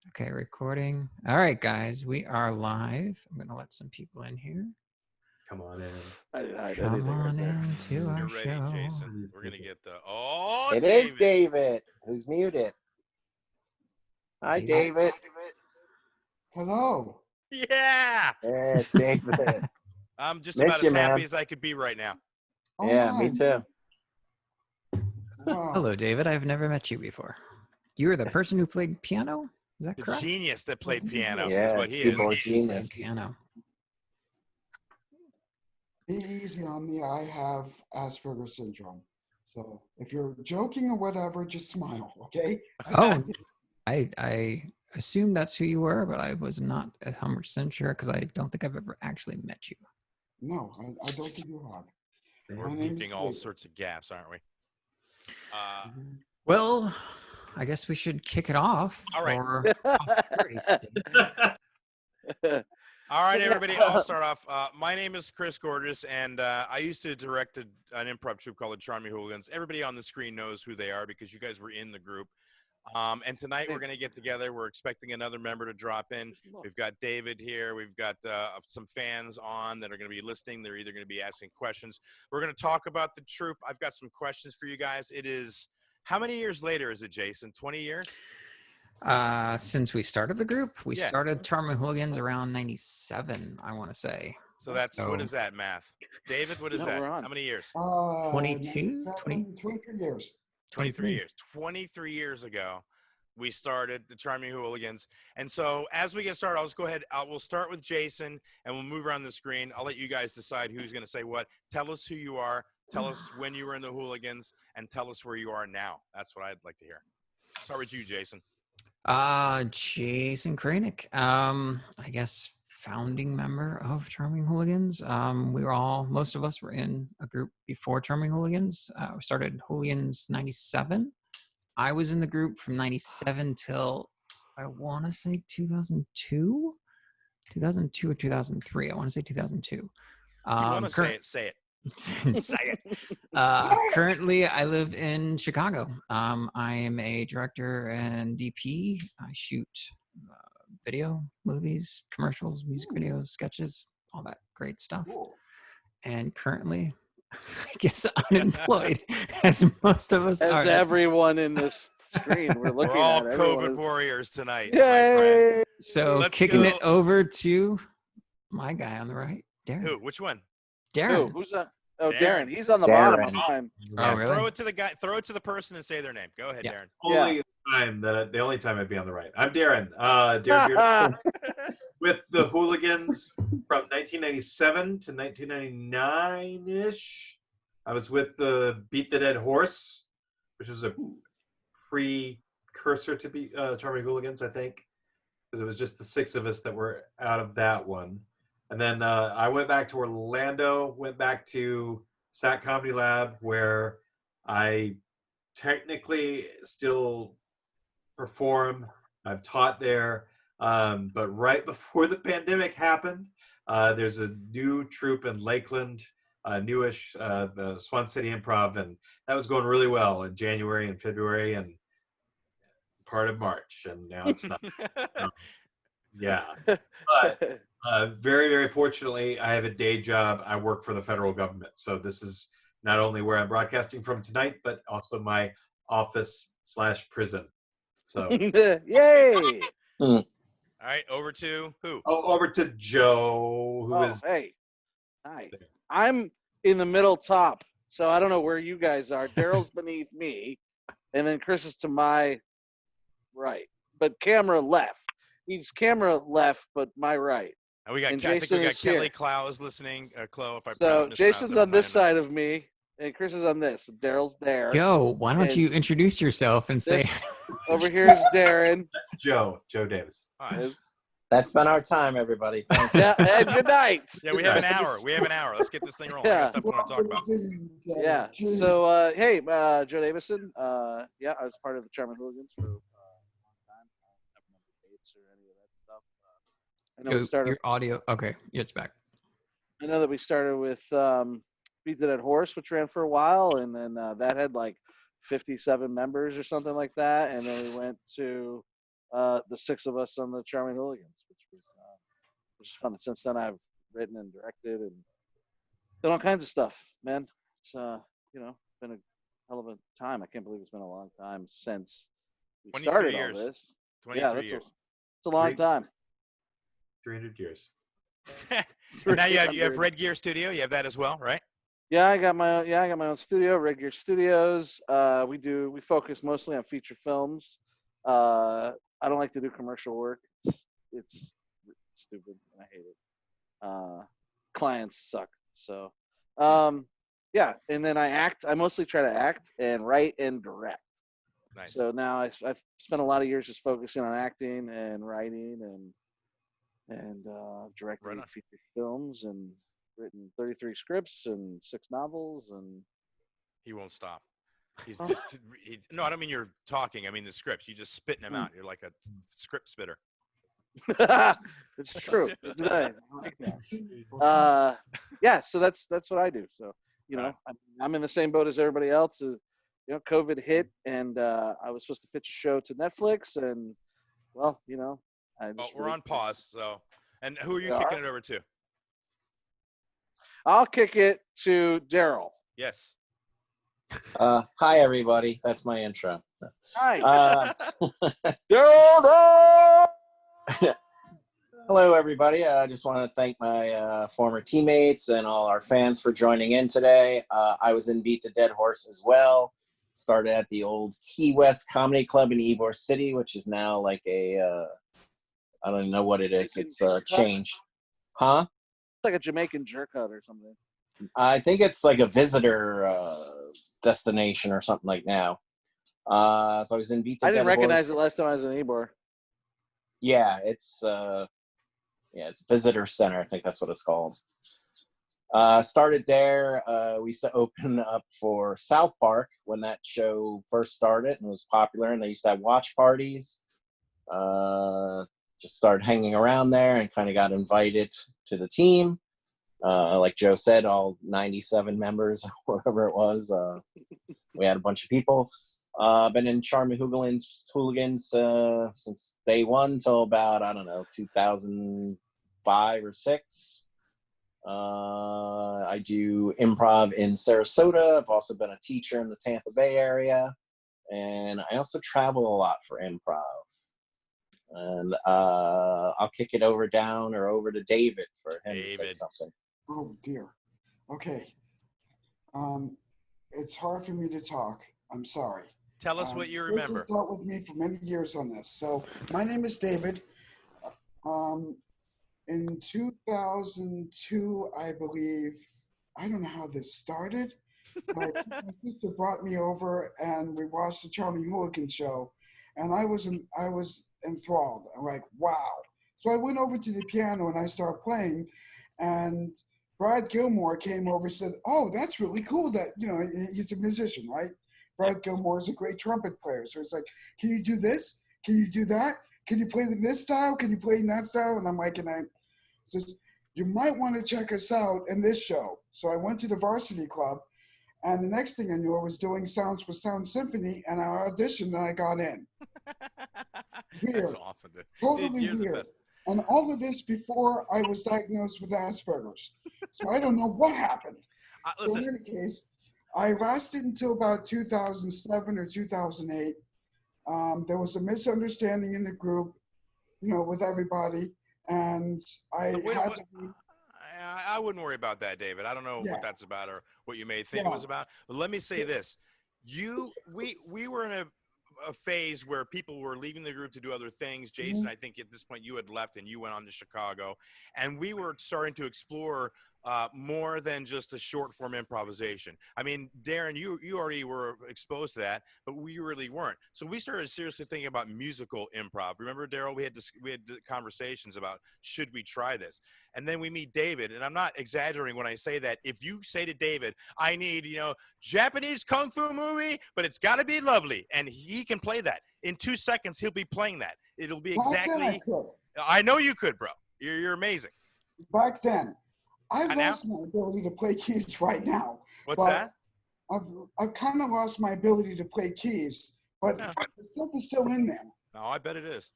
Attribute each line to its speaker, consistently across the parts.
Speaker 1: Okay, recording. All right, guys, we are live. I'm going to let some people in here.
Speaker 2: Come on in.
Speaker 3: I didn't hide
Speaker 1: Come
Speaker 3: anything right
Speaker 1: on
Speaker 3: there.
Speaker 1: into our
Speaker 4: You're ready,
Speaker 1: show.
Speaker 4: Jason. We're gonna get the
Speaker 5: It
Speaker 4: David.
Speaker 5: is David, who's muted. Hi, David.
Speaker 6: Hello.
Speaker 4: Yeah,
Speaker 5: Yeah, David.
Speaker 4: I'm just
Speaker 5: Miss
Speaker 4: about
Speaker 5: you,
Speaker 4: as happy
Speaker 5: man.
Speaker 4: as I could be right now.
Speaker 6: Oh,
Speaker 5: Yeah, me
Speaker 6: nice.
Speaker 5: too.
Speaker 6: Wow.
Speaker 1: Hello, David. I've never met you before. You were the person who played piano? Is that
Speaker 4: The
Speaker 1: correct?
Speaker 4: genius that played piano is
Speaker 5: Yeah,
Speaker 4: what he
Speaker 5: keyboard
Speaker 4: is.
Speaker 5: genius.
Speaker 1: Piano.
Speaker 6: Be easy on me. I have Asperger's syndrome. So if you're joking or whatever, just smile, okay?
Speaker 1: Oh, I assumed that's who you were, but I was not 100% sure because I don't think I've ever actually met you.
Speaker 6: No, I don't think you have.
Speaker 4: We're
Speaker 6: My name is
Speaker 4: leaping all
Speaker 6: David.
Speaker 4: sorts of gaps, aren't we?
Speaker 6: Mhm.
Speaker 1: Well, I guess we should kick it off.
Speaker 4: All right.
Speaker 1: For prosperity sake.
Speaker 4: All right, everybody. I'll start off. My name is Chris Gorgeous, and I used to direct an improv troupe called the Charming Hooligans. Everybody on the screen knows who they are because you guys were in the group. And tonight we're going to get together. We're expecting another member to drop in. We've got David here. We've got some fans on that are going to be listening. They're either going to be asking questions. We're going to talk about the troupe. I've got some questions for you guys. It is, how many years later is it, Jason? 20 years?
Speaker 1: Since we started the group, we
Speaker 4: Yeah.
Speaker 1: started Charming Hooligans around 97, I want to say.
Speaker 4: So that's,
Speaker 1: So-
Speaker 4: what is that math? David, what is
Speaker 3: No,
Speaker 4: that?
Speaker 3: we're on.
Speaker 4: How many years?
Speaker 1: 22?
Speaker 6: 23 years.
Speaker 4: 23 years. 23 years ago, we started the Charming Hooligans. And so as we get started, I'll just go ahead. We'll start with Jason, and we'll move around the screen. I'll let you guys decide who's going to say what. Tell us who you are. Tell us when you were in the Hooligans, and tell us where you are now. That's what I'd like to hear. Start with you, Jason.
Speaker 1: Jason Kranick. I guess founding member of Charming Hooligans. Most of us were in a group before Charming Hooligans. We started Hooligans 97. I was in the group from 97 till I want to say 2002 or 2003. I want to say 2002.
Speaker 4: You want to say it, say it.
Speaker 1: Say it. Currently, I live in Chicago. I am a director and DP. I shoot video, movies, commercials, music videos, sketches, all that great stuff.
Speaker 6: Cool.
Speaker 1: And currently, I guess unemployed, as most of us are.
Speaker 3: As everyone in this screen, we're looking
Speaker 4: We're all
Speaker 3: at everyone
Speaker 4: COVID
Speaker 3: is-
Speaker 4: warriors tonight, my friend.
Speaker 3: Yay!
Speaker 1: So
Speaker 4: Let's
Speaker 1: kicking
Speaker 4: go.
Speaker 1: it over to my guy on the right, Darren.
Speaker 4: Who? Which one?
Speaker 1: Darren.
Speaker 3: Who's that? Oh,
Speaker 4: Darren.
Speaker 3: Darren. He's on the bottom of
Speaker 5: Darren.
Speaker 3: mine.
Speaker 1: Oh, really?
Speaker 4: Throw it to the guy. Throw it to the person and say their name. Go ahead,
Speaker 1: Yeah.
Speaker 4: Darren.
Speaker 2: The only time I'd be on the right. I'm Darren. Darren Beard with the Hooligans from 1997 to 1999-ish. I was with the Beat the Dead Horse, which was a precursor to Charming Hooligans, I think, because it was just the six of us that were out of that one. And then I went back to Orlando, went back to Sat Comedy Lab, where I technically still perform. I've taught there. But right before the pandemic happened, there's a new troupe in Lakeland, newish, the Swan City Improv, and that was going really well in January and February and part of March, and now it's not. Yeah. But very, very fortunately, I have a day job. I work for the federal government. So this is not only where I'm broadcasting from tonight, but also my office/prison. So,
Speaker 3: Yay!
Speaker 4: All right, over to who?
Speaker 2: over to Joe, who is.
Speaker 3: Hey. Hi. I'm in the middle top, so I don't know where you guys are. Daryl's beneath me, and then Chris is to my right, but camera left. He's camera left, but my right.
Speaker 4: And we got.
Speaker 3: And
Speaker 4: I think
Speaker 3: Jason
Speaker 4: we got
Speaker 3: is here.
Speaker 4: Kelly Clow is listening. Chloe, if I
Speaker 3: So
Speaker 4: mispronounce
Speaker 3: Jason's
Speaker 4: it,
Speaker 3: on this
Speaker 4: I don't know.
Speaker 3: side of me, and Chris is on this. Daryl's there.
Speaker 1: Joe, why don't
Speaker 3: And
Speaker 1: you introduce yourself and say?
Speaker 3: This over here is Darren.
Speaker 2: That's Joe Davis.
Speaker 4: All right.
Speaker 5: That's been our time, everybody. Thank you.
Speaker 3: Yeah, and good night.
Speaker 4: Yeah, we have an hour. We have an hour. Let's get this thing rolling. I
Speaker 3: Yeah.
Speaker 4: got stuff we want to talk about.
Speaker 3: Yeah. So, hey, Joe Davison. Yeah, I was part of the Charming Hooligans for a long time. I don't remember dates or any of that stuff. I know we started.
Speaker 1: Your audio. Okay, it's back.
Speaker 3: I know that we started with Beat the Dead Horse, which ran for a while, and then that had like 57 members or something like that. And then we went to the six of us on the Charming Hooligans, which is fun. Since then, I've written and directed and done all kinds of stuff, man. It's been a hell of a time. I can't believe it's been a long time since we
Speaker 4: 23
Speaker 3: started all
Speaker 4: years.
Speaker 3: this.
Speaker 4: 23 years.
Speaker 3: It's a long time.
Speaker 2: 300 years.
Speaker 4: And now you have Red Gear Studio. You have that as well, right?
Speaker 3: Yeah, I got my own studio, Red Gear Studios. We focus mostly on feature films. I don't like to do commercial work. It's stupid and I hate it. Clients suck. So yeah, and then I act. I mostly try to act and write and direct.
Speaker 4: Nice.
Speaker 3: So now I've spent a lot of years just focusing on acting and writing and directed
Speaker 4: Right on.
Speaker 3: feature films and written 33 scripts and 6 novels and
Speaker 4: He won't stop. He's just no. I don't mean you're talking. I mean the scripts. You're just spitting them out. You're like a script spitter.
Speaker 3: it's true. It's nice. I like that. Yeah, so that's what I do. So I'm in the same boat as everybody else. COVID hit, and I was supposed to pitch a show to Netflix, and well, I just
Speaker 4: We're on pause. So, and who are you
Speaker 3: We
Speaker 4: kicking
Speaker 3: are?
Speaker 4: it over to?
Speaker 3: I'll kick it to Daryl.
Speaker 4: Yes.
Speaker 5: Hi, everybody. That's my intro.
Speaker 3: Hi,
Speaker 5: Uh,
Speaker 3: Daryl.
Speaker 5: hello, everybody. I just want to thank my former teammates and all our fans for joining in today. I was in Beat the Dead Horse as well. Started at the old Key West Comedy Club in Ybor City, which is now like I don't even know what it is. It's changed. Huh?
Speaker 3: It's like a Jamaican jerk hut or something.
Speaker 5: I think it's like a visitor destination or something like now. So I was in Beat the
Speaker 3: I didn't
Speaker 5: Dead
Speaker 3: recognize
Speaker 5: Horse.
Speaker 3: it last time I was in Ybor.
Speaker 5: Yeah, it's visitor center. I think that's what it's called. Started there. We used to open up for South Park when that show first started and was popular, and they used to have watch parties. Just started hanging around there and kind of got invited to the team. Like Joe said, all 97 members, whatever it was. We had a bunch of people. Been in Charming Hooligans since day one till about, 2005 or 6. I do improv in Sarasota. I've also been a teacher in the Tampa Bay area. And I also travel a lot for improv. And I'll kick it over to David for him to say something.
Speaker 6: Oh dear. Okay. It's hard for me to talk. I'm sorry.
Speaker 4: Tell us what you
Speaker 6: Chris
Speaker 4: remember.
Speaker 6: has dealt with me for many years on this. So my name is David. In 2002, I believe, I don't know how this started, but my sister brought me over and we watched the Charming Hooligan show, and I was enthralled. I'm like, wow. So I went over to the piano and I started playing, and Brad Gilmore came over and said, oh, that's really cool that, he's a musician, right? Brad Gilmore is a great trumpet player. So it's like, can you do this? Can you do that? Can you play in this style? Can you play in that style? And I'm like, says, you might want to check us out in this show. So I went to the Varsity Club, and the next thing I knew, I was doing Sounds for Sound Symphony, and I auditioned and I got in. Weird.
Speaker 4: That's awesome, dude.
Speaker 6: Totally
Speaker 4: Dude,
Speaker 6: weird. And all of this before I was diagnosed with Asperger's. So I don't know what happened. So in any case, I lasted until about 2007 or 2008. There was a misunderstanding in the group, with everybody. And I
Speaker 4: wouldn't worry about that, David. I don't know what that's about or what you may think it was about. But let me say this. We were in a phase where people were leaving the group to do other things. Jason, I think at this point you had left and you went on to Chicago. And we were starting to explore more than just the short form improvisation. I mean, Darren, you already were exposed to that, but we really weren't. So we started seriously thinking about musical improv. Remember, Daryl, we had conversations about, should we try this? And then we meet David, and I'm not exaggerating when I say that. If you say to David, I need, Japanese Kung Fu movie, but it's got to be lovely, and he can play that. In 2 seconds, he'll be playing that. It'll be exactly. I know you could, bro. You're amazing.
Speaker 6: Back then. I've lost my ability to play keys right now.
Speaker 4: What's that?
Speaker 6: I've kind of lost my ability to play keys, but the stuff is still in there.
Speaker 4: No, I bet it is.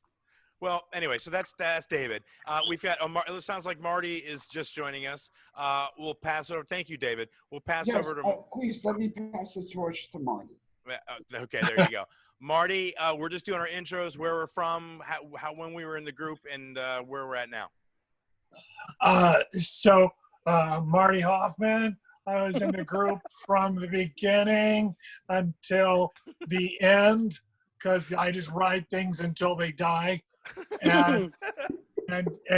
Speaker 4: Well, anyway, so that's David. We've got it sounds like Marty is just joining us. We'll pass over. Thank you, David. We'll pass
Speaker 6: Yes,
Speaker 4: over to.
Speaker 6: please let me pass the torch to Marty.
Speaker 4: Okay, there you go. Marty, we're just doing our intros, where we're from, how when we were in the group, and where we're at now.
Speaker 7: Marty Hoffman, I was in the group from the beginning until the end because I just write things until they die. And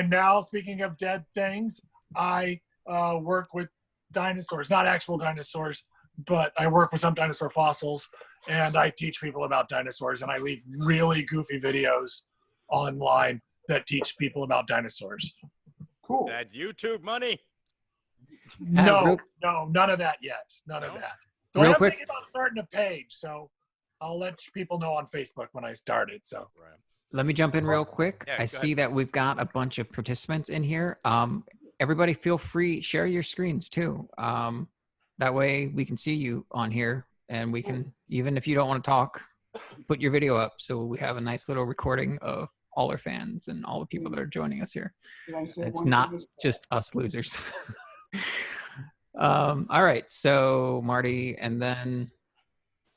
Speaker 7: now, speaking of dead things, I work with dinosaurs, not actual dinosaurs, but I work with some dinosaur fossils, and I teach people about dinosaurs, and I leave really goofy videos online that teach people about dinosaurs.
Speaker 6: Cool.
Speaker 4: That YouTube money.
Speaker 7: No, none of that yet. None of that. So
Speaker 1: Real
Speaker 7: I'm
Speaker 1: quick.
Speaker 7: thinking about starting a page, so I'll let people know on Facebook when I start it. So
Speaker 4: Right.
Speaker 1: Let me jump in real quick.
Speaker 4: Yeah,
Speaker 1: I
Speaker 4: go
Speaker 1: see
Speaker 4: ahead.
Speaker 1: that we've got a bunch of participants in here. Everybody feel free, share your screens too. That way we can see you on here, and we can, even if you don't want to talk, put your video up so we have a nice little recording of all our fans and all the people that are joining us here.
Speaker 6: Can I say
Speaker 1: It's
Speaker 6: one
Speaker 1: not
Speaker 6: thing as well?
Speaker 1: just us losers. All right, so Marty, and then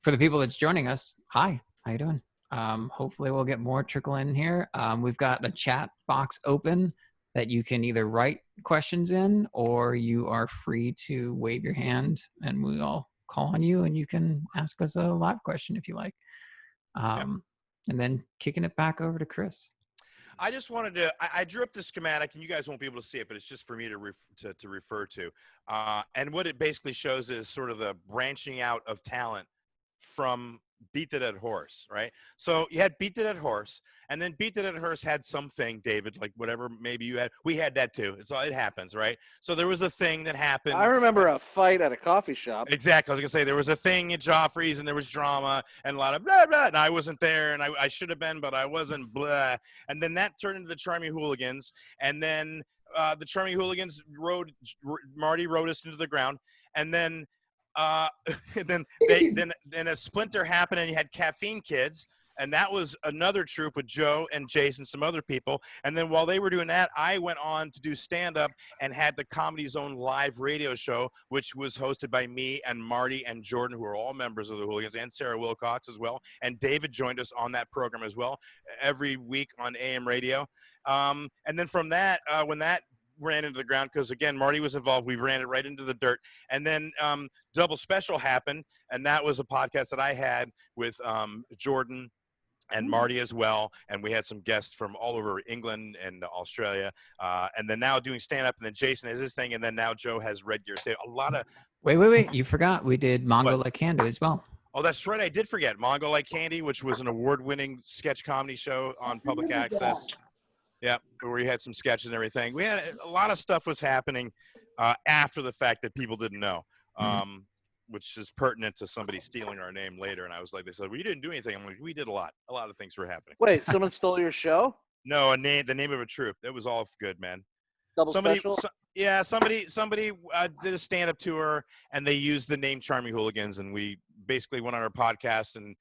Speaker 1: for the people that's joining us, hi, how you doing? Hopefully we'll get more trickle in here. We've got a chat box open that you can either write questions in, or you are free to wave your hand and we'll call on you and you can ask us a live question if you like. And then kicking it back over to Chris.
Speaker 4: I just wanted to. I drew up the schematic, and you guys won't be able to see it, but it's just for me to refer to. And what it basically shows is sort of the branching out of talent from Beat the Dead Horse, right? So you had Beat the Dead Horse, and then Beat the Dead Horse had something, David, like whatever maybe you had. We had that too. It happens, right? So there was a thing that happened.
Speaker 3: I remember a fight at a coffee shop.
Speaker 4: Exactly. I was gonna say there was a thing at Joffrey's, and there was drama and a lot of blah blah. And I wasn't there, and I should have been, but I wasn't. Blah. And then that turned into the Charming Hooligans, and then the Charming Hooligans Marty rode us into the ground, and then then a splinter happened, and you had Caffeine Kids. And that was another troupe with Joe and Jason, some other people. And then while they were doing that, I went on to do stand-up and had the Comedy Zone live radio show, which was hosted by me and Marty and Jordan, who are all members of the Hooligans, and Sarah Wilcox as well. And David joined us on that program as well, every week on AM radio. And then from that, when that ran into the ground, because again Marty was involved, we ran it right into the dirt. And then Double Special happened, and that was a podcast that I had with Jordan and Marty as well, and we had some guests from all over England and Australia, and then now doing stand-up, and then Jason has his thing, and then now Joe has Red Gear. So a lot of
Speaker 1: Wait, you forgot we did Mongo Like Candy as well.
Speaker 4: Oh, that's right, I did forget Mongo Like Candy, which was an award-winning sketch comedy show on public access. Yeah, where we had some sketches and everything. We had a lot of stuff was happening after the fact that people didn't know. Which is pertinent to somebody stealing our name later. And I was like, they said, well, you didn't do anything. I'm like, we did a lot. A lot of things were happening.
Speaker 3: Wait, someone stole your show?
Speaker 4: No, the name of a troupe. That was all good, man.
Speaker 3: Double Special?
Speaker 4: Somebody did a stand-up tour, and they used the name Charming Hooligans, and we basically went on our podcast and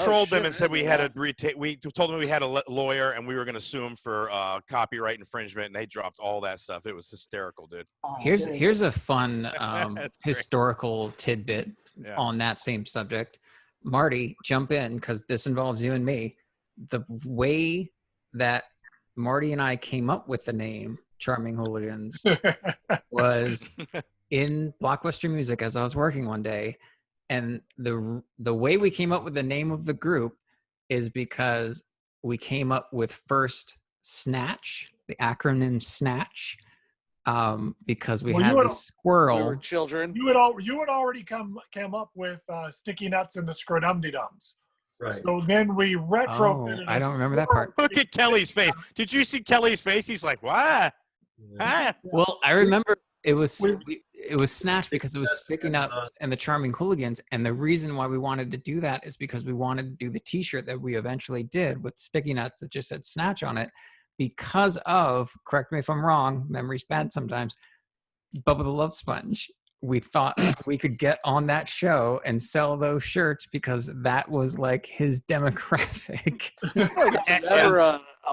Speaker 4: trolled them and said we had we told them we had a lawyer and we were going to sue them for copyright infringement, and they dropped all that stuff. It was hysterical, dude.
Speaker 1: Here's a fun historical tidbit on that same subject. Marty, jump in, because this involves you and me. The way that Marty and I came up with the name Charming Hooligans was in Blockbuster Music as I was working one day. And the way we came up with the name of the group is because we came up with first Snatch, the acronym Snatch, because we had this squirrel.
Speaker 3: We were children.
Speaker 7: You had already come up with Sticky Nuts and the Scrodum-de-Dums.
Speaker 2: Right.
Speaker 7: So then we retrofitted.
Speaker 1: I don't remember that part.
Speaker 4: Look at Kelly's face. Did you see Kelly's face? He's like, what? Ah.
Speaker 1: Well, I remember it was Snatch because it was Sticky Nuts and the Charming Hooligans, and the reason why we wanted to do that is because we wanted to do the T-shirt that we eventually did with Sticky Nuts that just said Snatch on it, because of, correct me if I'm wrong, memory's bad sometimes, Bubba the Love Sponge. We thought we could get on that show and sell those shirts because that was like his demographic.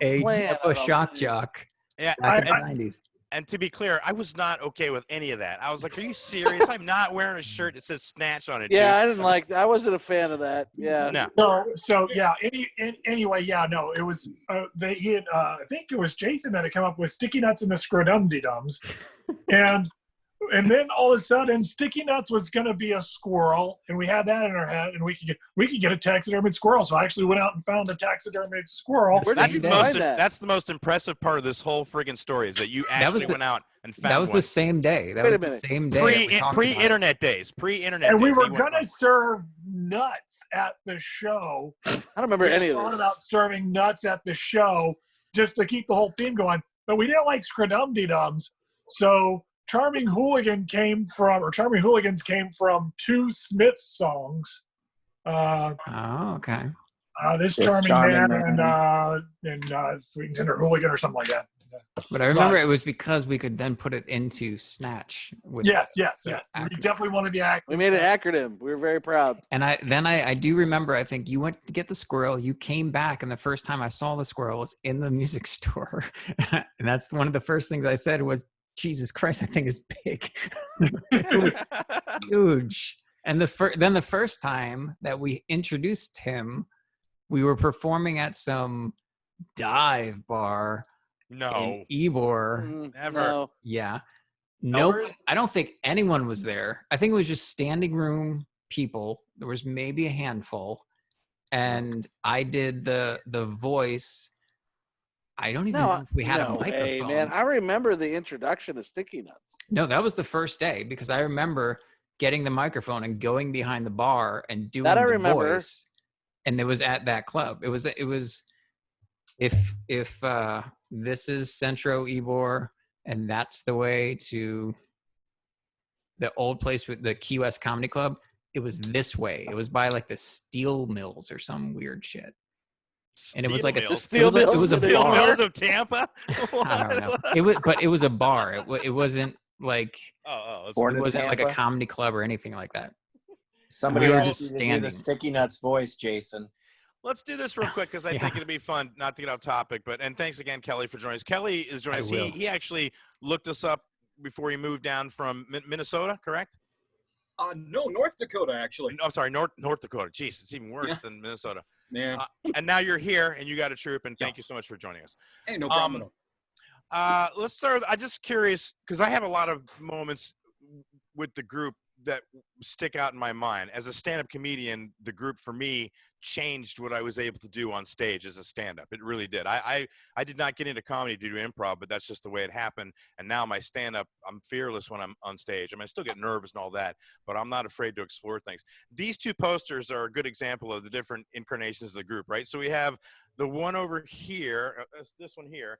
Speaker 1: a
Speaker 3: plan.
Speaker 1: Tampa
Speaker 3: of
Speaker 1: shock
Speaker 3: these.
Speaker 1: jock
Speaker 4: Yeah,
Speaker 1: back in the
Speaker 7: I-
Speaker 1: 90s.
Speaker 4: and to be clear, I was not okay with any of that. I was like, "Are you serious? I'm not wearing a shirt that says Snatch on it,
Speaker 3: Yeah,
Speaker 4: dude."
Speaker 3: I wasn't a fan of that. Yeah.
Speaker 4: No.
Speaker 7: So yeah. Anyway, yeah. No, it was he had I think it was Jason that had come up with Sticky Nuts and the Scrodum-de-Dums, and then all of a sudden Sticky Nuts was going to be a squirrel, and we had that in our head, and we could get a taxidermied squirrel. So I actually went out and found a taxidermied squirrel.
Speaker 3: Where did
Speaker 4: That's
Speaker 3: you
Speaker 4: the
Speaker 3: find
Speaker 4: most.
Speaker 3: that?
Speaker 4: That's the most impressive part of this whole friggin' story is that you actually went out and found
Speaker 1: That was
Speaker 4: one.
Speaker 1: the same day. That
Speaker 3: Wait a
Speaker 1: was the
Speaker 3: minute.
Speaker 1: same day. that we talked about it.
Speaker 4: Pre-internet days. Pre-internet
Speaker 7: And
Speaker 4: days.
Speaker 7: we were
Speaker 4: he went
Speaker 7: going to
Speaker 4: from-
Speaker 7: serve nuts at the show.
Speaker 3: I don't remember any of
Speaker 7: thought
Speaker 3: this.
Speaker 7: about serving nuts at the show just to keep the whole theme going, but we didn't like Scrodum-de-Dums. So Charming Hooligans came from two Smith songs.
Speaker 1: Oh, okay.
Speaker 7: This
Speaker 5: This
Speaker 7: Charming,
Speaker 5: Charming
Speaker 7: Man,
Speaker 5: Man.
Speaker 7: and Sweet and Tender Hooligan or something like that.
Speaker 1: But I remember it was because we could then put it into Snatch. With
Speaker 7: Yes. We
Speaker 1: acronym.
Speaker 7: definitely wanted the act.
Speaker 3: We made an acronym. We were very proud.
Speaker 1: And I do remember, I think you went to get the squirrel, you came back, and the first time I saw the squirrel was in the music store. And that's one of the first things I said was, Jesus Christ, that thing is big. It was huge. And then the first time that we introduced him, we were performing at some dive bar
Speaker 4: No.
Speaker 1: in Ybor.
Speaker 4: Never.
Speaker 3: No.
Speaker 1: Yeah.
Speaker 4: Ever?
Speaker 1: No, I don't think anyone was there. I think it was just standing room people. There was maybe a handful. And I did the voice. I don't even know if we had a microphone.
Speaker 3: Hey, man, I remember the introduction of Sticky Nuts.
Speaker 1: No, that was the first day because I remember getting the microphone and going behind the bar and doing
Speaker 3: That I
Speaker 1: the
Speaker 3: remember.
Speaker 1: voice. And it was at that club. It was if this is Centro Ybor and that's the way to the old place with the Key West Comedy Club, it was this way. It was by like the steel mills or some weird shit. And it was like a
Speaker 3: Steel
Speaker 1: it
Speaker 3: mills
Speaker 1: was a
Speaker 3: in the
Speaker 4: Steel
Speaker 1: bar.
Speaker 4: Mills of Tampa.
Speaker 1: I don't know. It was a bar. It wasn't like
Speaker 5: Born
Speaker 1: it
Speaker 5: in
Speaker 1: wasn't like a
Speaker 5: Tampa?
Speaker 1: comedy club or anything like that.
Speaker 5: Somebody
Speaker 1: We were
Speaker 5: has
Speaker 1: just
Speaker 5: to do the
Speaker 1: standing.
Speaker 5: Sticky Nuts voice, Jason.
Speaker 4: Let's do this real quick because I
Speaker 1: Yeah.
Speaker 4: think it'd be fun, not to get off topic. And thanks again, Kelly, for joining us. Kelly is joining us. He actually looked us up before he moved down from Minnesota, correct?
Speaker 8: No, North Dakota, actually.
Speaker 4: I'm sorry, North Dakota. Jeez, it's even worse than Minnesota.
Speaker 8: Yeah.
Speaker 4: And now you're here, and you got a troop, and thank you so much for joining us.
Speaker 8: Hey, no problem at all.
Speaker 4: Let's start. I'm just curious because I have a lot of moments with the group that stick out in my mind. As a stand-up comedian, the group for me changed what I was able to do on stage as a stand-up. It really did. I did not get into comedy to do improv, but that's just the way it happened. And now my stand-up, I'm fearless when I'm on stage. I mean, I still get nervous and all that, but I'm not afraid to explore things. These two posters are a good example of the different incarnations of the group, right? So we have the one over here, this one here.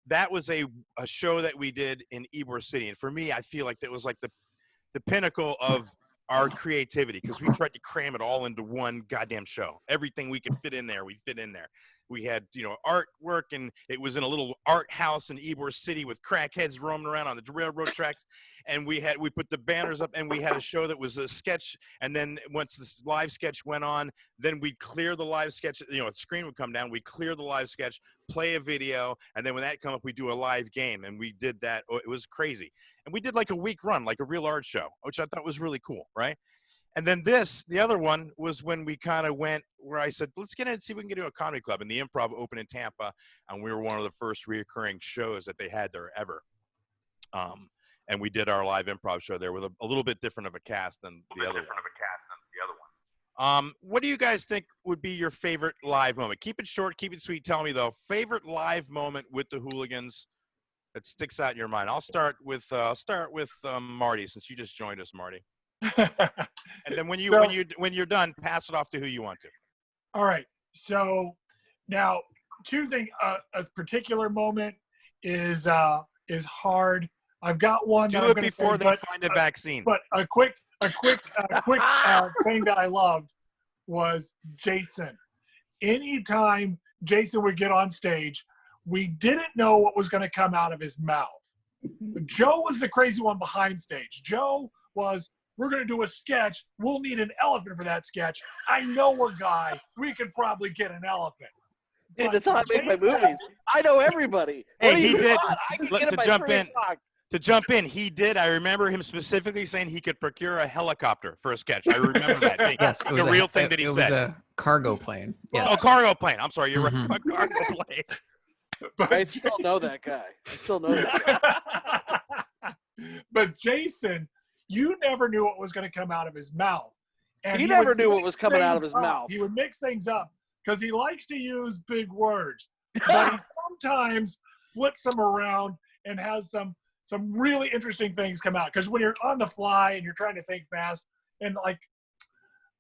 Speaker 4: That was a show that we did in Ybor City. And for me, I feel like that was like the pinnacle of our creativity because we tried to cram it all into one goddamn show. Everything we could fit in there, we fit in there. We had, artwork, and it was in a little art house in Ybor City with crackheads roaming around on the railroad tracks. And we put the banners up, and we had a show that was a sketch. And then once this live sketch went on, then we'd clear the live sketch. A screen would come down. We'd clear the live sketch, play a video, and then when that come up, we'd do a live game. And we did that. Oh, it was crazy. And we did like a week run, like a real art show, which I thought was really cool, right? And then the other one was when we kind of went where I said, let's get in and see if we can get into a comedy club. And the Improv opened in Tampa, and we were one of the first reoccurring shows that they had there ever. And we did our live improv show there with a little bit different of a cast than the other one. What do you guys think would be your favorite live moment? Keep it short, keep it sweet. Tell me, though, favorite live moment with the Hooligans that sticks out in your mind. I'll start with Marty, since you just joined us, Marty. And then when you're done, pass it off to who you want to.
Speaker 7: All right. So now choosing a particular moment is hard. I've got one.
Speaker 4: Do it before they find a vaccine.
Speaker 7: But a quick thing that I loved was Jason. Anytime Jason would get on stage, we didn't know what was going to come out of his mouth. Joe was the crazy one behind stage. Joe was, we're going to do a sketch. We'll need an elephant for that sketch. I know a guy. We could probably get an elephant.
Speaker 3: Dude,
Speaker 7: But
Speaker 3: that's how I make my
Speaker 7: Jason-
Speaker 3: movies. I know everybody.
Speaker 4: Hey,
Speaker 3: What do
Speaker 4: he
Speaker 3: you
Speaker 4: did-
Speaker 3: want? I can
Speaker 4: look,
Speaker 3: get
Speaker 4: to
Speaker 3: it by
Speaker 4: jump
Speaker 3: 3
Speaker 4: in.
Speaker 3: o'clock.
Speaker 4: To jump in, he did. I remember him specifically saying he could procure a helicopter for a sketch. I remember that thing.
Speaker 1: Yes, it was
Speaker 4: a real thing that he
Speaker 1: it
Speaker 4: said.
Speaker 1: was a cargo plane. Yes.
Speaker 4: Oh, cargo plane. I'm sorry, you're
Speaker 1: Mhm.
Speaker 4: right. A cargo plane.
Speaker 7: but,
Speaker 3: I still know that guy. I still know that guy.
Speaker 7: but Jason, you never knew what was going to come out of his mouth. And
Speaker 3: He
Speaker 7: would
Speaker 3: never knew what
Speaker 7: mix
Speaker 3: was coming out of
Speaker 7: things
Speaker 3: his
Speaker 7: up.
Speaker 3: mouth.
Speaker 7: He would mix things up because he likes to use big words, but he sometimes flips them around and has some really interesting things come out. Because when you're on the fly and you're trying to think fast, and like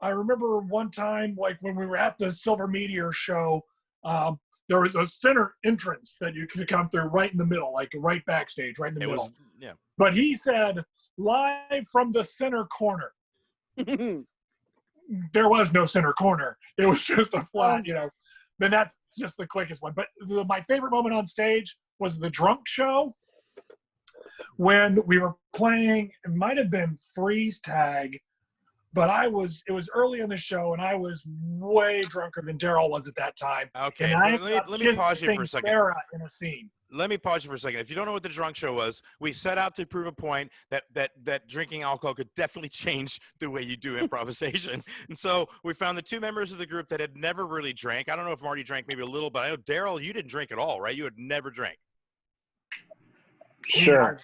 Speaker 7: I remember one time, like when we were at the Silver Meteor show, there was a center entrance that you could come through right in the middle, like right backstage, right in the
Speaker 4: It
Speaker 7: middle.
Speaker 4: was, yeah.
Speaker 7: But he said, live from the center corner. There was no center corner. It was just a flat, Then that's just the quickest one. But my favorite moment on stage was the drunk show when we were playing. It might have been freeze tag, but it was early in the show, and I was way drunker than Daryl was at that time.
Speaker 4: Okay,
Speaker 7: And I
Speaker 4: let me pause you for a second.
Speaker 7: Sarah in a scene.
Speaker 4: Let me pause you for a second. If you don't know what the drunk show was, we set out to prove a point that drinking alcohol could definitely change the way you do improvisation. And so we found the two members of the group that had never really drank. I don't know if Marty drank maybe a little, but I know Daryl, you didn't drink at all, right? You had never drank.
Speaker 5: Sure.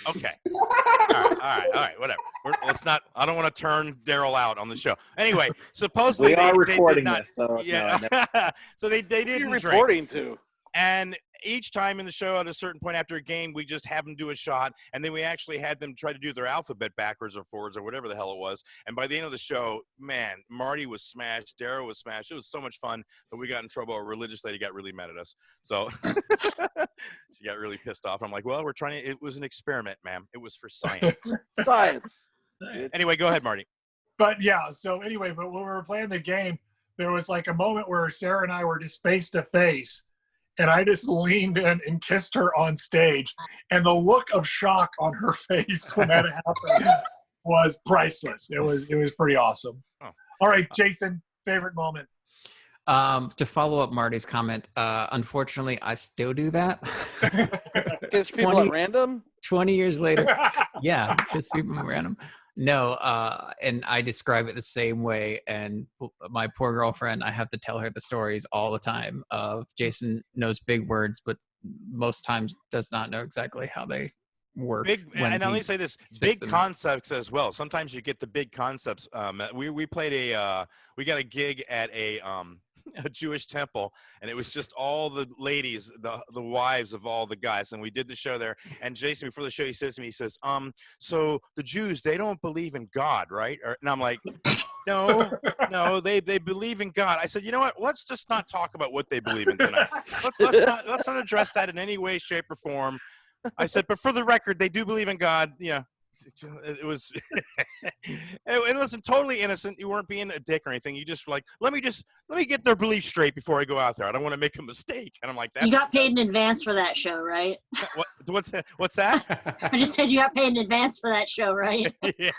Speaker 4: Okay. All right. Whatever. Let's not. I don't want to turn Daryl out on the show. Anyway, supposedly
Speaker 5: We are
Speaker 4: they
Speaker 5: recording
Speaker 4: did not,
Speaker 5: this, so
Speaker 4: yeah.
Speaker 5: no,
Speaker 4: So they
Speaker 3: Who are you
Speaker 4: didn't drink.
Speaker 3: reporting to?
Speaker 4: And each time in the show, at a certain point after a game, we just have them do a shot, and then we actually had them try to do their alphabet backwards or forwards or whatever the hell it was. And by the end of the show, man, Marty was smashed, Darrow was smashed. It was so much fun, but we got in trouble. A religious lady got really mad at us, so she got really pissed off. I'm like, well, we're trying to. It was an experiment, ma'am. It was for science.
Speaker 3: Science.
Speaker 4: Anyway, go ahead, Marty.
Speaker 7: But yeah, so anyway, but when we were playing the game, there was like a moment where Sarah and I were just face to face, and I just leaned in and kissed her on stage, and the look of shock on her face when that happened was priceless. It was pretty awesome.
Speaker 4: Oh.
Speaker 7: All right, Jason, favorite moment.
Speaker 1: To follow up Marty's comment, unfortunately, I still do that.
Speaker 3: Kiss people
Speaker 1: 20
Speaker 3: at random?
Speaker 1: 20 years later. Yeah, just people random. No, and I describe it the same way. And my poor girlfriend, I have to tell her the stories all the time of Jason knows big words, but most times does not know exactly how they work.
Speaker 4: And let me say this: big concepts as well. Sometimes you get the big concepts. We played we got a gig at a Jewish temple, and it was just all the ladies, the wives of all the guys, and we did the show there. And Jason, before the show, he says to me, he says, so the Jews, they don't believe in God, right? And I'm like, no, they believe in God. I said, you know what? Let's just not talk about what they believe in tonight. Let's not address that in any way, shape, or form. I said, but for the record, they do believe in God. Yeah. It was and listen, totally innocent. You weren't being a dick or anything. You just were like, let me get their beliefs straight before I go out there. I don't want to make a mistake. And I'm like,
Speaker 9: you got paid in advance for that show, right?
Speaker 4: What's that?
Speaker 9: I just said you got paid in advance for that show, right?
Speaker 4: Yeah,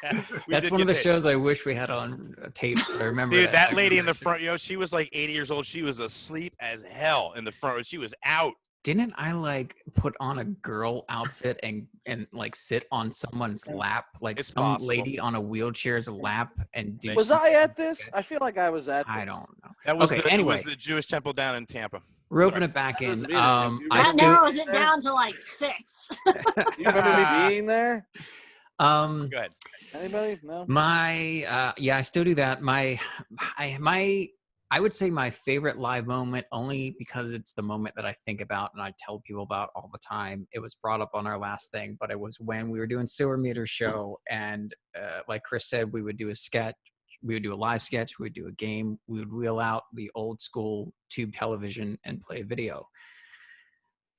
Speaker 1: that's one of the shows I wish we had on tape. So I remember.
Speaker 4: Dude, that lady in the front, she was like 80 years old. She was asleep as hell in the front. She was out.
Speaker 1: Didn't I like put on a girl outfit and like sit on someone's lap, like
Speaker 4: it's
Speaker 1: some
Speaker 4: possible.
Speaker 1: Lady on a wheelchair's lap and do?
Speaker 3: Was I at this? I feel like I was at this.
Speaker 1: I don't know.
Speaker 4: That was
Speaker 1: okay. Anyway,
Speaker 4: it was the Jewish temple down in Tampa.
Speaker 1: Roping it back in.
Speaker 3: I
Speaker 9: that narrows it down to like 6.
Speaker 3: You remember me being there?
Speaker 4: Go ahead.
Speaker 3: Anybody? No.
Speaker 1: I still do that. I would say my favorite live moment, only because it's the moment that I think about and I tell people about all the time. It was brought up on our last thing, but it was when we were doing Silver Meter show, and like Chris said, we would do a sketch. We would do a live sketch. We would do a game. We would wheel out the old school tube television and play a video.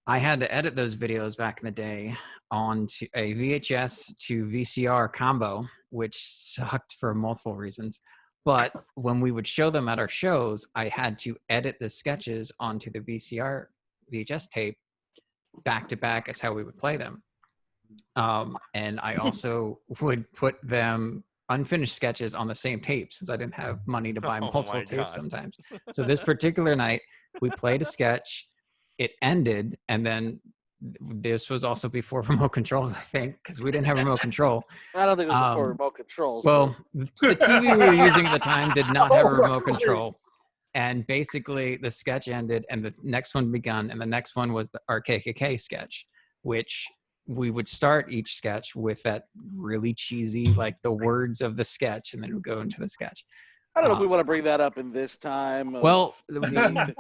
Speaker 1: I had to edit those videos back in the day onto a VHS to VCR combo, which sucked for multiple reasons. But when we would show them at our shows, I had to edit the sketches onto the VHS tape back to back as how we would play them. And I also would put them unfinished sketches on the same tape since I didn't have money to buy
Speaker 4: Oh
Speaker 1: multiple
Speaker 4: my
Speaker 1: tapes
Speaker 4: God.
Speaker 1: sometimes. So this particular night, we played a sketch. It ended, and then this was also before remote controls, I think, because we didn't have remote control.
Speaker 3: I don't think it was before
Speaker 1: Um,
Speaker 3: remote controls.
Speaker 1: Well, the TV we were using at the time did not have a
Speaker 5: Oh,
Speaker 1: remote control. And basically, the sketch ended, and the next one begun, and the next one was our KKK sketch, which we would start each sketch with that really cheesy, like the words of the sketch, and then we'd go into the sketch.
Speaker 3: I don't know if we want to bring that up in this time.
Speaker 1: Well,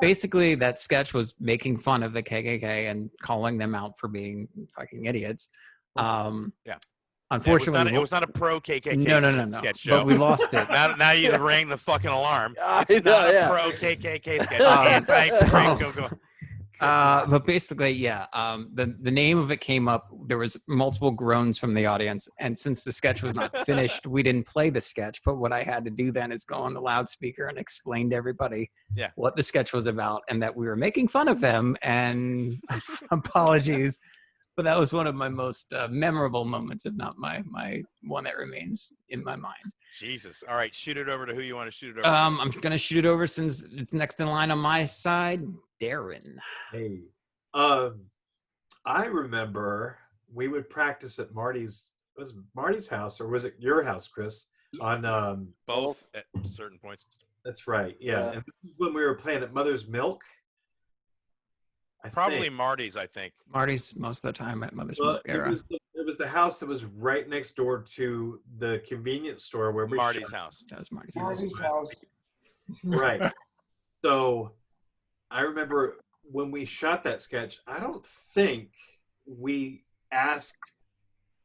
Speaker 1: basically, that sketch was making fun of the KKK and calling them out for being fucking idiots.
Speaker 4: Yeah.
Speaker 1: Unfortunately,
Speaker 4: it was not a pro KKK
Speaker 1: no.
Speaker 4: sketch show.
Speaker 1: But we lost it.
Speaker 4: Now you rang the fucking alarm.
Speaker 3: I
Speaker 4: It's
Speaker 3: know,
Speaker 4: not
Speaker 3: yeah.
Speaker 4: a pro KKK sketch. Anti-prank. Go.
Speaker 1: But basically, yeah, the name of it came up. There was multiple groans from the audience, and since the sketch was not finished, we didn't play the sketch. But what I had to do then is go on the loudspeaker and explain to everybody what the sketch was about and that we were making fun of them. And apologies, but that was one of my most memorable moments, if not my one that remains in my mind.
Speaker 4: Jesus. All right, shoot it over to who you want to shoot it over.
Speaker 1: I'm gonna shoot it over since it's next in line on my side. Darren.
Speaker 2: Hey, I remember we would practice at Marty's. Was it Marty's house or was it your house, Chris? On
Speaker 4: Both at certain points.
Speaker 2: That's right. Yeah,
Speaker 3: Yeah.
Speaker 2: and this is when we were playing at Mother's Milk. I
Speaker 4: Probably
Speaker 2: think.
Speaker 4: Marty's, I think.
Speaker 1: Marty's most of the time at Mother's
Speaker 2: Well,
Speaker 1: Milk era.
Speaker 2: it was the house that was right next door to the convenience store where we
Speaker 4: Marty's
Speaker 2: shot.
Speaker 4: house.
Speaker 1: That was Marty's.
Speaker 6: Marty's house.
Speaker 2: Right. So I remember when we shot that sketch, I don't think we asked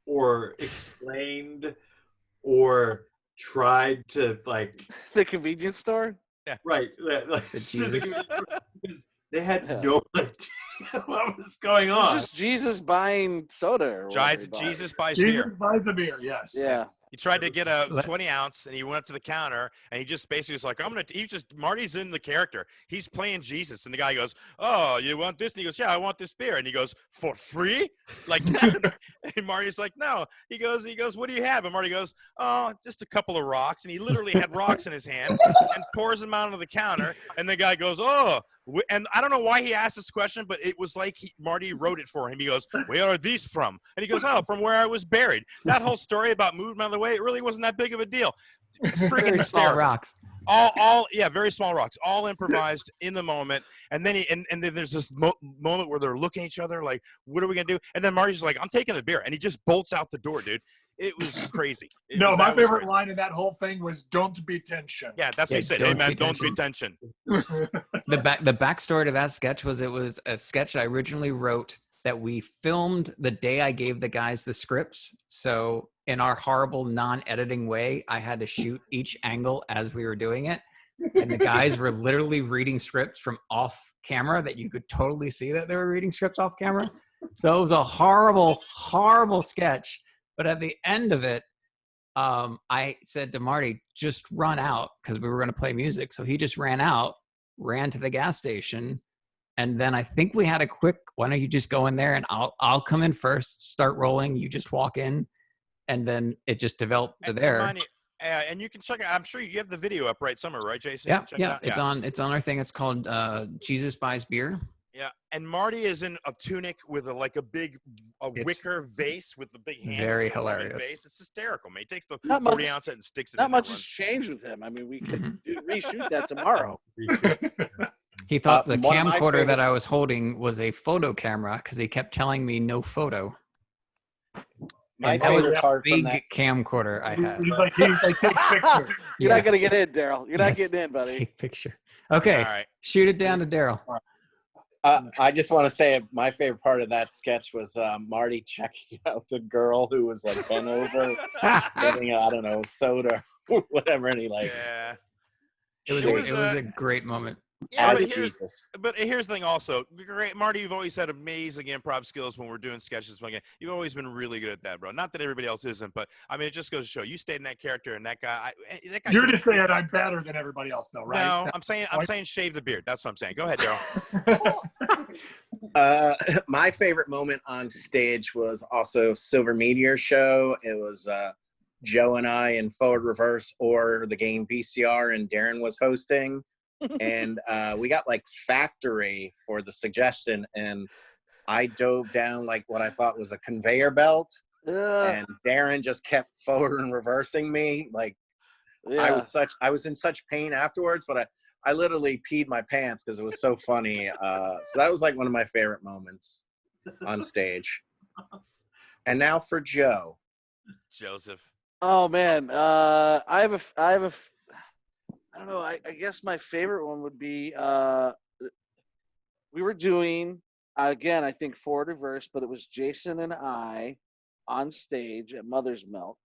Speaker 2: or explained or tried to like
Speaker 3: The convenience store?
Speaker 2: right like,
Speaker 1: Jesus.
Speaker 2: because they had
Speaker 3: Yeah.
Speaker 2: no idea what was going
Speaker 3: It's
Speaker 2: on.
Speaker 3: just Jesus buying soda. Or whatever he bought.
Speaker 4: Jesus buys
Speaker 7: Jesus
Speaker 4: beer.
Speaker 7: buys a beer, yes.
Speaker 3: Yeah.
Speaker 4: He tried to get a
Speaker 1: Let-
Speaker 4: 20 ounce and he went up to the counter and he just basically was like, Marty's in the character. He's playing Jesus. And the guy goes, oh, you want this? And he goes, yeah, I want this beer. And he goes, for free? Like, and Marty's like, no. He goes, what do you have? And Marty goes, oh, just a couple of rocks. And he literally had rocks in his hand and pours them out onto the counter. And the guy goes, oh. And I don't know why he asked this question, but it was like Marty wrote it for him. He goes, where are these from? And he goes, oh, from where I was buried. That whole story about moving out of the way, it really wasn't that big of a deal. Freaking
Speaker 1: Very small
Speaker 4: hysterical.
Speaker 1: rocks.
Speaker 4: Yeah, very small rocks, all improvised in the moment. And then and then there's this moment where they're looking at each other like, what are we gonna do? And then Marty's like, I'm taking the beer, and he just bolts out the door, dude. It was crazy.
Speaker 7: My favorite line in that whole thing was "Don't be tension."
Speaker 4: Yeah, that's what he said. Hey man, don't be tension.
Speaker 1: The backstory to that sketch was it was a sketch I originally wrote that we filmed the day I gave the guys the scripts. So in our horrible non-editing way, I had to shoot each angle as we were doing it. And the guys were literally reading scripts from off camera that you could totally see that they were reading scripts off camera. So it was a horrible, horrible sketch. But at the end of it, I said to Marty, just run out because we were going to play music. So he just ran out, ran to the gas station. And then I think we had a quick, why don't you just go in there and I'll come in first, start rolling. You just walk in. And then it just developed to there.
Speaker 4: And you can check it. I'm sure you have the video up right somewhere, right, Jason?
Speaker 1: Yeah,
Speaker 4: Check it out.
Speaker 1: It's on our thing. It's called Jesus Buys Beer.
Speaker 4: Yeah, and Marty is in a tunic with a big wicker vase with the big hands.
Speaker 1: Very
Speaker 4: with the Roman
Speaker 1: hilarious.
Speaker 4: Vase. It's hysterical, man. He takes the
Speaker 3: Not
Speaker 4: 40
Speaker 3: much-
Speaker 4: ounce and sticks it
Speaker 3: Not
Speaker 4: in
Speaker 3: much
Speaker 4: that
Speaker 3: has changed with him. I mean, we could
Speaker 1: Mm-hmm.
Speaker 3: reshoot that tomorrow.
Speaker 1: He thought the
Speaker 5: one of my
Speaker 1: camcorder
Speaker 5: favorite-
Speaker 1: that I was holding was a photo camera because he kept telling me no photo.
Speaker 5: My
Speaker 1: And that was
Speaker 5: favorite
Speaker 1: the
Speaker 5: part from
Speaker 1: big
Speaker 5: that
Speaker 1: camcorder I had.
Speaker 7: He's like, take pictures.
Speaker 3: You're
Speaker 1: Yeah.
Speaker 3: not gonna get in, Daryl. You're not
Speaker 1: Yes.
Speaker 3: getting in, buddy.
Speaker 1: Take picture. Okay,
Speaker 4: All right.
Speaker 1: shoot it down to Daryl.
Speaker 5: I just want to say my favorite part of that sketch was Marty checking out the girl who was like bent over, getting I don't know soda or whatever, and he like
Speaker 4: Yeah.
Speaker 1: It was a great moment.
Speaker 4: Yeah,
Speaker 5: as
Speaker 4: but
Speaker 5: a
Speaker 4: here's-
Speaker 5: Jesus.
Speaker 4: But here's the thing also. Great, Marty, you've always had amazing improv skills when we're doing sketches. You've always been really good at that, bro. Not that everybody else isn't, but I mean, it just goes to show you stayed in that character and that guy.
Speaker 7: You're just saying I'm better than everybody else, though, right?
Speaker 4: No, I'm saying shave the beard. That's what I'm saying. Go ahead, Daryl.
Speaker 5: My favorite moment on stage was also Silver Meteor show. It was Joe and I in Forward Reverse or the game VCR, and Darren was hosting. And we got like Factory for the suggestion, and I dove down like what I thought was a conveyor belt, and Darren just kept forward and reversing me. Like I was in such pain afterwards, but I literally peed my pants because it was so funny. So that was like one of my favorite moments on stage. And now for Joe.
Speaker 4: Joseph.
Speaker 3: Oh man, I don't know. I guess my favorite one would be we were doing again. I think Forward Reverse, but it was Jason and I on stage at Mother's Milk.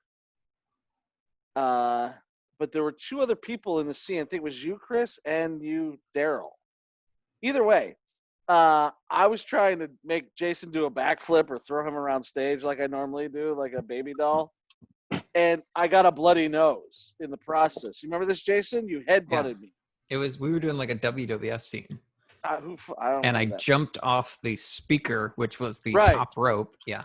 Speaker 3: But there were two other people in the scene. I think it was you, Chris, and you, Daryl. Either way, I was trying to make Jason do a backflip or throw him around stage like I normally do, like a baby doll. And I got a bloody nose in the process. You remember this, Jason? You headbutted me.
Speaker 1: We were doing like a WWF scene.
Speaker 3: I don't
Speaker 1: And I
Speaker 3: remember that.
Speaker 1: jumped off the speaker, which was the
Speaker 3: Right.
Speaker 1: top rope. Yeah.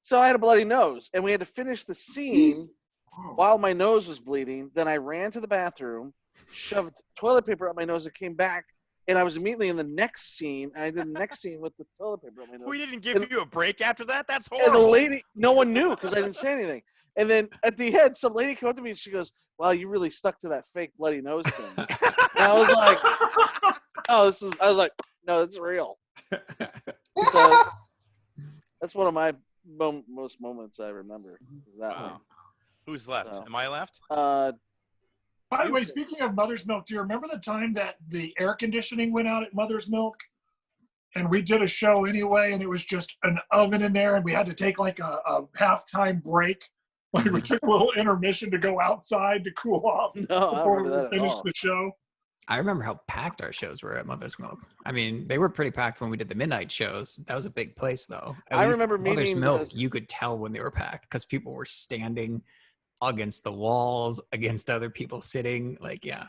Speaker 3: So I had a bloody nose, and we had to finish the scene while my nose was bleeding. Then I ran to the bathroom, shoved toilet paper up my nose, and came back. And I was immediately in the next scene. And I did the next scene with the toilet paper up my nose.
Speaker 4: We didn't give you a break after that? That's
Speaker 3: And
Speaker 4: horrible.
Speaker 3: the lady, no one knew because I didn't say anything. And then at the end, some lady came up to me and she goes, "Wow, you really stuck to that fake bloody nose thing." And I was like, I was like, "No, it's real." So that's one of my most moments I remember. Is that one.
Speaker 4: Who's left?
Speaker 3: So,
Speaker 4: Am I left?
Speaker 7: By the way, speaking of Mother's Milk, do you remember the time that the air conditioning went out at Mother's Milk? And we did a show anyway, and it was just an oven in there, and we had to take like a halftime break. Like we took a little intermission to go outside to cool off before we finished the show.
Speaker 1: I remember how packed our shows were at Mother's Milk. I mean, they were pretty packed when we did the midnight shows. That was a big place, though.
Speaker 3: I remember
Speaker 1: Mother's
Speaker 3: meeting
Speaker 1: Milk. You could tell when they were packed because people were standing against the walls, against other people sitting. Like, yeah.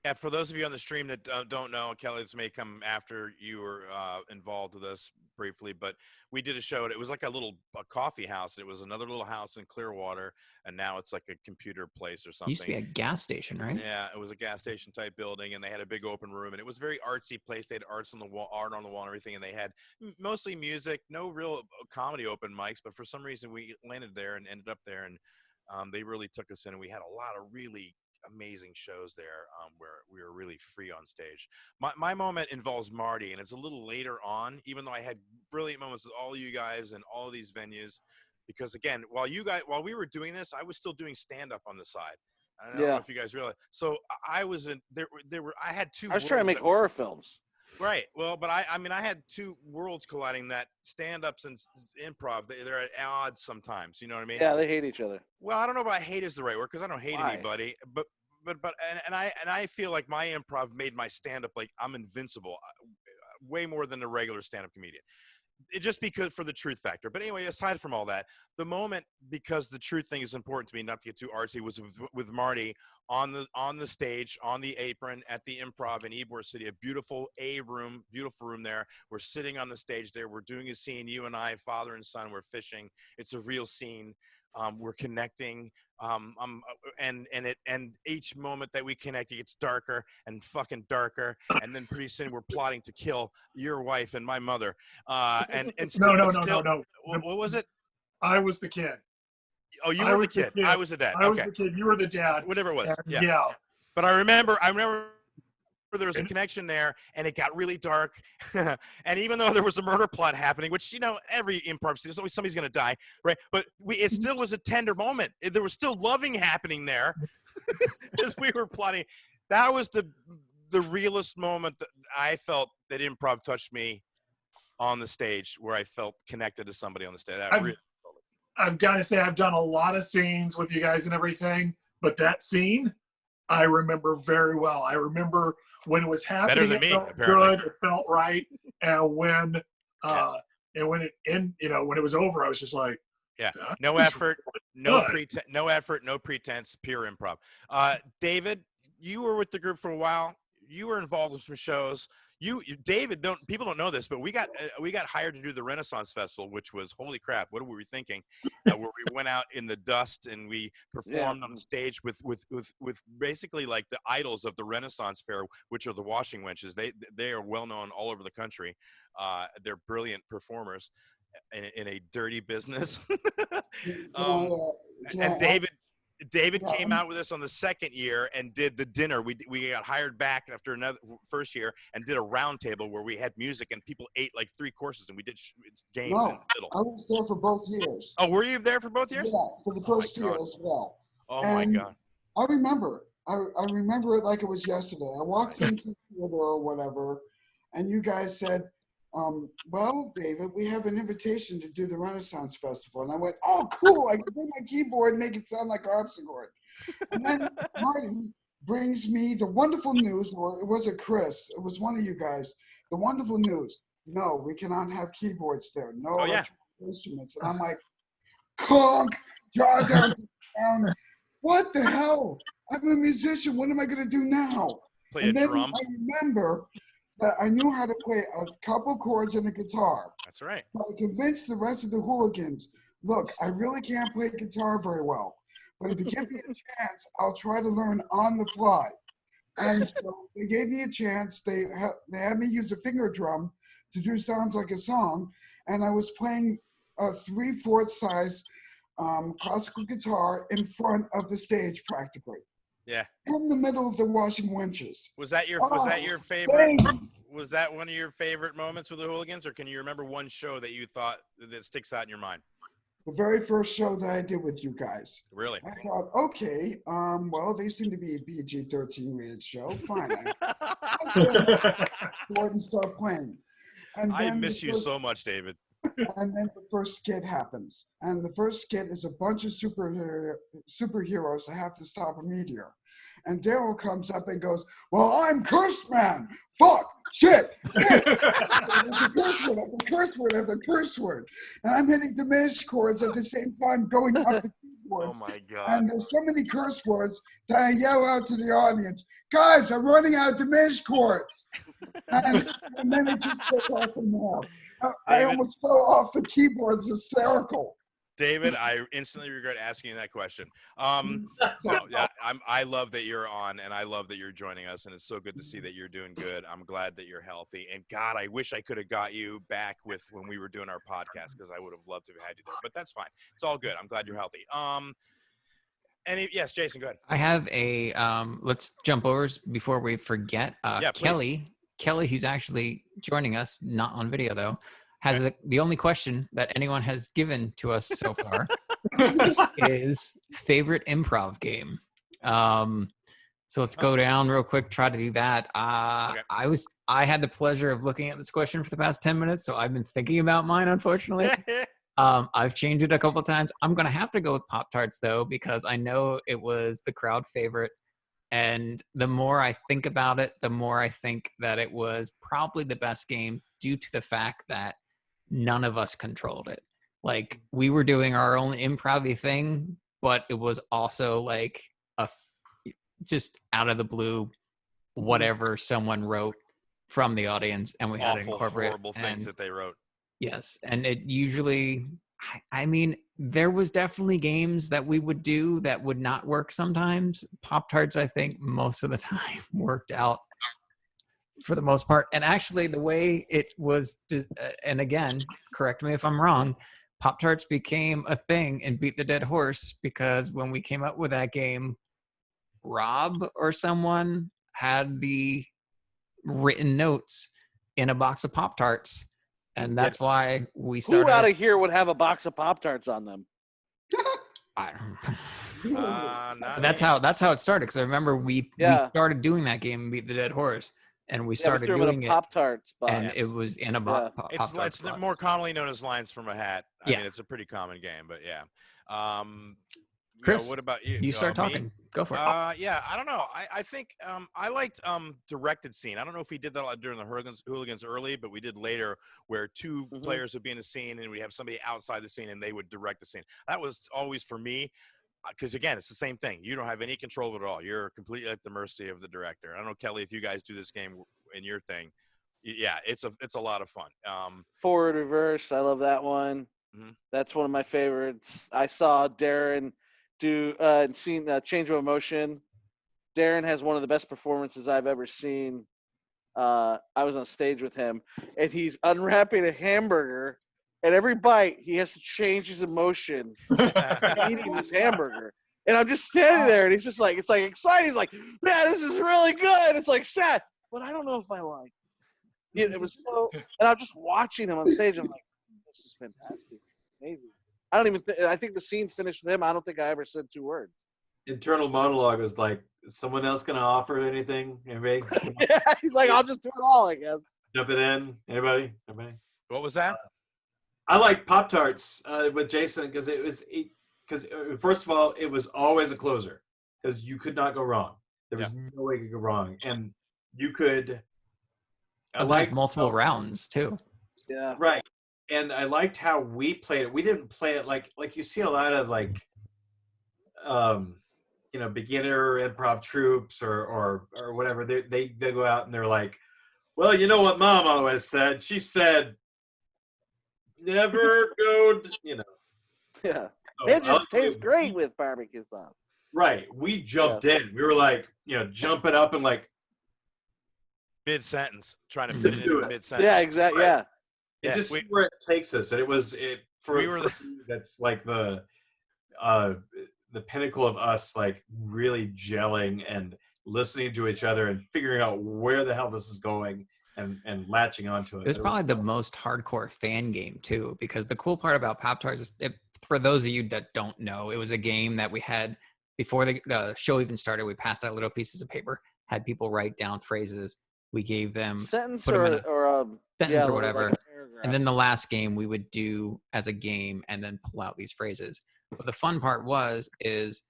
Speaker 4: Yeah, for those of you on the stream that don't know, Kelly, this may come after you were involved with this briefly, but we did a show. It was like a coffee house. It was another little house in Clearwater, and now it's like a computer place or something.
Speaker 1: It used to be a gas station, right?
Speaker 4: Yeah, it was a gas station type building, and they had a big open room, and it was a very artsy place. They had art on the wall, and everything, and they had mostly music, no real comedy open mics, but for some reason we landed there and ended up there, and they really took us in, and we had a lot of really amazing shows there where we were really free on stage. My moment involves Marty, and it's a little later on, even though I had brilliant moments with all of you guys and all of these venues, because again, while we were doing this, I was still doing stand-up on the side. I don't know if you guys realize. So I was in I had two.
Speaker 3: I was trying to make horror films.
Speaker 4: Right. Well, but I mean, I had two worlds colliding. That stand-ups and improv, they're at odds sometimes. You know what I mean?
Speaker 3: Yeah, they hate each other.
Speaker 4: Well, I don't know about hate is the right word because I don't hate anybody. But I feel like my improv made my stand-up like I'm invincible, way more than a regular stand-up comedian. Just because for the truth factor. But anyway, aside from all that, the moment, because the truth thing is important to me, not to get too artsy, was with Marty on the stage, on the apron at the Improv in Ybor City, a beautiful room there. We're sitting on the stage there. We're doing a scene. You and I, father and son, we're fishing. It's a real scene. We're connecting. And each moment that we connect, it gets darker and fucking darker. And then pretty soon we're plotting to kill your wife and my mother.
Speaker 7: No.
Speaker 4: What was it?
Speaker 7: I was the kid.
Speaker 4: Oh, you were the kid. I was the dad.
Speaker 7: I was the kid. You were the dad.
Speaker 4: Whatever it was.
Speaker 7: Yeah.
Speaker 4: But I remember there was a connection there, and it got really dark. And even though there was a murder plot happening, which, every improv scene, there's always somebody's going to die, right? But it still was a tender moment. There was still loving happening there as we were plotting. That was the realest moment that I felt that improv touched me on the stage, where I felt connected to somebody on the stage.
Speaker 7: I've got to say, I've done a lot of scenes with you guys and everything, but that scene, I remember very well. I remember when it was happening,
Speaker 4: better than me,
Speaker 7: it felt
Speaker 4: apparently.
Speaker 7: good, it felt right, and when it was over, I was just like,
Speaker 4: no effort, no pretense, pure improv. David, you were with the group for a while. You were involved in some shows. David, people don't know this, but we got hired to do the Renaissance Festival, which was holy crap. What were we thinking? Where we went out in the dust and we performed on stage with basically like the idols of the Renaissance Fair, which are the washing wenches. They are well known all over the country. They're brilliant performers in a dirty business. And David came out with us on the second year and did the dinner. We got hired back after another first year and did a round table where we had music and people ate like 3 courses and we did games in the middle.
Speaker 6: I was there for both years.
Speaker 4: Oh, were you there for both years?
Speaker 6: Yeah, for the first year as well.
Speaker 4: Oh my God!
Speaker 6: I remember. I remember it like it was yesterday. I walked into the theater or whatever, and you guys said, well, David, we have an invitation to do the Renaissance Festival. And I went, oh, cool. I can bring my keyboard and make it sound like harpsichord. And then Marty brings me the wonderful news, or it wasn't Chris, it was one of you guys, the wonderful news. No, we cannot have keyboards there. No electrical instruments. And I'm like, conk, jaw down. What the hell? I'm a musician. What am I going to do now?
Speaker 4: Play
Speaker 6: and
Speaker 4: a
Speaker 6: then
Speaker 4: drum.
Speaker 6: I remember that I knew how to play a couple chords and a guitar.
Speaker 4: That's right.
Speaker 6: So I convinced the rest of the hooligans, look, I really can't play guitar very well, but if you give me a chance, I'll try to learn on the fly. And so they gave me a chance. They had me use a finger drum to do sounds like a song, and I was playing a 3/4 size classical guitar in front of the stage practically.
Speaker 4: Yeah.
Speaker 6: In the middle of the washing wenches.
Speaker 4: Was that your favorite?
Speaker 6: Dang.
Speaker 4: Was that one of your favorite moments with the hooligans, or can you remember one show that you thought that sticks out in your mind?
Speaker 6: The very first show that I did with you guys.
Speaker 4: Really?
Speaker 6: I thought, okay, well, they seem to be a PG-13 rated show. Fine. I go ahead and start playing. And
Speaker 4: I
Speaker 6: then
Speaker 4: miss you so much, David.
Speaker 6: And then the first skit happens. And the first skit is a bunch of superheroes that have to stop a meteor. And Daryl comes up and goes, well, I'm Curse Man. Fuck. Shit. The curse word after curse word after curse word. And I'm hitting diminished chords at the same time going up the keyboard.
Speaker 4: Oh, my God.
Speaker 6: And there's so many curse words that I yell out to the audience, guys, I'm running out of diminished chords. And then it just took off from there. I almost fell off the keyboard. It's hysterical.
Speaker 4: David, I instantly regret asking you that question. I love that you're on, and I love that you're joining us, and it's so good to see that you're doing good. I'm glad that you're healthy, and God, I wish I could have got you back with when we were doing our podcast, because I would have loved to have had you there. But that's fine. It's all good. I'm glad you're healthy. Yes, Jason, go ahead.
Speaker 1: I have a let's jump over before we forget. Kelly, who's actually joining us, not on video though, has the only question that anyone has given to us so far is favorite improv game. So let's go down real quick, try to do that. I had the pleasure of looking at this question for the past 10 minutes, so I've been thinking about mine, unfortunately. I've changed it a couple of times. I'm going to have to go with Pop-Tarts, though, because I know it was the crowd favorite. And the more I think about it, the more I think that it was probably the best game due to the fact that none of us controlled it. Like, we were doing our own improv-y thing, but it was also like just out of the blue, whatever someone wrote from the audience, and we had to incorporate
Speaker 4: horrible things that they wrote.
Speaker 1: Yes, and it usually, I mean, there was definitely games that we would do that would not work sometimes. Pop-Tarts, I think, most of the time worked out for the most part. And actually, the way it was, and again, correct me if I'm wrong, Pop-Tarts became a thing in Beat the Dead Horse because when we came up with that game, Rob or someone had the written notes in a box of Pop-Tarts. And that's why we started.
Speaker 3: Who out of here would have a box of Pop-Tarts on them?
Speaker 1: That's how it started. Because I remember we started doing that game, Beat the Dead Horse, and we started doing it.
Speaker 3: Pop-Tarts box.
Speaker 1: And it was in a box.
Speaker 4: It's more commonly known as Lines from a Hat. I mean, it's a pretty common game, but yeah.
Speaker 1: Chris,
Speaker 4: what about you?
Speaker 1: You start talking.
Speaker 4: Me?
Speaker 1: Go for it.
Speaker 4: Yeah, I don't know. I think I liked directed scene. I don't know if we did that during the Hooligans early, but we did later where two players would be in a scene and we have somebody outside the scene and they would direct the scene. That was always for me, because again, it's the same thing. You don't have any control of it at all. You're completely at the mercy of the director. I don't know, Kelly, if you guys do this game in your thing. yeah, it's a lot of fun.
Speaker 3: Forward reverse, I love that one.
Speaker 4: Mhm.
Speaker 3: That's one of my favorites. I saw Darren do seen Change of Emotion. Darren has one of the best performances I've ever seen. I was on stage with him, and he's unwrapping a hamburger, and every bite he has to change his emotion eating this hamburger. And I'm just standing there, and he's just like, it's like exciting. He's like, man, this is really good. It's like sad, but I don't know if I like it. It was so, and I'm just watching him on stage. I'm like, this is fantastic, amazing. I don't even. I think the scene finished with him. I don't think I ever said 2 words.
Speaker 2: Internal monologue was like, is someone else gonna offer anything? Anybody?
Speaker 3: Yeah, he's like, I'll just do it all, I guess.
Speaker 2: Jump it in. Anybody?
Speaker 4: What was that?
Speaker 2: I like Pop-Tarts with Jason because first of all, it was always a closer because you could not go wrong. There was no way you could go wrong, and you could. I like
Speaker 1: multiple rounds too.
Speaker 3: Yeah.
Speaker 2: Right, and I liked how we played it. We didn't play it like you see a lot of like, beginner improv troops or whatever. They go out and they're like, well, you know what Mom always said? She said, never go.
Speaker 3: Yeah.
Speaker 2: So
Speaker 3: It just tastes great with barbecue sauce.
Speaker 2: Right. We jumped in. We were like, jumping up and like
Speaker 4: mid-sentence, trying to fit it into mid-sentence.
Speaker 3: Yeah, exactly.
Speaker 2: Right.
Speaker 3: Yeah.
Speaker 2: Just see where it takes us. And that's like the pinnacle of us like really gelling and listening to each other and figuring out where the hell this is going and latching onto it.
Speaker 1: It was probably the most hardcore fan game too, because the cool part about Pop-Tarts is, for those of you that don't know, it was a game that we had before the show even started. We passed out little pieces of paper, had people write down phrases. We gave them
Speaker 3: sentence
Speaker 1: put them in
Speaker 3: or
Speaker 1: sentence or whatever.
Speaker 3: Like
Speaker 1: and then the last game we would do as a game and then pull out these phrases. But the fun part is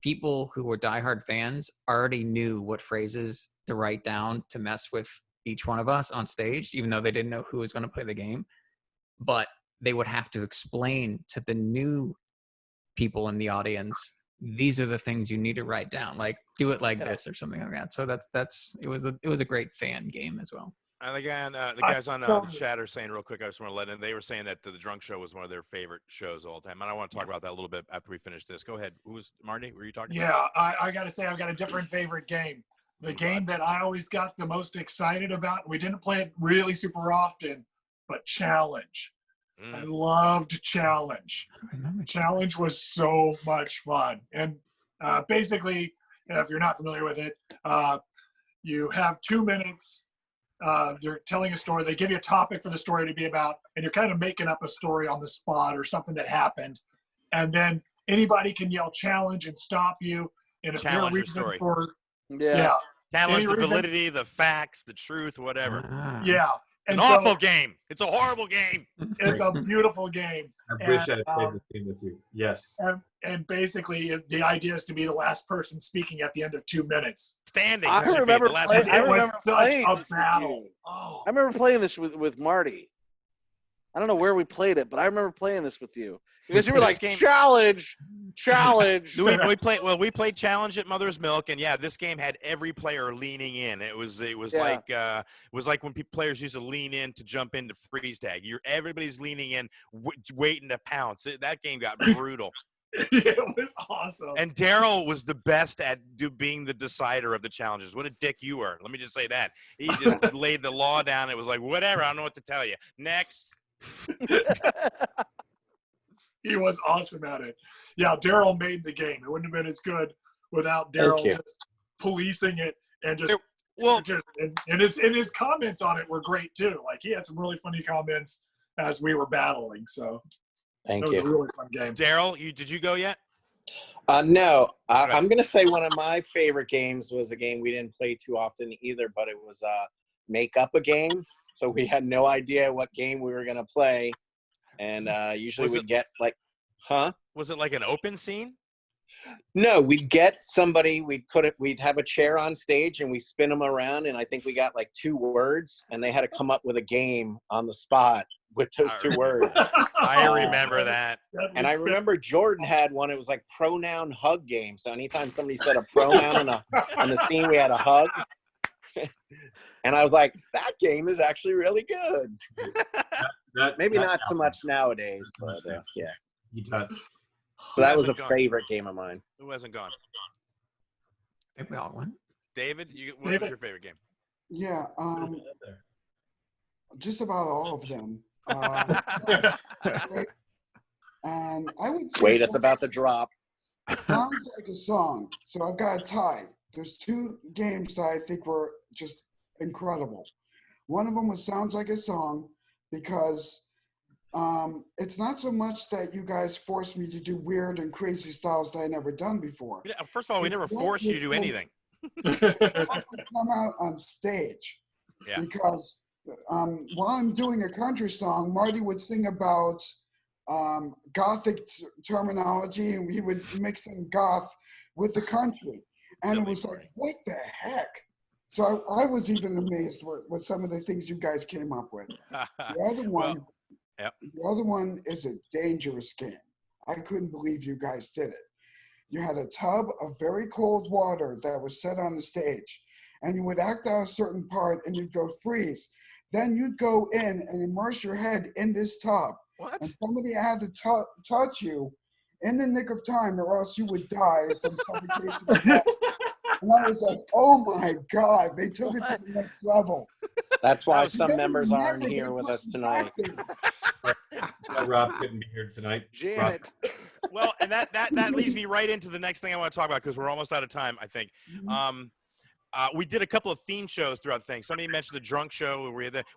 Speaker 1: people who were diehard fans already knew what phrases to write down to mess with each one of us on stage, even though they didn't know who was going to play the game. But they would have to explain to the new people in the audience, these are the things you need to write down, like do it like this or something like that. So it was a great fan game as well.
Speaker 4: And again, the guys on the chat are saying real quick, I just want to let in, they were saying that the Drunk Show was one of their favorite shows of all time. And I want to talk about that a little bit after we finish this. Go ahead. Marty, were you talking about?
Speaker 7: Yeah, I got to say, I've got a different favorite game. The game that I always got the most excited about, we didn't play it really super often, but Challenge. I loved Challenge. Challenge was so much fun. And basically, if you're not familiar with it, you have 2 minutes. They're telling a story. They give you a topic for the story to be about, and you're kind of making up a story on the spot or something that happened. And then anybody can yell challenge and stop you. And if
Speaker 4: challenge
Speaker 7: your
Speaker 4: reason
Speaker 7: story.
Speaker 3: Yeah.
Speaker 4: Challenge the validity, the facts, the truth, whatever.
Speaker 7: Yeah.
Speaker 4: An awful game. It's a horrible game.
Speaker 7: It's a beautiful game.
Speaker 2: I wish I had played this game with you. Yes.
Speaker 7: And basically, the idea is to be the last person speaking at the end of 2 minutes.
Speaker 4: Standing.
Speaker 3: I remember playing.
Speaker 7: It was such a battle.
Speaker 3: I remember playing this with Marty. I don't know where we played it, but I remember playing this with you because you were like, challenge.
Speaker 4: we played challenge at Mother's Milk, and yeah, this game had every player leaning in. It was like when players used to lean in to jump into freeze tag. Everybody's leaning in, waiting to pounce. That game got brutal.
Speaker 7: It was awesome.
Speaker 4: And Daryl was the best at being the decider of the challenges. What a dick you were. Let me just say that. He just laid the law down. It was like, whatever, I don't know what to tell you. Next.
Speaker 7: He was awesome at it. Yeah, Daryl made the game. It wouldn't have been as good without Daryl just policing it and just and his comments on it were great too. Like he had some really funny comments as we were battling. So
Speaker 5: Thank
Speaker 7: it
Speaker 5: you.
Speaker 7: was a really fun game.
Speaker 4: Daryl, did you go yet?
Speaker 5: No, I'm going to say one of my favorite games was a game we didn't play too often either, but it was Make Up a Game. So we had no idea what game we were going to play. And usually we'd get like,
Speaker 4: Was it like an open scene?
Speaker 5: No, we'd get somebody, we'd have a chair on stage and we spin them around. And I think we got like 2 words and they had to come up with a game on the spot with those 2 words.
Speaker 4: I remember that.
Speaker 5: And I remember Jordan had one. It was like pronoun hug game. So anytime somebody said a pronoun on the scene, we had a hug. And I was like, that game is actually really good. Maybe not so much nowadays, but yeah.
Speaker 2: He does.
Speaker 5: So that was a
Speaker 4: hasn't gone?
Speaker 5: favorite game of mine.
Speaker 4: Who hasn't gone?
Speaker 1: I think we all went.
Speaker 4: David, what was your favorite game?
Speaker 6: Yeah, just about all of them. And I would say
Speaker 5: Wait, it's about to drop.
Speaker 6: Sounds Like a Song. So I've got a tie. There's two games that I think were just incredible. One of them was Sounds Like a Song because it's not so much that you guys forced me to do weird and crazy styles that I never done before.
Speaker 4: First of all, we never forced you to do anything.
Speaker 6: Come out on stage.
Speaker 4: Yeah.
Speaker 6: Because while I'm doing a country song, Marty would sing about Gothic terminology, and he would mix in goth with the country. And it was like, what the heck? So I was even amazed with some of the things you guys came up with. The other one, the other one is a dangerous game. I couldn't believe you guys did it. You had a tub of very cold water that was set on the stage, and you would act out a certain part, and you'd go freeze. Then you'd go in and immerse your head in this tub.
Speaker 4: What?
Speaker 6: And somebody had to touch you in the nick of time, or else you would die from suffocation. And I was like, oh my God, they took it to the next level.
Speaker 5: That's why some members aren't here with us tonight.
Speaker 2: Rob couldn't be here tonight.
Speaker 3: Janet.
Speaker 4: Well, and that leads me right into the next thing I want to talk about because we're almost out of time, I think. We did a couple of theme shows throughout the thing. Somebody mentioned the drunk show.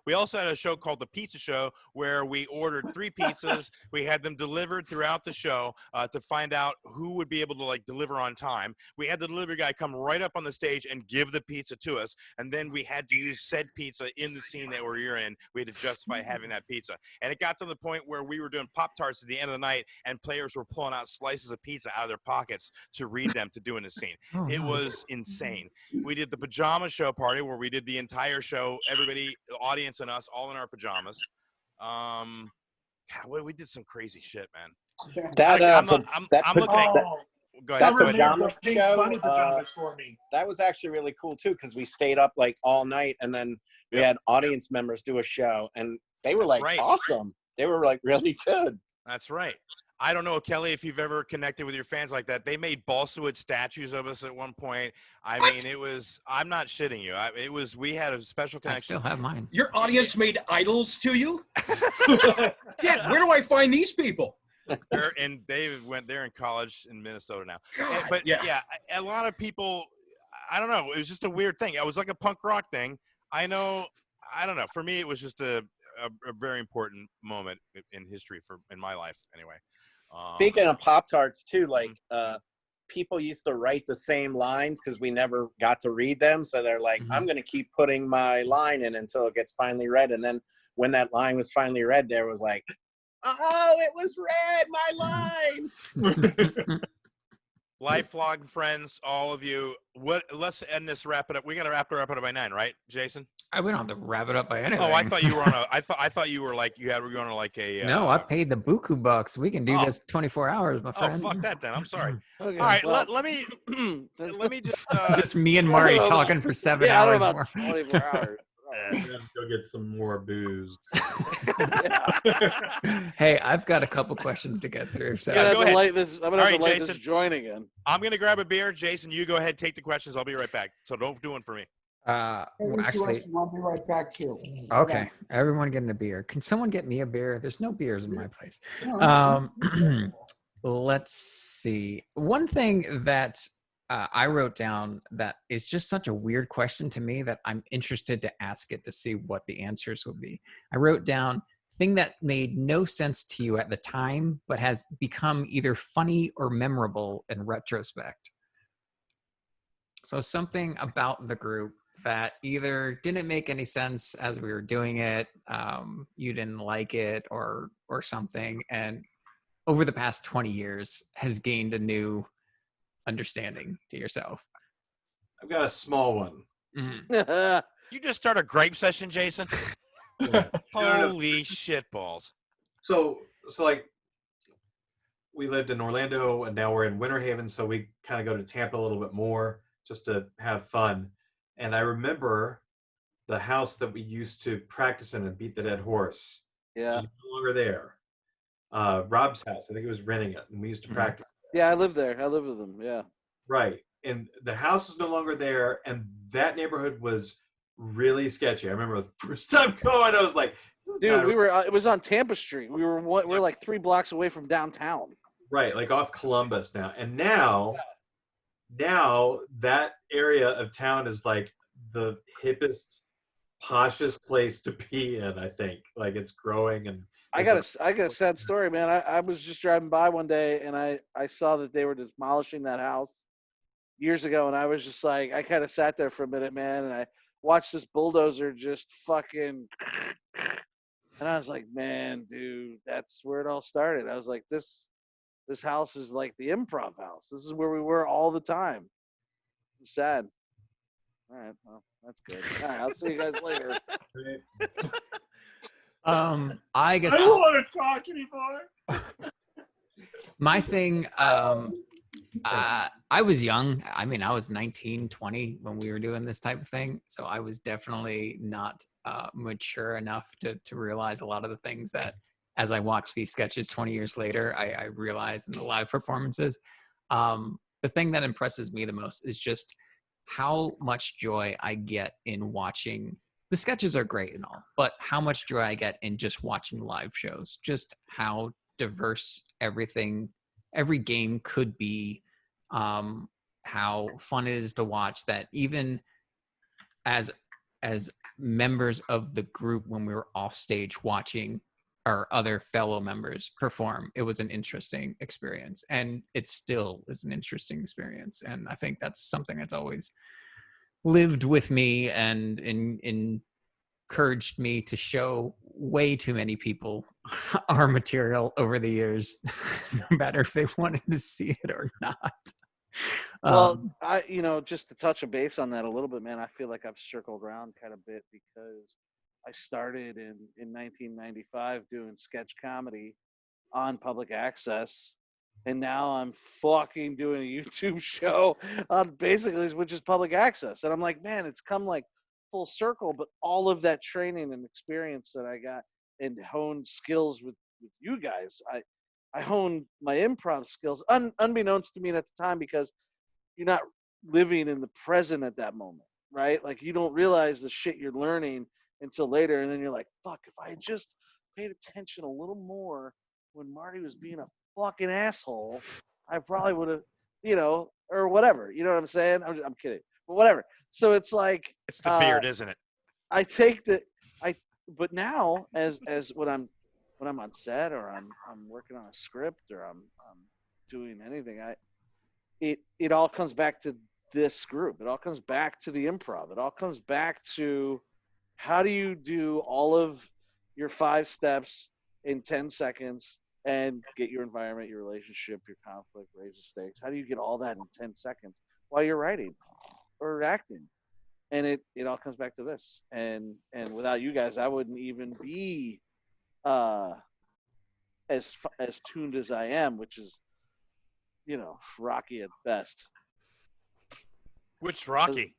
Speaker 4: We also had a show called the Pizza Show where we ordered 3 pizzas. We had them delivered throughout the show to find out who would be able to deliver on time. We had the delivery guy come right up on the stage and give the pizza to us, and then we had to use said pizza in the scene that we're in. We had to justify having that pizza, and it got to the point where we were doing Pop-Tarts at the end of the night, and players were pulling out slices of pizza out of their pockets to read them to do in the scene. It was insane. We did the pajama show party where we did the entire show, everybody, the audience and us, all in our pajamas. We did some crazy shit, man. I'm looking at. Go ahead.
Speaker 5: Pajama show,
Speaker 7: funny pajamas for me.
Speaker 5: That was actually really cool too because we stayed up all night, and then we had audience members do a show, and they were awesome. They were really good.
Speaker 4: That's right. I don't know, Kelly, if you've ever connected with your fans like that. They made balsa wood statues of us at one point. I mean, it was, I'm not shitting you. We had a special connection.
Speaker 1: I still have mine.
Speaker 8: Your audience made idols to you? Yeah, where do I find these people?
Speaker 4: They're in college in Minnesota now.
Speaker 8: God,
Speaker 4: but yeah, a lot of people, I don't know. It was just a weird thing. It was like a punk rock thing. I don't know. For me, it was just a very important moment in history in my life anyway.
Speaker 5: Speaking of Pop-Tarts too, people used to write the same lines because we never got to read them. So they're like, I'm going to keep putting my line in until it gets finally read. And then when that line was finally read, there was like, oh, it was read, my line.
Speaker 4: Lifelong friends, all of you. Let's end this, wrap it up. We got to wrap it up by 9, right, Jason?
Speaker 1: We don't have to wrap it up by anything.
Speaker 4: Oh, I thought you were on a. I thought you were were going to like a.
Speaker 1: No, I paid the buku bucks. We can do this 24 hours, my friend.
Speaker 4: Oh, fuck that then. I'm sorry.
Speaker 3: Okay,
Speaker 4: all right,
Speaker 3: well,
Speaker 4: let me just.
Speaker 1: Just me and Marty talking for 7 hours
Speaker 3: I don't know
Speaker 1: more.
Speaker 3: about 24 hours.
Speaker 2: I'm gonna go get some more booze.
Speaker 1: Hey, I've got a couple questions to get through. So
Speaker 3: I'm
Speaker 4: go
Speaker 3: gonna
Speaker 4: ahead.
Speaker 3: light this. I'm gonna have to light
Speaker 4: Jason.
Speaker 3: this joint again.
Speaker 4: I'm gonna grab a beer. Jason, you go ahead, take the questions. I'll be right back. So don't do one for me.
Speaker 1: Actually,
Speaker 6: I'll be right back too.
Speaker 1: okay. Everyone getting a beer. Can someone get me a beer? There's no beers in my place. Let's see. One thing that I wrote down that is just such a weird question to me that I'm interested to ask it to see what the answers would be. I wrote down thing that made no sense to you at the time, but has become either funny or memorable in retrospect. So something about the group that either didn't make any sense as we were doing it, you didn't like it or something, and over the past 20 years has gained a new understanding to yourself.
Speaker 2: I've got a small one.
Speaker 4: You just start a gripe session, Jason?
Speaker 2: Yeah.
Speaker 4: Holy shitballs.
Speaker 2: So we lived in Orlando and now we're in Winter Haven, so we kind of go to Tampa a little bit more just to have fun. And I remember the house that we used to practice in and beat the dead horse, which
Speaker 3: Yeah.
Speaker 2: is no longer there. Rob's house, I think he was renting it, and we used to
Speaker 1: Mhm.
Speaker 2: practice.
Speaker 3: Yeah, I lived there. I lived with them. Yeah.
Speaker 2: Right. And the house is no longer there, and that neighborhood was really sketchy. I remember the first time going, I was like, this is
Speaker 3: Dude,
Speaker 2: not
Speaker 3: we were. It was on Tampa Street. We're like 3 blocks away from downtown.
Speaker 2: right, like off Columbus now. And now that area of town is like the hippest, poshest place to be in, I think. Like it's growing and
Speaker 3: I got a sad story, man. I was just driving by one day and I saw that they were demolishing that house years ago, and I was just like, I kind of sat there for a minute, man, and I watched this bulldozer just fucking, and I was like, man, dude, that's where it all started. I was like, this house is like the Improv house. This is where we were all the time. It's sad. All right, well, that's good. All right, I'll see you guys later.
Speaker 1: I guess
Speaker 7: I don't want to talk anymore.
Speaker 1: my thing, I was young. I mean, I was 19, 20 when we were doing this type of thing. So I was definitely not mature enough to realize a lot of the things that, as I watched these sketches 20 years later, I realized in the live performances. The thing that impresses me the most is just how much joy I get in watching. The sketches are great and all, but how much joy I get in just watching live shows, just how diverse every game could be, how fun it is to watch that even as members of the group, when we were off stage watching our other fellow members perform, it was an interesting experience, and it still is an interesting experience. And I think that's something that's always lived with me and encouraged me to show way too many people our material over the years, no matter if they wanted to see it or not.
Speaker 3: Well, just to touch a base on that a little bit, man, I feel like I've circled around kind of bit because I started in 1995 doing sketch comedy on public access, and now I'm fucking doing a YouTube show on basically which is public access, and I'm like, man, it's come like full circle. But all of that training and experience that I got and honed skills with you guys, I honed my improv skills unbeknownst to me at the time, because you're not living in the present at that moment, right? Like you don't realize the shit you're learning until later, and then you're like, fuck, if I had just paid attention a little more when Marty was being a fucking asshole, I probably would have, or whatever. You know what I'm saying? I'm kidding, but whatever. So it's like
Speaker 4: It's the beard, isn't it?
Speaker 3: I take the but now as when I'm on set, or I'm working on a script, or I'm doing anything, it all comes back to this group. It all comes back to the improv. It all comes back to how do you do all of your 5 steps in 10 seconds and get your environment, your relationship, your conflict, raise the stakes. How do you get all that in 10 seconds while you're writing or acting? And it all comes back to this. And without you guys, I wouldn't even be as tuned as I am, which is, rocky at best.
Speaker 4: Which Rocky?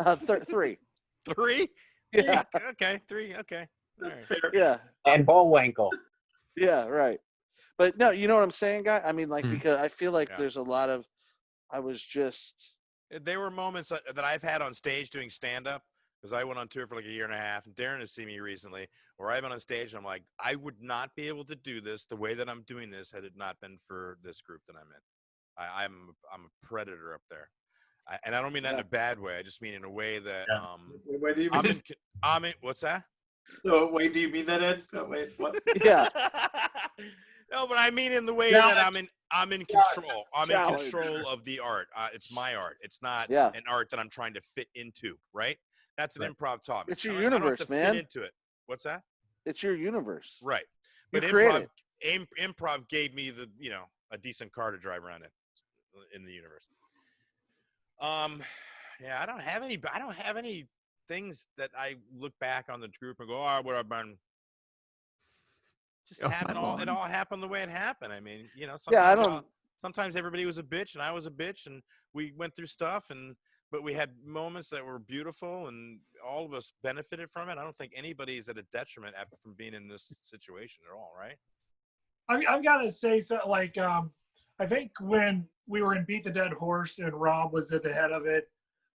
Speaker 3: 3.
Speaker 4: 3?
Speaker 3: Yeah.
Speaker 4: Okay, 3. Okay. All right.
Speaker 3: Yeah.
Speaker 5: And Bullwinkle.
Speaker 3: Yeah, right. But no, you know what I'm saying, guy? I mean, like, because I feel like
Speaker 4: Yeah.
Speaker 3: there's a lot of, I was just.
Speaker 4: There were moments that I've had on stage doing stand-up, because I went on tour for like a year and a half, and Darren has seen me recently, where I've been on stage and I'm like, I would not be able to do this the way that I'm doing this had it not been for this group that I'm in. I'm a predator up there. And I don't mean that in a bad way. I just mean in a way that
Speaker 2: Wait, do you mean?
Speaker 4: I'm in. What's that?
Speaker 2: So wait, do you mean that, Ed? No, wait, what?
Speaker 3: Yeah.
Speaker 4: No, but I mean in the way that I'm in control. I'm in control of the art. It's my art. It's not an art that I'm trying to fit into. Right? That's an improv taught me.
Speaker 3: It's your
Speaker 4: I don't have
Speaker 3: universe,
Speaker 4: to
Speaker 3: man.
Speaker 4: Fit into it. What's that?
Speaker 3: It's your universe.
Speaker 4: Right.
Speaker 3: You
Speaker 4: But
Speaker 3: create
Speaker 4: improv gave me a decent car to drive around in the universe. Yeah, I don't have any things that I look back on the group and go, oh, what I've been. Just happened. It all happened the way it happened. I mean, sometimes, sometimes everybody was a bitch and I was a bitch, and we went through stuff, and but we had moments that were beautiful, and all of us benefited from it. I don't think anybody's at a detriment after from being in this situation at all, right?
Speaker 7: I'm gonna say so. Like, I think when we were in Beat the Dead Horse and Rob was at the head of it,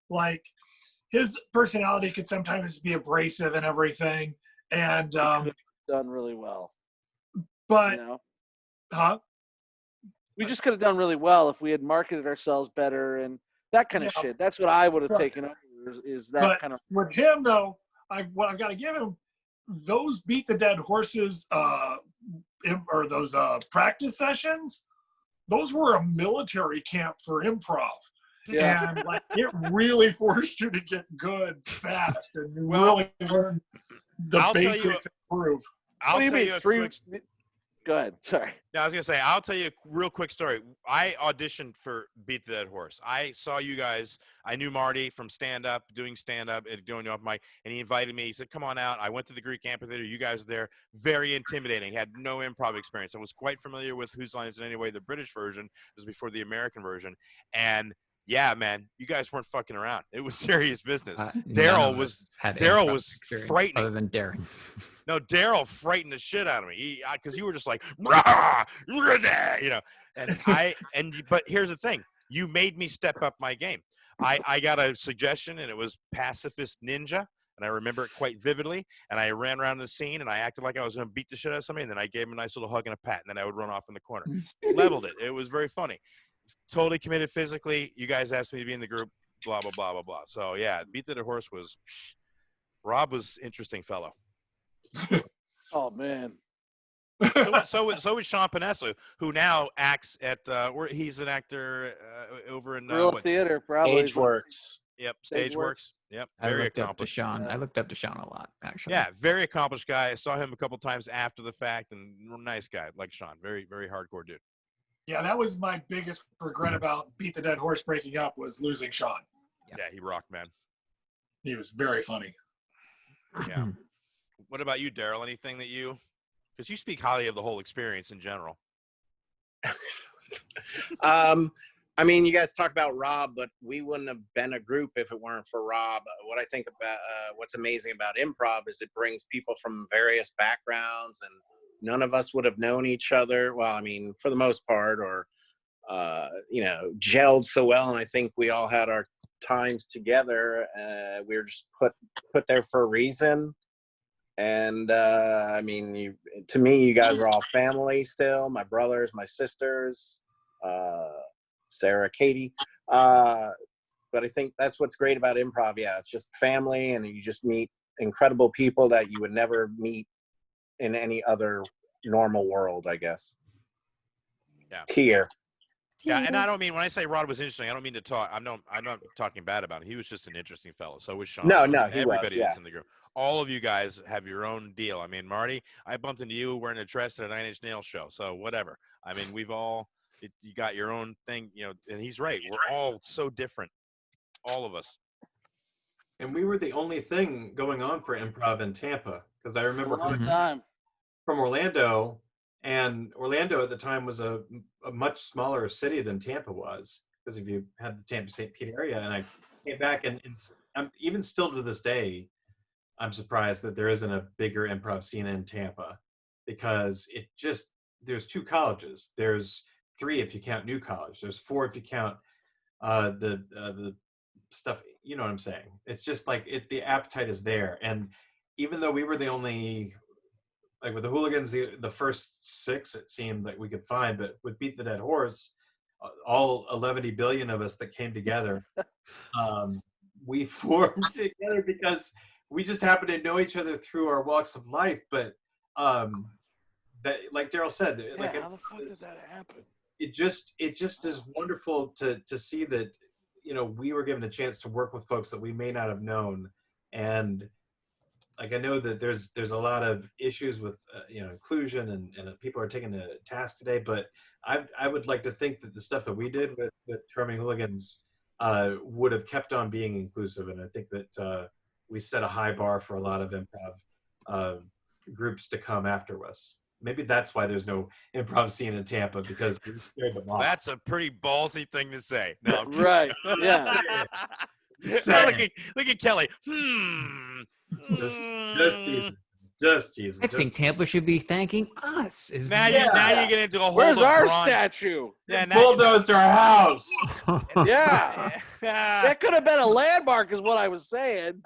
Speaker 7: like his personality could sometimes be abrasive and everything, and
Speaker 3: Done really well.
Speaker 7: but
Speaker 3: You know,
Speaker 7: huh?
Speaker 3: we just could have done really well if we had marketed ourselves better and that kind of
Speaker 7: Yeah.
Speaker 3: shit. That's what I would have
Speaker 7: Right.
Speaker 3: taken over. Is that
Speaker 7: But
Speaker 3: kind of
Speaker 7: with him though, what I've got to give him, those Beat the Dead Horses or those practice sessions, those were a military camp for improv.
Speaker 3: Yeah.
Speaker 7: And like it really forced you to get good fast and you
Speaker 4: Well,
Speaker 7: really learn the
Speaker 4: I'll tell you
Speaker 7: basics and improve.
Speaker 4: I'll
Speaker 3: What do you
Speaker 4: tell
Speaker 3: mean
Speaker 4: you a
Speaker 3: three?
Speaker 4: quick.
Speaker 3: Go ahead. Sorry.
Speaker 4: No, I was gonna say I'll tell you a real quick story. I auditioned for Beat the Dead Horse. I saw you guys. I knew Marty from doing stand up, and doing off mic, and he invited me. He said, "Come on out." I went to the Greek Amphitheater. You guys were there. Very intimidating. Had no improv experience. I was quite familiar with Whose Line Is It Anyway, the British version. It was before the American version, and yeah, man, you guys weren't fucking around. It was serious business. Daryl was frightening.
Speaker 1: other than Darren.
Speaker 4: No, Daryl frightened the shit out of me because you were just like, "Rah! Rah!" You know, but here's the thing: you made me step up my game. I got a suggestion, and it was Pacifist Ninja, and I remember it quite vividly. And I ran around the scene, and I acted like I was going to beat the shit out of somebody, and then I gave him a nice little hug and a pat, and then I would run off in the corner. Leveled it. It was very funny. Totally committed physically. You guys asked me to be in the group. Blah blah blah blah blah. So yeah, Beat the Dead Horse was. Rob was interesting fellow.
Speaker 3: Oh man.
Speaker 4: So is Sean Panessa, who now acts at he's an actor over in
Speaker 3: Real theater, probably.
Speaker 5: Stageworks.
Speaker 4: Yep,
Speaker 3: Stageworks.
Speaker 4: Stageworks. Yep,
Speaker 1: I
Speaker 4: very
Speaker 1: looked up to
Speaker 4: accomplished.
Speaker 1: Sean. I looked up to Sean a lot, actually.
Speaker 4: Yeah, very accomplished guy. I saw him a couple times after the fact, and nice guy like Sean. Very very hardcore dude.
Speaker 7: Yeah, that was my biggest regret about Beat the Dead Horse breaking up was losing Sean.
Speaker 4: Yeah, he rocked, man.
Speaker 7: He was very funny.
Speaker 4: Yeah. What about you, Daryl? Anything that because you speak highly of the whole experience in general.
Speaker 5: I mean, you guys talk about Rob, but we wouldn't have been a group if it weren't for Rob. What I think about what's amazing about improv is it brings people from various backgrounds, and none of us would have known each other. Well, I mean, for the most part, or gelled so well. And I think we all had our times together. We were just put there for a reason. And I mean, to me, you guys are all family still. My brothers, my sisters, Sarah, Katie. But I think that's what's great about improv. Yeah, it's just family, and you just meet incredible people that you would never meet in any other normal world, I guess.
Speaker 4: Yeah.
Speaker 5: Tier.
Speaker 4: Yeah, and I don't mean, when I say Rod was interesting, I don't mean to talk. I'm not talking bad about him. He was just an interesting fellow. So was Sean.
Speaker 5: No,
Speaker 4: everybody
Speaker 5: yeah.
Speaker 4: that's in the group. All of you guys have your own deal. I mean, Marty, I bumped into you wearing a dress at a Nine Inch Nails show. So whatever. I mean, you got your own thing, and he's right. We're all so different, all of us.
Speaker 2: And we were the only thing going on for improv in Tampa, because I remember
Speaker 3: A long time.
Speaker 2: from Orlando, and Orlando at the time was a much smaller city than Tampa was, because if you had the Tampa St. Pete area, and I came back, and I'm even still to this day, I'm surprised that there isn't a bigger improv scene in Tampa, because there's 2 colleges. There's 3 if you count New College. There's 4 if you count the stuff. You know what I'm saying? It's just like the appetite is there, and even though we were the only, like with the Hooligans, the first 6 it seemed like we could find, but with Beat the Dead Horse, all 11 billion of us that came together, we formed together because we just happen to know each other through our walks of life. But that, like Daryl said, like,
Speaker 3: how the fuck did that happen?
Speaker 2: It just is wonderful to see that, we were given a chance to work with folks that we may not have known. And like, I know that there's a lot of issues with inclusion, and people are taken to task today, but I would like to think that the stuff that we did with Charming Hooligans would have kept on being inclusive. And I think that we set a high bar for a lot of improv groups to come after us. Maybe that's why there's no improv scene in Tampa, because we scared them off.
Speaker 4: That's a pretty ballsy thing to say. No,
Speaker 3: Right. Yeah.
Speaker 4: Look at Kelly.
Speaker 2: Just teasing. Just teasing.
Speaker 1: I think Tampa should be thanking us.
Speaker 4: Now you get into a whole
Speaker 3: Where's our
Speaker 4: LeBron.
Speaker 3: statue?
Speaker 4: Yeah,
Speaker 2: bulldozed our house.
Speaker 3: Yeah. That could have been a landmark, is what I was saying.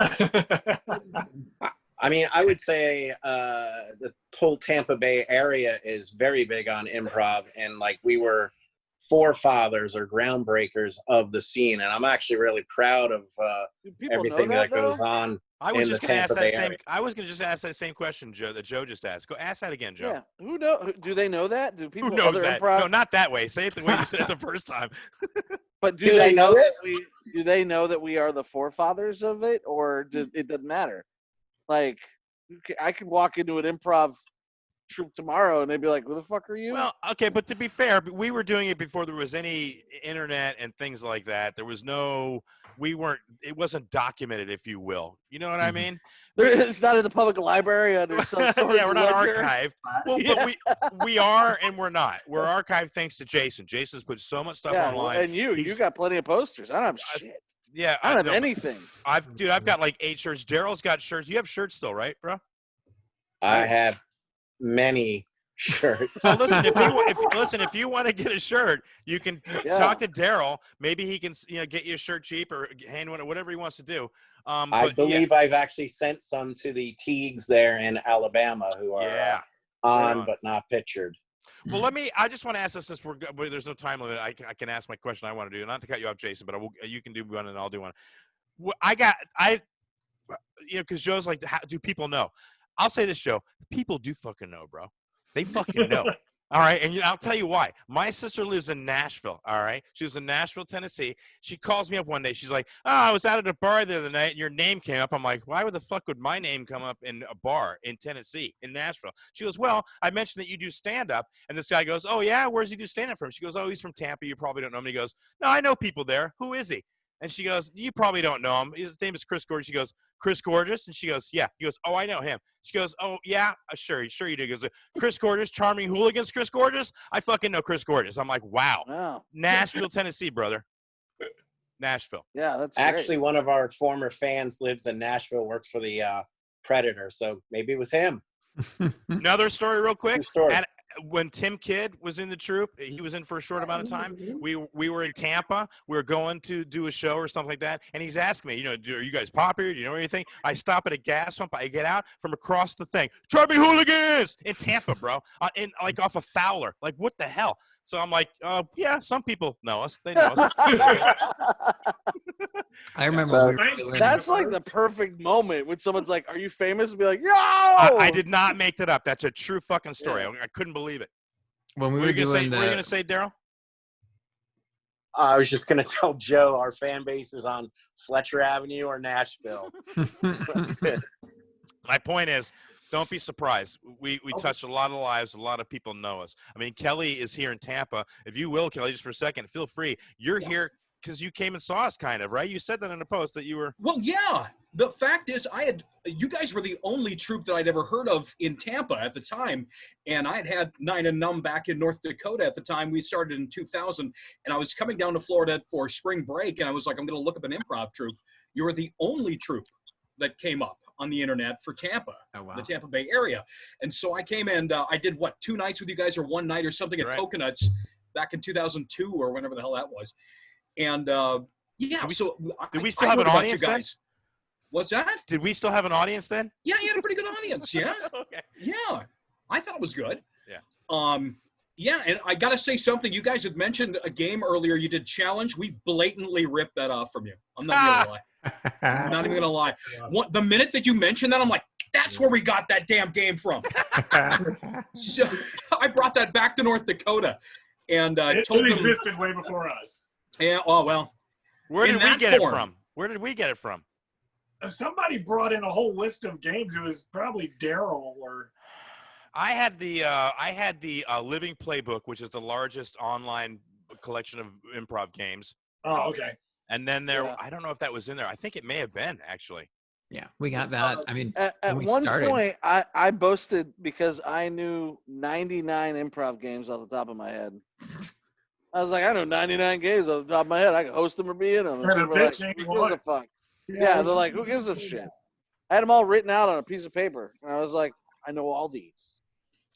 Speaker 5: I mean, I would say the whole Tampa Bay area is very big on improv, and like we were forefathers or groundbreakers of the scene, and I'm actually really proud of everything that goes on.
Speaker 4: I was
Speaker 5: in
Speaker 4: just
Speaker 5: the
Speaker 4: going to ask
Speaker 5: Tampa
Speaker 4: that
Speaker 5: Bay
Speaker 4: same.
Speaker 5: area.
Speaker 4: I was going to just ask that same question, Joe. That Joe just asked. Go ask that again, Joe.
Speaker 3: Yeah. Who know? Do they know that? Do people
Speaker 4: Who knows
Speaker 3: other
Speaker 4: that?
Speaker 3: improv?
Speaker 4: No, not that way. Say it the way you said it the first time.
Speaker 3: But do
Speaker 5: Do
Speaker 3: they
Speaker 5: they
Speaker 3: know
Speaker 5: know
Speaker 3: that do they know that we are the forefathers of it, or it doesn't matter? Like, I could walk into an improv troupe tomorrow and they'd be like, "Who the fuck are you?"
Speaker 4: Well, okay, but to be fair, we were doing it before there was any internet and things like that. There was no. It wasn't documented, if you will. You know what I mean?
Speaker 3: It's not in the public library under some sort
Speaker 4: Yeah, we're not
Speaker 3: ledger.
Speaker 4: archived. Well,
Speaker 3: Yeah.
Speaker 4: but we are and we're not. We're archived thanks to Jason. Jason's put so much stuff
Speaker 3: Yeah,
Speaker 4: online.
Speaker 3: and you got plenty of posters. I don't have shit.
Speaker 4: Yeah,
Speaker 3: I don't have
Speaker 4: no,
Speaker 3: anything.
Speaker 4: I've got like 8 shirts. Daryl's got shirts. You have shirts still, right, bro?
Speaker 5: I have many shirts.
Speaker 4: So listen, if you want to get a shirt, you can talk to Daryl. Maybe he can get you a shirt cheap or hand one, whatever he wants to do.
Speaker 5: I believe I've actually sent some to the Teagues there in Alabama who are on but not pictured.
Speaker 4: Well, I just want to ask this since there's no time limit. I can ask my question I want to do. Not to cut you off, Jason, but you can do one and I'll do one. Because Joe's like, do people know? I'll say this, Joe. People do fucking know, bro. They fucking know. All right. And I'll tell you why. My sister lives in Nashville. All right. She was in Nashville, Tennessee. She calls me up one day. She's like, "Oh, I was out at a bar the other night and your name came up." I'm like, "Why the fuck would my name come up in a bar in Tennessee, in Nashville?" She goes, "Well, I mentioned that you do stand up." And this guy goes, "Oh, yeah. Where's he do stand up from?" She goes, "Oh, he's from Tampa. You probably don't know him." And he goes, "No, I know people there. Who is he?" And she goes, "You probably don't know him. His name is Chris Gorgeous." She goes, "Chris Gorgeous?" And she goes, "Yeah." He goes, "Oh, I know him." She goes, "Oh, yeah, sure you do." He goes, "Chris Gorgeous, Charming Hooligans, Chris Gorgeous? I fucking know Chris Gorgeous." I'm like, wow. Nashville, Tennessee, brother. Nashville.
Speaker 3: Yeah, that's
Speaker 5: actually
Speaker 3: great.
Speaker 5: One of our former fans lives in Nashville, works for the Predator, so maybe it was him.
Speaker 4: Another story real quick.
Speaker 5: True story.
Speaker 4: When Tim Kidd was in the troupe, he was in for a short amount of time. We were in Tampa. We were going to do a show or something like that. And he's asking me, are you guys popular? Do you know anything? I stop at a gas pump. I get out from across the thing. Charming Hooligans in Tampa, bro. Like off of Fowler. Like, what the hell? So I'm like, yeah, some people know us. They know us.
Speaker 1: I remember
Speaker 3: that's like the perfect moment when someone's like, "Are you famous?" And be like, "Yo!"
Speaker 4: I did not make that up. That's a true fucking story.
Speaker 3: Yeah.
Speaker 4: I couldn't believe it.
Speaker 1: When we
Speaker 4: What
Speaker 1: were
Speaker 4: were you
Speaker 1: doing
Speaker 4: going to say, Daryl?
Speaker 5: I was just going to tell Joe our fan base is on Fletcher Avenue or Nashville.
Speaker 4: My point is, don't be surprised. We touched a lot of lives. A lot of people know us. I mean, Kelly is here in Tampa. If you will, Kelly, just for a second, feel free. You're here because you came and saw us, kind of, right? You said that in a post that you were.
Speaker 8: Well, yeah. The fact is, you guys were the only troupe that I'd ever heard of in Tampa at the time, and I'd had Nine and Numb back in North Dakota at the time. We started in 2000, and I was coming down to Florida for spring break, and I was like, I'm going to look up an improv troupe. You were the only troupe that came up on the internet for Tampa, the Tampa Bay area. And so I came and I did, 2 nights with you guys or 1 night or something at Coconuts back in 2002 or whenever the hell that was. And
Speaker 4: did we still have an audience then?
Speaker 8: What's that?
Speaker 4: Did we still have an audience then?
Speaker 8: Yeah, you had a pretty good audience. Yeah.
Speaker 4: Okay.
Speaker 8: Yeah. I thought it was good.
Speaker 4: Yeah.
Speaker 8: Yeah, and I got to say something. You guys had mentioned a game earlier. You did challenge. We blatantly ripped that off from you. I'm not going to lie. I'm not even going to lie. The minute that you mentioned that, I'm like, that's where we got that damn game from. So I brought that back to North Dakota and told them.
Speaker 7: It existed way before us.
Speaker 8: Yeah, oh, well.
Speaker 4: Where did we get it from? Where did we get it from?
Speaker 7: Somebody brought in a whole list of games. It was probably Daryl or.
Speaker 4: I had the Living Playbook, which is the largest online collection of improv games.
Speaker 7: Oh, okay.
Speaker 4: And then I don't know if that was in there. I think it may have been, actually.
Speaker 1: Yeah, we got that. I mean,
Speaker 3: at one point, I boasted because I knew 99 improv games off the top of my head. I was like, I know 99 gays off the top of my head. I can host them or be in them. And
Speaker 7: And a
Speaker 3: people were like,
Speaker 7: bitch ain't
Speaker 3: who gives a
Speaker 7: one.
Speaker 3: fuck? Yeah,
Speaker 6: I
Speaker 3: they're like, who
Speaker 6: should
Speaker 3: gives a
Speaker 6: say
Speaker 3: shit?
Speaker 6: that.
Speaker 3: I had them all written out on a piece of paper. And I was like, I know all these.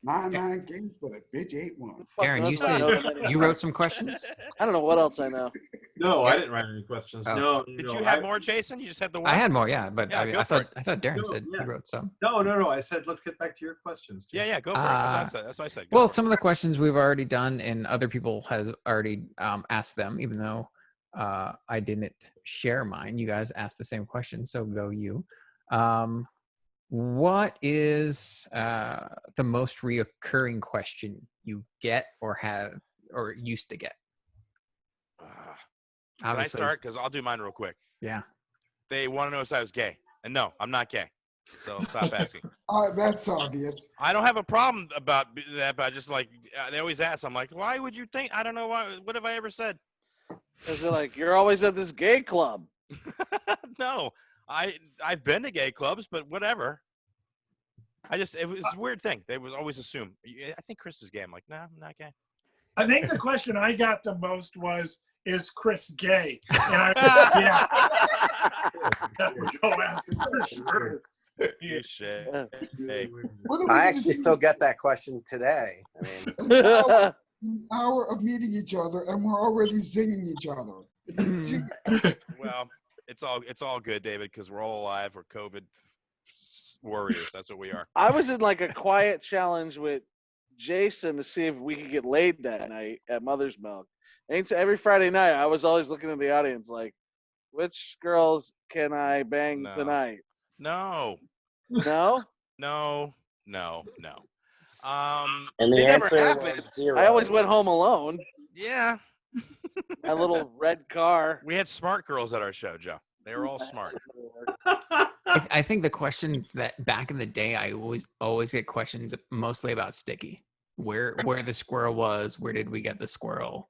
Speaker 6: 99 games, but a bitch ain't one.
Speaker 3: Fuck
Speaker 1: Aaron,
Speaker 3: knows
Speaker 1: you
Speaker 3: if I
Speaker 1: said
Speaker 3: know them anymore.
Speaker 1: you wrote some questions.
Speaker 3: I don't know what else I know.
Speaker 2: No, I didn't write any questions.
Speaker 1: Oh.
Speaker 2: No,
Speaker 4: Did
Speaker 2: no,
Speaker 4: you have more, Jason? You just had the one?
Speaker 1: I had more, yeah, but
Speaker 4: Yeah,
Speaker 1: I mean,
Speaker 4: go
Speaker 1: I
Speaker 4: for
Speaker 1: thought Darren
Speaker 2: No,
Speaker 1: said
Speaker 2: yeah.
Speaker 1: he wrote some.
Speaker 2: No. I said let's get back to your questions.
Speaker 4: Yeah,
Speaker 2: Jason.
Speaker 4: yeah, go for it. That's what I said. Go
Speaker 1: Well,
Speaker 4: for it.
Speaker 1: some of the questions we've already done, and other people has already asked them, even though I didn't share mine. You guys asked the same question, so go you. What is the most reoccurring question you get or have or used to get?
Speaker 4: Can I
Speaker 1: Obviously,
Speaker 4: start? Because I'll do mine real quick.
Speaker 1: yeah.
Speaker 4: They want to know if I was gay. And no, I'm not gay. So stop asking.
Speaker 6: That's obvious.
Speaker 4: I don't have a problem about that, but I just like, they always ask. I'm like, why would you think? I don't know why. What have I ever said?
Speaker 3: Because they're like, you're always at this gay club.
Speaker 4: No, I've been to gay clubs, but whatever. It was a weird thing. They would always assume. I think Chris is gay. I'm like, no, I'm not gay.
Speaker 7: I think the question I got the most was, is Chris gay? And I, yeah, we go asking for sure.
Speaker 4: You shit.
Speaker 3: Hey.
Speaker 6: What are we
Speaker 5: I
Speaker 6: gonna
Speaker 5: actually
Speaker 6: do?
Speaker 5: still get that question today. I mean,
Speaker 6: An hour of meeting each other, and we're already zinging each other.
Speaker 4: Well, it's all good, David, because we're all alive. We're COVID warriors. That's what we are.
Speaker 3: I was in like a quiet challenge with Jason to see if we could get laid that night at Mother's Milk. And every Friday night, I was always looking at the audience like, which girls can I bang
Speaker 4: No.
Speaker 3: tonight?
Speaker 4: No,
Speaker 3: No?
Speaker 4: no.
Speaker 5: and
Speaker 3: It
Speaker 5: the
Speaker 3: never
Speaker 5: answer
Speaker 3: happened.
Speaker 5: was 0.
Speaker 3: I always went home alone.
Speaker 4: Yeah.
Speaker 3: My little red car.
Speaker 4: We had smart girls at our show, Joe. They were all smart.
Speaker 1: I think the question that back in the day, I always get questions mostly about Sticky. Where the squirrel was, where did we get the squirrel?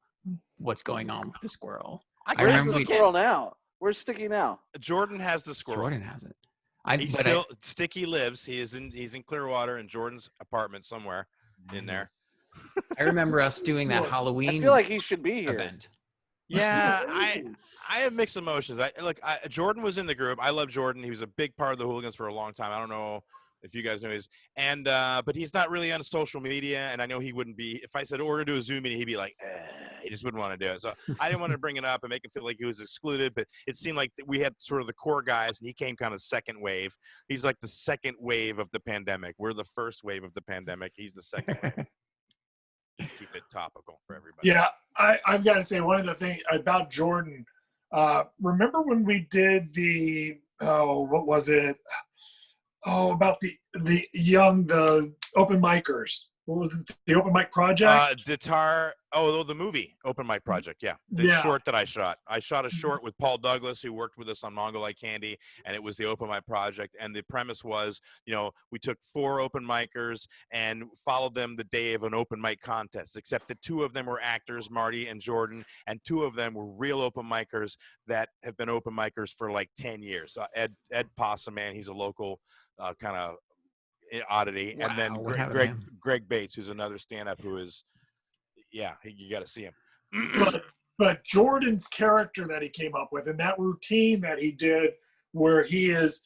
Speaker 1: What's going on with the squirrel? I
Speaker 3: Where's
Speaker 1: remember
Speaker 3: the
Speaker 1: we
Speaker 3: squirrel now? Where's Sticky now?
Speaker 4: Jordan has the squirrel.
Speaker 1: Jordan has it.
Speaker 4: Sticky lives. He's in Clearwater in Jordan's apartment somewhere in there.
Speaker 1: I remember us doing that
Speaker 3: I
Speaker 1: Halloween
Speaker 3: feel like he should be here.
Speaker 1: event.
Speaker 4: Yeah, I have mixed emotions. Jordan was in the group. I love Jordan. He was a big part of the Hooligans for a long time. I don't know if you guys know his, and but he's not really on social media, and I know he wouldn't be. If I said, "Oh, we're gonna do a Zoom meeting," he'd be like, he just wouldn't want to do it. So I didn't want to bring it up and make him feel like he was excluded. But it seemed like we had sort of the core guys, and he came kind of second wave. He's like the second wave of the pandemic. We're the first wave of the pandemic. He's the second wave. Keep it topical for everybody.
Speaker 7: Yeah, I've got to say one of the things about Jordan. Remember when we did what was it? Oh, about the open micers. What was it? The open mic project?
Speaker 4: The movie Open Mic Project. Yeah. The short that I shot. I shot a short with Paul Douglas, who worked with us on Mongolite Candy, and it was the Open Mic Project. And the premise was, we took 4 open micers and followed them the day of an open mic contest, except that 2 of them were actors, Marty and Jordan, and 2 of them were real open micers that have been open micers for like 10 years. Ed Possum, man, he's a local kind of oddity.
Speaker 1: Wow,
Speaker 4: and then Greg Bates, who's another stand-up who is, you got to see him.
Speaker 7: But Jordan's character that he came up with and that routine that he did where he is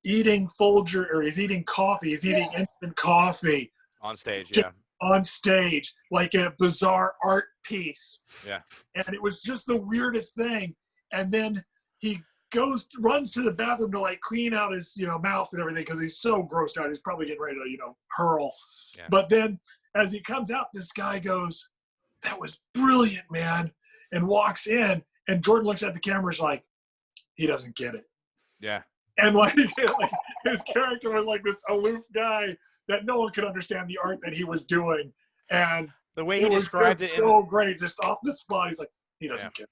Speaker 7: eating Folger, or he's eating coffee, he's eating instant coffee.
Speaker 4: On stage, yeah.
Speaker 7: On stage, like a bizarre art piece.
Speaker 4: Yeah.
Speaker 7: And it was just the weirdest thing. And then he runs to the bathroom to like clean out his mouth and everything because he's so grossed out. He's probably getting ready to hurl. Yeah. But then as he comes out, this guy goes, "That was brilliant, man," and walks in, and Jordan looks at the camera, is like, he doesn't get it.
Speaker 4: Yeah.
Speaker 7: And like his character was like this aloof guy that no one could understand the art that he was doing. And
Speaker 4: the way he described it,
Speaker 7: so great, just off the spot, he's like, he doesn't get it.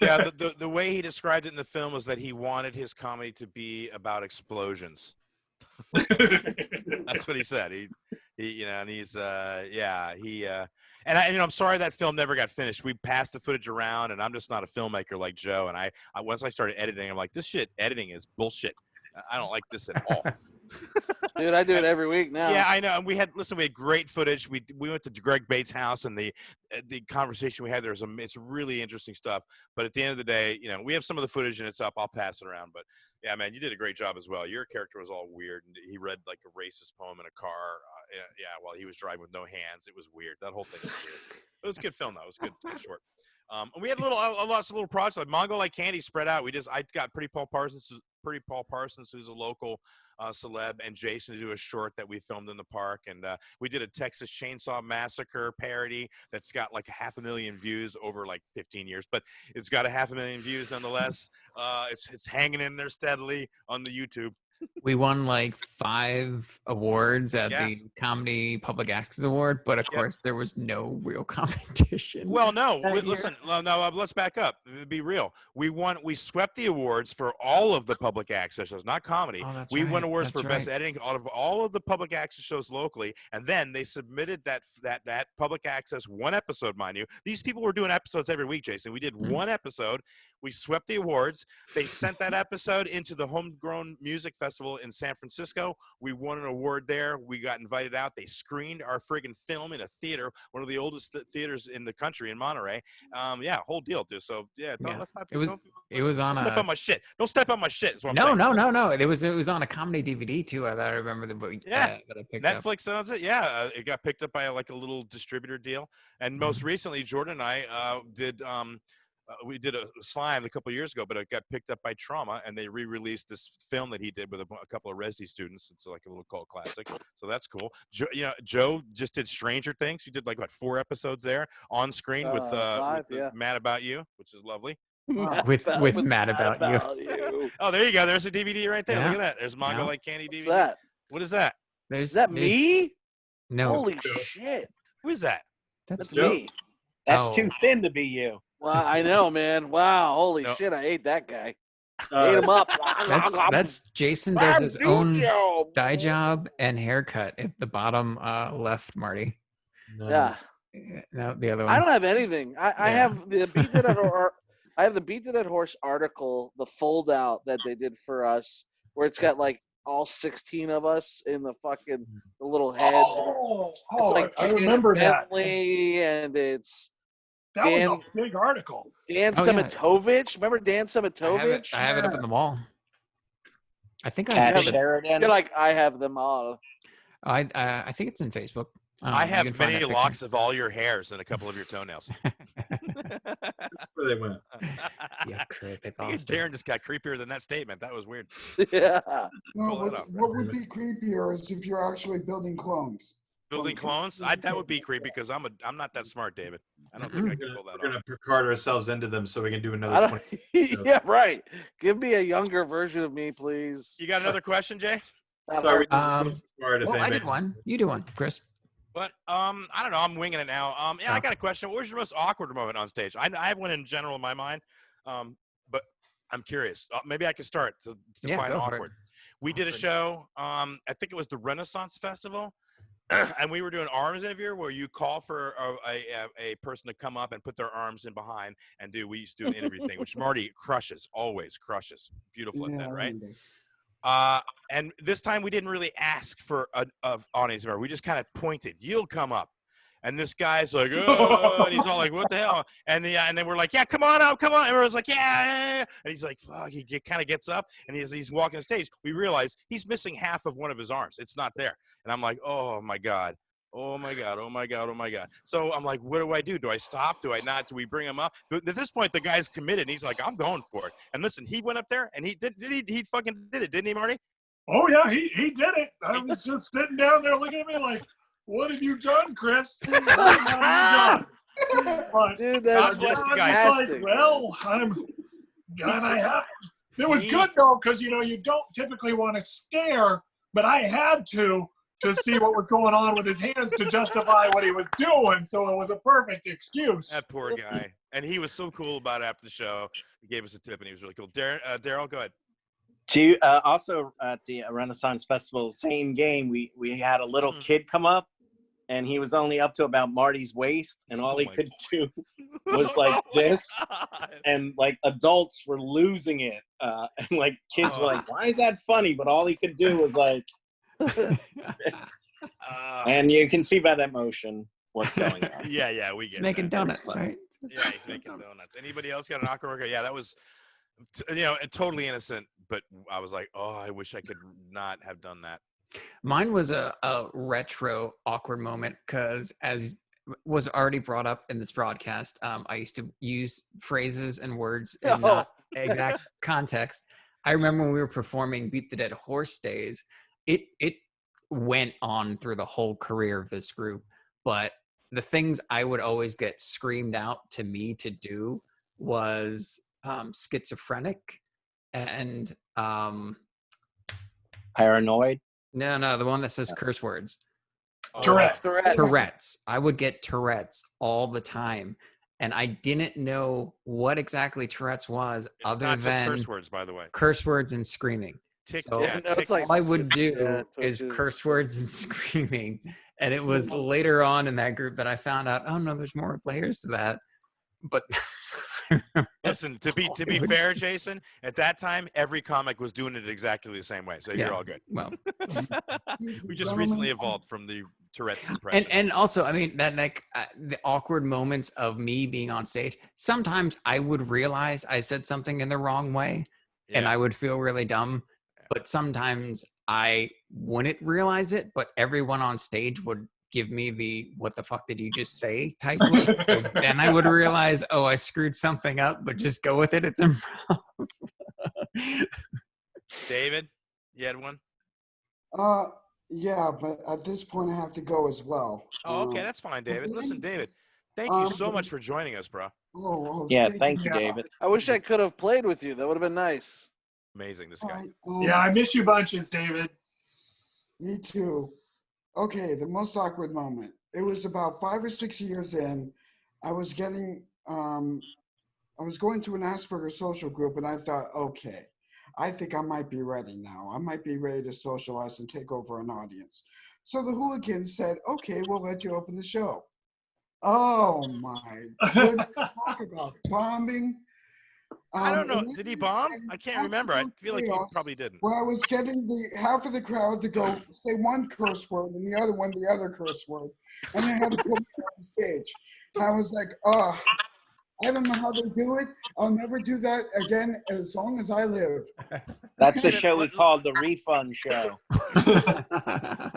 Speaker 4: Yeah, the way he described it in the film was that he wanted his comedy to be about explosions. That's what he said. I'm sorry that film never got finished. We passed the footage around, and I'm just not a filmmaker like Joe. And I once I started editing, I'm like, this editing is bullshit. I don't like this at all.
Speaker 3: Dude, I do it every week now.
Speaker 4: Yeah, I know. And we had great footage. We went to Greg Bates' house, and the conversation we had there it's really interesting stuff. But at the end of the day, we have some of the footage and it's up. I'll pass it around. But yeah, man, you did a great job as well. Your character was all weird, and he read like a racist poem in a car. While he was driving with no hands. It was weird. That whole thing was weird. It was a good film though. It was good short. And we had lots of little projects like Mongo Like Candy spread out. I got Pretty Paul Parsons, who's a local celeb, and Jason to do a short that we filmed in the park, and we did a Texas Chainsaw Massacre parody that's got like 500,000 views over like 15 years, but it's got 500,000 views nonetheless. It's hanging in there steadily on the YouTube.
Speaker 1: We won like 5 awards at the Comedy Public Access Award, but of course there was no real competition.
Speaker 4: Well, no, listen, let's back up. Be real. We swept the awards for all of the public access shows, not comedy.
Speaker 1: Oh,
Speaker 4: we won awards for best editing out of all of the public access shows locally, and then they submitted that public access one episode, mind you. These people were doing episodes every week, Jason. We did one episode. We swept the awards. They sent that episode into the Homegrown Music Festival in San Francisco. We won an award there. We got invited out. They screened our friggin' film in a theater, one of the oldest theaters in the country in Monterey. Whole deal, dude. So let's not.
Speaker 1: It was on
Speaker 4: step on my shit. Don't step on my shit. Is what I'm
Speaker 1: no,
Speaker 4: saying.
Speaker 1: no. It was on a comedy DVD too. I remember that I picked up.
Speaker 4: Netflix owns it. Yeah, it got picked up by like a little distributor deal. And most recently, Jordan and I did. We did a Slime a couple of years ago, but it got picked up by Trauma, and they re-released this film that he did with a couple of Resi students. It's like a little cult classic, so that's cool. Joe just did Stranger Things. He did like 4 episodes there on screen with Mad About You, which is lovely.
Speaker 1: With Mad About You.
Speaker 4: Oh, there you go. There's a DVD right there. Look at that. There's Mongo Like Candy DVD.
Speaker 3: What's that?
Speaker 4: What is that?
Speaker 3: Is that me?
Speaker 1: No.
Speaker 3: Holy shit.
Speaker 4: Who is that?
Speaker 3: That's me.
Speaker 10: That's too thin to be you.
Speaker 3: Well, I know, man. Wow, holy shit! I ate that guy. Ate him up.
Speaker 1: That's Jason does his own dye job and haircut at the bottom left, Marty.
Speaker 3: Yeah.
Speaker 1: No, the other one.
Speaker 3: I don't have anything. I have the Beat the Dead I have the Beat the Dead Horse article, the fold out that they did for us, where it's got like all 16 of us in the little heads. It's like
Speaker 7: I remember that.
Speaker 3: And it's
Speaker 7: that was a big article.
Speaker 3: Dan Semitovich. Remember Dan Semitovich?
Speaker 1: I have it up in the wall. I think I
Speaker 3: have
Speaker 1: have
Speaker 3: it.
Speaker 10: Sheridan.
Speaker 3: You're like, I have them all.
Speaker 1: I think it's in Facebook.
Speaker 4: I have many locks of all your hairs and a couple of your toenails.
Speaker 2: That's where they went.
Speaker 1: Yeah, creepy.
Speaker 4: Darren just got creepier than that statement. That was weird.
Speaker 3: Yeah.
Speaker 6: No, what would be creepier is if you're actually building clones.
Speaker 4: Building clones? That would be creepy because I'm not that smart, David. I don't think I can pull that off.
Speaker 2: We're gonna Picard ourselves into them so we can do another 20.
Speaker 3: Yeah, right. Give me a younger version of me, please.
Speaker 4: You got another question, Jay?
Speaker 2: Sorry,
Speaker 1: I did one. You do one, Chris.
Speaker 4: But I don't know. I'm winging it now. I got a question. What was your most awkward moment on stage? I have one in general in my mind, but I'm curious. Maybe I can start to define awkward. We did a show. I think it was the Renaissance Festival, and we were doing arms interview where you call for a person to come up and put their arms in behind and do. We used to do an interview thing, which Marty always crushes. Beautiful at that, right? And this time we didn't really ask for an audience member. We just kind of pointed. You'll come up. And this guy's like, oh, and he's all like, what the hell? And then we're like, yeah, come on up, come on. And everyone's like, yeah. And he's like, fuck. He kind of gets up, and he's walking the stage. We realize he's missing half of one of his arms. It's not there. And I'm like, oh my God. Oh my God, oh my God, oh my God. So I'm like, what do I do? Do I stop? Do I not? Do we bring him up? But at this point, the guy's committed, and he's like, I'm going for it. And listen, he went up there, and he fucking did it, didn't he, Marty?
Speaker 7: Oh, yeah, he did it. I was just sitting down there looking at me like, what have you done, Chris? What have you done? But,
Speaker 3: dude, that's
Speaker 4: bless the guy.
Speaker 3: fantastic.
Speaker 7: Like, well, it was good, though, because, you don't typically want to stare, but I had to see what was going on with his hands to justify what he was doing. So it was a perfect excuse.
Speaker 4: That poor guy. And he was so cool about it after the show. He gave us a tip, and he was really cool. Daryl, go ahead.
Speaker 10: Also at the Renaissance Festival, same game, we had a little kid come up, and he was only up to about Marty's waist, and all he could do was like this, and like adults were losing it, and like kids were like, why is that funny? But all he could do was like And you can see by that motion what's going on.
Speaker 4: Yeah, we get
Speaker 1: He's making
Speaker 4: that.
Speaker 1: donuts, right?
Speaker 4: Yeah, he's making donuts. Anybody else got an awkward workout? Yeah, that was, totally innocent. But I was like, oh, I wish I could not have done that.
Speaker 1: Mine was a retro awkward moment because, as was already brought up in this broadcast, I used to use phrases and words in not exact context. I remember when we were performing Beat the Dead Horse Days, it went on through the whole career of this group, but the things I would always get screamed out to me to do was schizophrenic and
Speaker 10: Paranoid.
Speaker 1: no, the one that says curse words.
Speaker 7: Tourette's.
Speaker 1: Tourette's. I would get Tourette's all the time, and I didn't know what exactly Tourette's was,
Speaker 4: It's
Speaker 1: other
Speaker 4: not just
Speaker 1: than
Speaker 4: curse words, by the way.
Speaker 1: curse words and screaming. So
Speaker 3: it's like
Speaker 1: all I would do is
Speaker 3: twitches.
Speaker 1: curse words and screaming, and it was later on in that group that I found out, oh no, there's more layers to that. But
Speaker 4: Listen, to be fair, Jason, at that time every comic was doing it exactly the same way, so
Speaker 1: Yeah.
Speaker 4: you're all good.
Speaker 1: Well,
Speaker 4: We just recently evolved from the Tourette's impression.
Speaker 1: and also, I mean, that the awkward moments of me being on stage. Sometimes I would realize I said something in the wrong way, and I would feel really dumb. But sometimes I wouldn't realize it, but everyone on stage would give me the "what the fuck did you just say" type look. So then I would realize, oh, I screwed something up, but just go with it. It's improv.
Speaker 4: David, you had one?
Speaker 6: Yeah, but at this point I have to go as well.
Speaker 4: Oh, okay, that's fine, David. Listen, David, thank you so much for joining us, bro.
Speaker 10: Yeah, thank you, David.
Speaker 3: I wish I could have played with you. That would have been nice.
Speaker 4: Amazing, this guy.
Speaker 7: Yeah, I miss you bunches, David.
Speaker 6: Me too. Okay, the most awkward moment. It was about 5 or 6 years in. I was getting, I was going to an Asperger social group, and I thought, okay, I think I might be ready now. I might be ready to socialize and take over an audience. So the Hooligans said, okay, we'll let you open the show. Oh my goodness, talk about bombing.
Speaker 4: I don't know. Did he bomb? I can't remember. I feel like he probably didn't.
Speaker 6: Where I was getting the half of the crowd to go say one curse word and the other one the other curse word, and they had to put me on the stage. And I was like, oh, I don't know how they do it. I'll never do that again as long as I live.
Speaker 10: That's the show we called the Refund Show.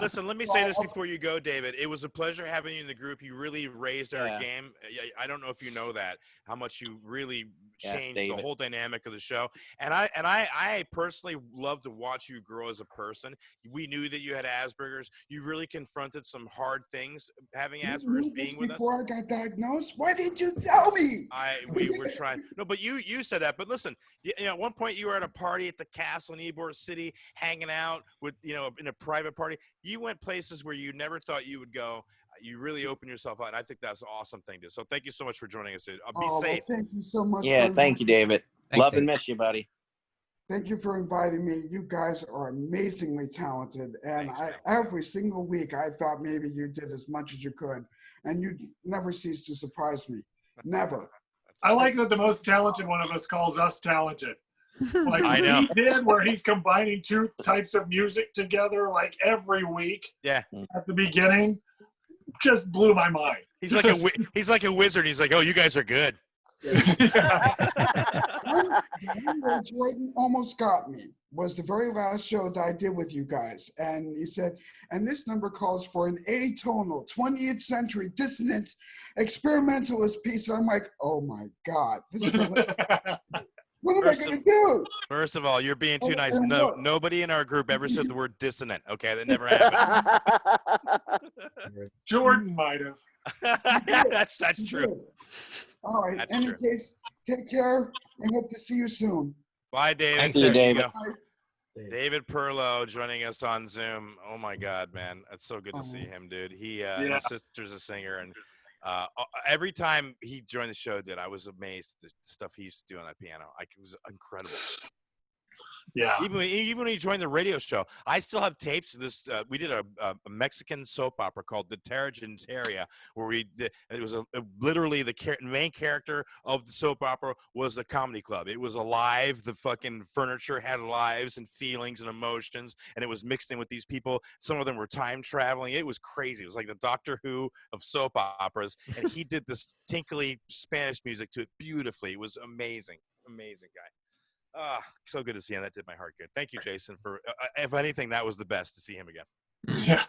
Speaker 4: Listen, let me say this before you go, David. It was a pleasure having you in the group. You really raised our game. I don't know if you know that, how much you really changed the whole dynamic of the show. And I personally love to watch you grow as a person. We knew that you had Asperger's. You really confronted some hard things having Asperger's, being with us.
Speaker 6: Before I got diagnosed, why didn't you tell me?
Speaker 4: We were trying. No, but you said that. But listen, at one point you were at a party at the castle in Ybor City, hanging out with, in a private party. You went places where you never thought you would go. You really opened yourself out, and I think that's an awesome thing to do. So thank you so much for joining us, dude. Be safe.
Speaker 6: Well, thank you so much.
Speaker 10: Yeah, thank you, David.
Speaker 1: Thanks,
Speaker 10: Love and
Speaker 1: David.
Speaker 10: miss you, buddy.
Speaker 6: Thank you for inviting me. You guys are amazingly talented. And every single week, I thought maybe you did as much as you could. And you never cease to surprise me. Never.
Speaker 7: I like that the most talented one of us calls us talented. Like
Speaker 4: I know.
Speaker 7: he did, where he's combining two types of music together like every week.
Speaker 4: Yeah.
Speaker 7: At the beginning, just blew my mind.
Speaker 4: He's like a wizard. He's like, oh, you guys are good.
Speaker 6: One where Jordan almost got me was the very last show that I did with you guys. And he said, and this number calls for an atonal, 20th century dissonant experimentalist piece. And I'm like, oh my God, this is what am I going to do?
Speaker 4: First of all, you're being too nice. No, nobody in our group ever said the word dissonant. Okay, that never happened.
Speaker 7: Jordan might have.
Speaker 4: That's true.
Speaker 6: All right.
Speaker 4: That's
Speaker 6: In any
Speaker 4: true.
Speaker 6: case, take care and hope to see you soon.
Speaker 4: Bye, David.
Speaker 1: Thanks,
Speaker 4: There you
Speaker 10: David.
Speaker 4: go. David Perlow joining us on Zoom. Oh my God, man, that's so good to see him, dude. And his sister's a singer, and every time he joined the show, I was amazed at the stuff he used to do on that piano. It was incredible.
Speaker 7: Yeah.
Speaker 4: Even when you joined the radio show, I still have tapes of this. We did a Mexican soap opera called The Tarragintaria, where it was literally the main character of the soap opera was a comedy club. It was alive. The fucking furniture had lives and feelings and emotions, and it was mixed in with these people. Some of them were time traveling. It was crazy. It was like the Doctor Who of soap operas, and he did this tinkly Spanish music to it beautifully. It was amazing. Amazing guy. So good to see him. That did my heart good. Thank you, Jason, for if anything, that was the best to see him again.
Speaker 7: Yeah.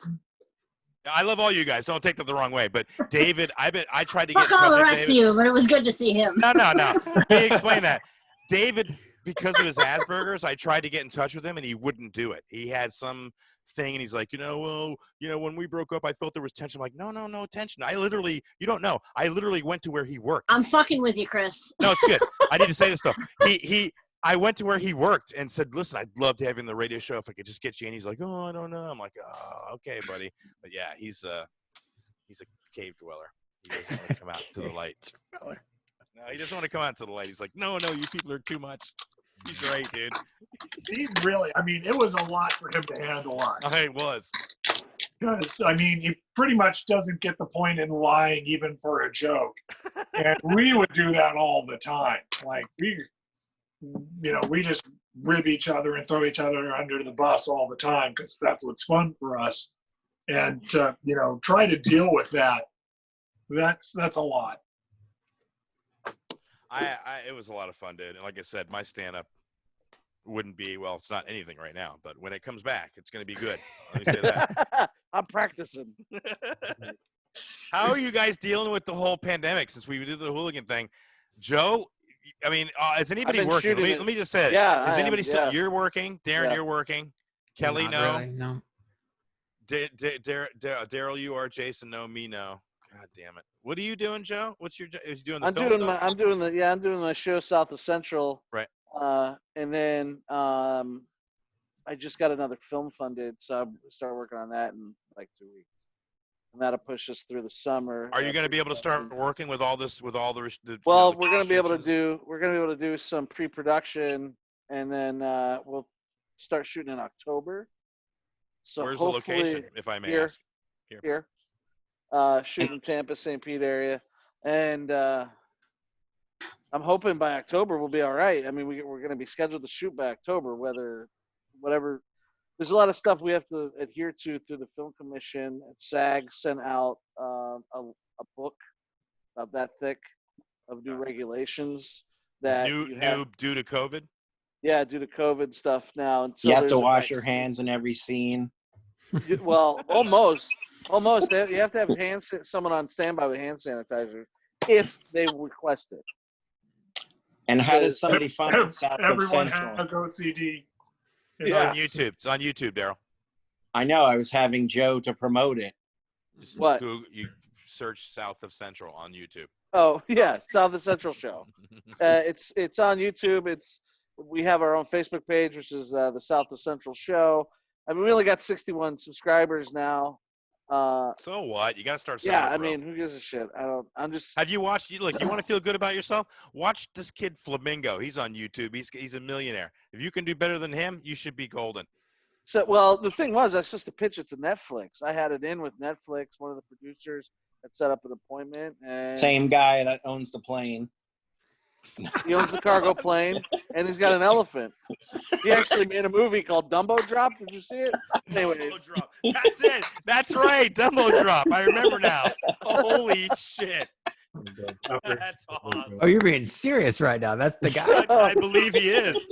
Speaker 4: I love all you guys. Don't take that the wrong way, but David, I tried to get
Speaker 9: Fuck
Speaker 4: in touch
Speaker 9: all the
Speaker 4: with
Speaker 9: rest
Speaker 4: David.
Speaker 9: of you, but it was good to see him.
Speaker 4: No. Let me explain that. David, because of his Asperger's, I tried to get in touch with him, and he wouldn't do it. He had some thing, and he's like, when we broke up, I felt there was tension. I'm like, no tension. You don't know. I literally went to where he worked.
Speaker 9: I'm fucking with you, Chris.
Speaker 4: No, it's good. I need to say this, though. I went to where he worked and said, listen, I'd love to have you on the radio show if I could just get you in. He's like, oh, I don't know. I'm like, oh, okay, buddy. But yeah, he's a cave dweller. He doesn't want to come out to the light. No, he doesn't want to come out to the light. He's like, no, you people are too much. He's great, dude.
Speaker 7: It was a lot for him to handle us.
Speaker 4: It was.
Speaker 7: Because, he pretty much doesn't get the point in lying even for a joke. And we would do that all the time. Like, we just rib each other and throw each other under the bus all the time because that's what's fun for us. And, try to deal with that. That's a lot.
Speaker 4: It was a lot of fun, dude. And like I said, my stand-up wouldn't be, well, it's not anything right now, but when it comes back, it's going to be good. Let me say that.
Speaker 3: I'm practicing.
Speaker 4: How are you guys dealing with the whole pandemic since we did the hooligan thing? Joe, is anybody working? Let me just say it.
Speaker 3: Yeah.
Speaker 4: Is anybody still?
Speaker 3: Yeah.
Speaker 4: You're working. Darren,
Speaker 3: Yeah.
Speaker 4: you're working. Kelly,
Speaker 1: Not
Speaker 4: no.
Speaker 1: really, no.
Speaker 4: Daryl, you are. Jason, no. Me, no. God damn it. What are you doing, Joe? What's your? Are you doing the film stuff?
Speaker 3: I'm doing my show South of Central.
Speaker 4: Right.
Speaker 3: And then I just got another film funded, so I'll start working on that in like 2 weeks, and that'll push us through the summer.
Speaker 4: Are you going to be able to start working with all this, with all the?
Speaker 3: Well, we're going to be able to do some pre-production, and then we'll start shooting in October. So
Speaker 4: where's the location, if I may ask?
Speaker 3: Here. Shooting Tampa, St. Pete area, and I'm hoping by October we'll be all right. I mean, we're going to be scheduled to shoot by October, whatever. There's a lot of stuff we have to adhere to through the film commission. SAG sent out a book about that thick of new regulations that
Speaker 4: due to COVID.
Speaker 3: Yeah, due to COVID stuff now. And so
Speaker 10: you have to wash your hands in every scene.
Speaker 3: Well, almost. You have to have someone on standby with hand sanitizer if they request it.
Speaker 10: And how does somebody find it?
Speaker 7: Everyone has OCD.
Speaker 4: It's on YouTube. It's on YouTube, Daryl.
Speaker 10: I know. I was having Joe to promote it.
Speaker 4: Just
Speaker 3: what?
Speaker 4: You search South of Central on YouTube.
Speaker 3: Oh yeah, South of Central show. It's on YouTube. We have our own Facebook page, which is the South of Central show. I mean, we only got 61 subscribers now.
Speaker 4: So what? You got to start somewhere.
Speaker 3: Yeah, I
Speaker 4: bro.
Speaker 3: mean, who gives a shit? I'm just.
Speaker 4: Have you watched? Look, you want to feel good about yourself? Watch this kid Flamingo. He's on YouTube. He's a millionaire. If you can do better than him, you should be golden.
Speaker 3: So, well, the thing was, I was supposed to pitch it to Netflix. I had it in with Netflix. One of the producers had set up an appointment, and
Speaker 10: same guy that owns the plane.
Speaker 3: He owns the cargo plane, and he's got an elephant. He actually made a movie called Dumbo Drop. Did you see it? Anyways.
Speaker 4: Dumbo Drop. That's it. That's right. Dumbo Drop. I remember now. Holy shit. That's awesome.
Speaker 1: Oh, you're being serious right now. That's the guy.
Speaker 4: I believe he is.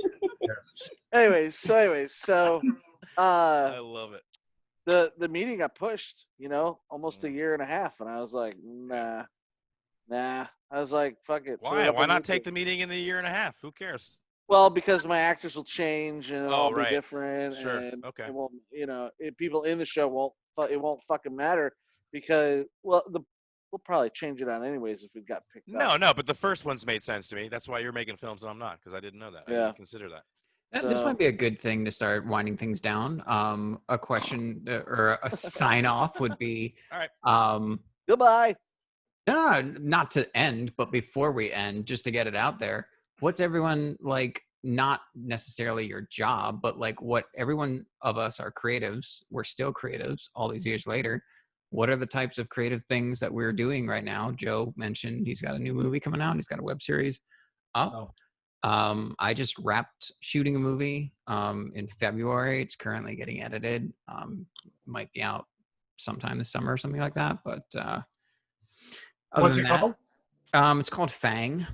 Speaker 3: Anyways, so
Speaker 4: I love it.
Speaker 3: The meeting got pushed, almost a year and a half, and I was like, nah. I was like, fuck it.
Speaker 4: Why? Why not take the meeting in the year and a half? Who cares?
Speaker 3: Well, because my actors will change and it'll all be different.
Speaker 4: Sure.
Speaker 3: And
Speaker 4: okay.
Speaker 3: It won't, people in the show won't fucking matter because, we'll probably change it on anyways if we got picked up.
Speaker 4: No, but the first one's made sense to me. That's why you're making films and I'm not, because I didn't know that. I didn't consider that.
Speaker 1: This might be a good thing to start winding things down. A question or a sign off would be,
Speaker 4: all right.
Speaker 3: Goodbye.
Speaker 1: No, not to end, but before we end, just to get it out there. What's everyone like not necessarily your job, but like what everyone of us are creatives. We're still creatives all these years later. What are the types of creative things that we're doing right now? Joe mentioned he's got a new movie coming out. He's got a web series up. I just wrapped shooting a movie in February. It's currently getting edited. Might be out sometime this summer or something like that. But other
Speaker 7: What's
Speaker 1: than
Speaker 7: it
Speaker 1: that,
Speaker 7: called?
Speaker 1: it's called Fang.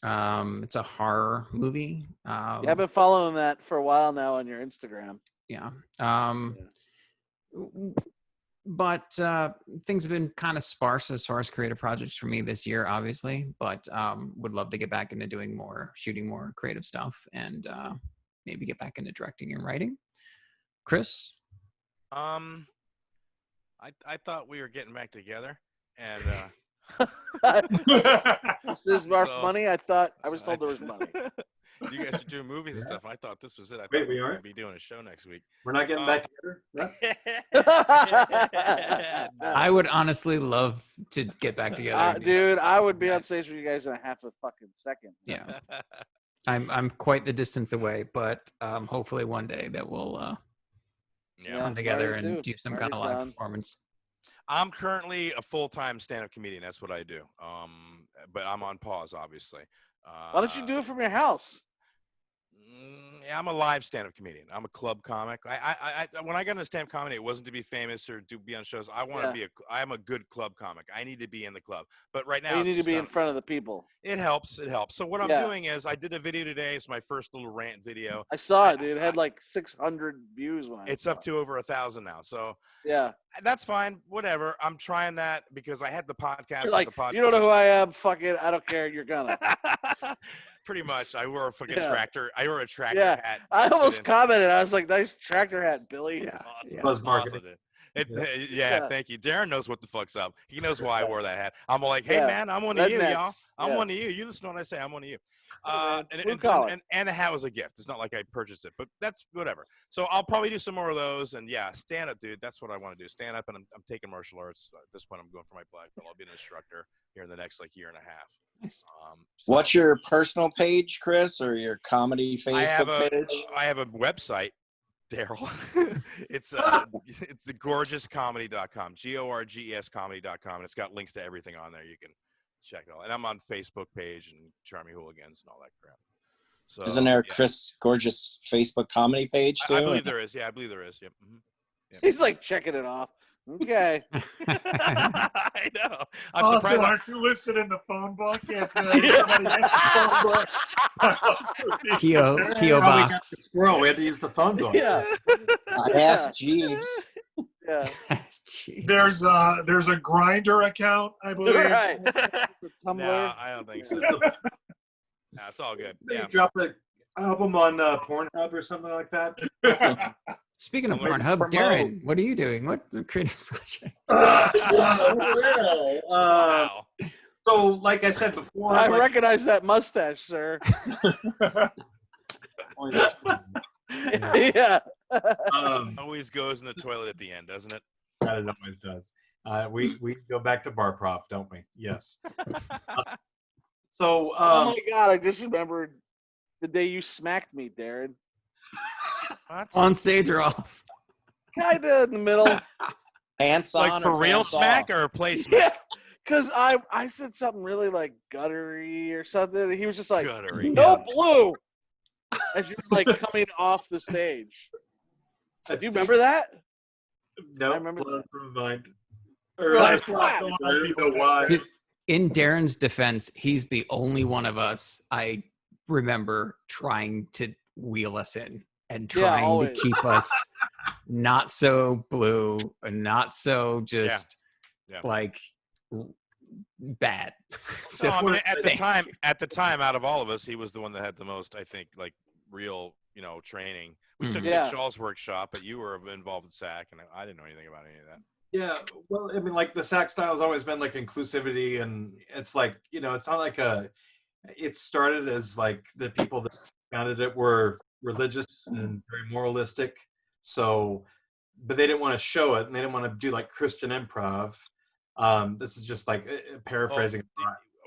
Speaker 1: It's a horror movie.
Speaker 3: Yeah, I've been following that for a while now on your Instagram.
Speaker 1: Yeah. But things have been kind of sparse as far as creative projects for me this year, obviously. But would love to get back into doing more, shooting more creative stuff, and maybe get back into directing and writing. Chris?
Speaker 4: I thought we were getting back together, and
Speaker 3: This is our
Speaker 4: So-
Speaker 3: money. I thought I was told there was money.
Speaker 4: you guys are doing movies and stuff. I thought this was it. I thought
Speaker 2: Wait, we
Speaker 4: we were
Speaker 2: are?
Speaker 4: gonna be doing a show next week.
Speaker 2: We're not getting back together.
Speaker 1: I would honestly love to get back together.
Speaker 3: Dude, I would be on stage with you guys in a half a fucking second.
Speaker 1: Yeah. I'm quite the distance away, but hopefully one day that we'll
Speaker 4: Yeah.
Speaker 1: come together
Speaker 3: Marty
Speaker 1: and
Speaker 3: too.
Speaker 1: do some kind of
Speaker 3: Marty's
Speaker 1: live
Speaker 3: down.
Speaker 1: performance.
Speaker 4: I'm currently a full-time stand-up comedian. That's what I do. But I'm on pause, obviously.
Speaker 3: Why don't you do it from your house?
Speaker 4: Yeah, I'm a live stand-up comedian. I'm a club comic. I when I got into stand-up comedy, it wasn't to be famous or to be on shows. I want to be I'm a good club comic. I need to be in the club. But right now,
Speaker 3: You
Speaker 4: it's
Speaker 3: need to
Speaker 4: just
Speaker 3: be
Speaker 4: not-
Speaker 3: in front of the people.
Speaker 4: It helps. It helps. So what I'm
Speaker 3: Yeah.
Speaker 4: doing is I did a video today. It's my first little rant video.
Speaker 3: I saw it, dude. It had like 600 views when I
Speaker 4: It's
Speaker 3: saw
Speaker 4: up to over 1,000 now. So
Speaker 3: it. Yeah.
Speaker 4: that's fine. Whatever. I'm trying that because I had the podcast.
Speaker 3: You're like,
Speaker 4: with the podcast.
Speaker 3: you don't know who I am. Fuck it. I don't care. You're gonna.
Speaker 4: Pretty much. I wore a fucking
Speaker 3: Yeah.
Speaker 4: tractor. I wore a tractor
Speaker 3: Yeah.
Speaker 4: hat.
Speaker 3: I
Speaker 4: to fit
Speaker 3: almost
Speaker 4: in.
Speaker 3: commented. I was like, nice tractor hat, Billy.
Speaker 1: Yeah.
Speaker 4: Awesome.
Speaker 2: Buzz
Speaker 4: Awesome,
Speaker 2: marketing.
Speaker 4: dude. Yeah,
Speaker 3: Yeah.
Speaker 4: thank you. Darren knows what the fuck's up. He knows why I wore that hat. I'm like, hey
Speaker 3: Yeah.
Speaker 4: man, I'm one of you, y'all.
Speaker 3: Rednecks.
Speaker 4: I'm
Speaker 3: Yeah.
Speaker 4: one of you. You listen to what I say. I'm one of you.
Speaker 3: man.
Speaker 4: And,
Speaker 3: Blue
Speaker 4: and,
Speaker 3: collar.
Speaker 4: and the hat was a gift. It's not like I purchased it, but that's whatever. So I'll probably do some more of those. And yeah, stand up, dude. That's what I want to do. Stand up, and I'm taking martial arts. At this point, I'm going for my black belt. I'll be an instructor here in the next like year and a half.
Speaker 1: Nice.
Speaker 4: So
Speaker 5: What's your personal page, Chris, or your comedy
Speaker 4: I have
Speaker 5: Facebook
Speaker 4: a
Speaker 5: page?
Speaker 4: I have a website, Daryl. it's the gorgeouscomedy.com, GORGES comedy.com, and it's got links to everything on there. You can check it all. And I'm on Facebook page and Charming Hooligans and all that crap. So
Speaker 5: Isn't there a
Speaker 4: yeah.
Speaker 5: Chris Gorgeous Facebook comedy page too?
Speaker 4: I believe there is. Yeah, I believe there is. Yep.
Speaker 3: He's like checking it off. Okay.
Speaker 4: I know. I'm
Speaker 7: Also,
Speaker 4: surprised.
Speaker 7: aren't you listed in the phone book? If somebody gets the phone book, I also see
Speaker 1: Keo
Speaker 7: that.
Speaker 1: Keo
Speaker 2: How we got
Speaker 1: box.
Speaker 2: the squirrel. We had to use the phone book.
Speaker 3: Yeah.
Speaker 5: I asked Jeeves.
Speaker 3: Yeah.
Speaker 1: Jeez.
Speaker 7: There's a Grinder account, I believe.
Speaker 3: Right. The Tumblr.
Speaker 4: No, I don't think so.
Speaker 2: Yeah.
Speaker 4: No, it's all good.
Speaker 2: They
Speaker 4: Yeah.
Speaker 2: dropped the album on Pornhub or something like that.
Speaker 1: Speaking of
Speaker 4: Well,
Speaker 1: Pornhub,
Speaker 5: promote.
Speaker 1: Darren, what are you doing? What the creative project?
Speaker 4: Wow.
Speaker 2: So, like I said before,
Speaker 3: I
Speaker 2: like,
Speaker 3: recognize that mustache, sir. Yeah.
Speaker 4: Always goes in the toilet at the end, doesn't it?
Speaker 2: that it always does. We go back to bar prof, don't we? Yes. So,
Speaker 3: Oh my God! I just remembered the day you smacked me, Darren.
Speaker 4: What?
Speaker 1: On stage or off?
Speaker 3: Kinda in the middle.
Speaker 5: Pants on
Speaker 4: Like
Speaker 5: or
Speaker 4: for real
Speaker 5: pants
Speaker 4: smack
Speaker 5: off?
Speaker 4: or play smack?
Speaker 3: Yeah. Cause I said something really like guttery or something. And he was just like,
Speaker 4: Guttery.
Speaker 3: "No blue," as you're like coming off the stage. Do you remember that?
Speaker 2: no,
Speaker 3: I remember
Speaker 2: blown from mind.
Speaker 3: Right.
Speaker 2: I don't know why.
Speaker 1: Dude, in Darren's defense, he's the only one of us I remember trying to wheel us in and
Speaker 3: Yeah,
Speaker 1: trying to
Speaker 3: always.
Speaker 1: keep us not so blue and not so just
Speaker 4: Yeah.
Speaker 1: like bad. So
Speaker 4: No, I mean, at the
Speaker 1: thank-
Speaker 4: time, out of all of us, he was the one that had the most, I think, like real, training. We took
Speaker 3: Yeah.
Speaker 4: Nick Shaw's workshop, but you were involved with SAC, and I didn't know anything about any of that.
Speaker 2: Yeah, well, I mean, like the SAC style has always been like inclusivity, and it's like it's not like it started as like the people that founded it were religious and very moralistic, so, but they didn't want to show it, and they didn't want to do like Christian improv. This is just like paraphrasing.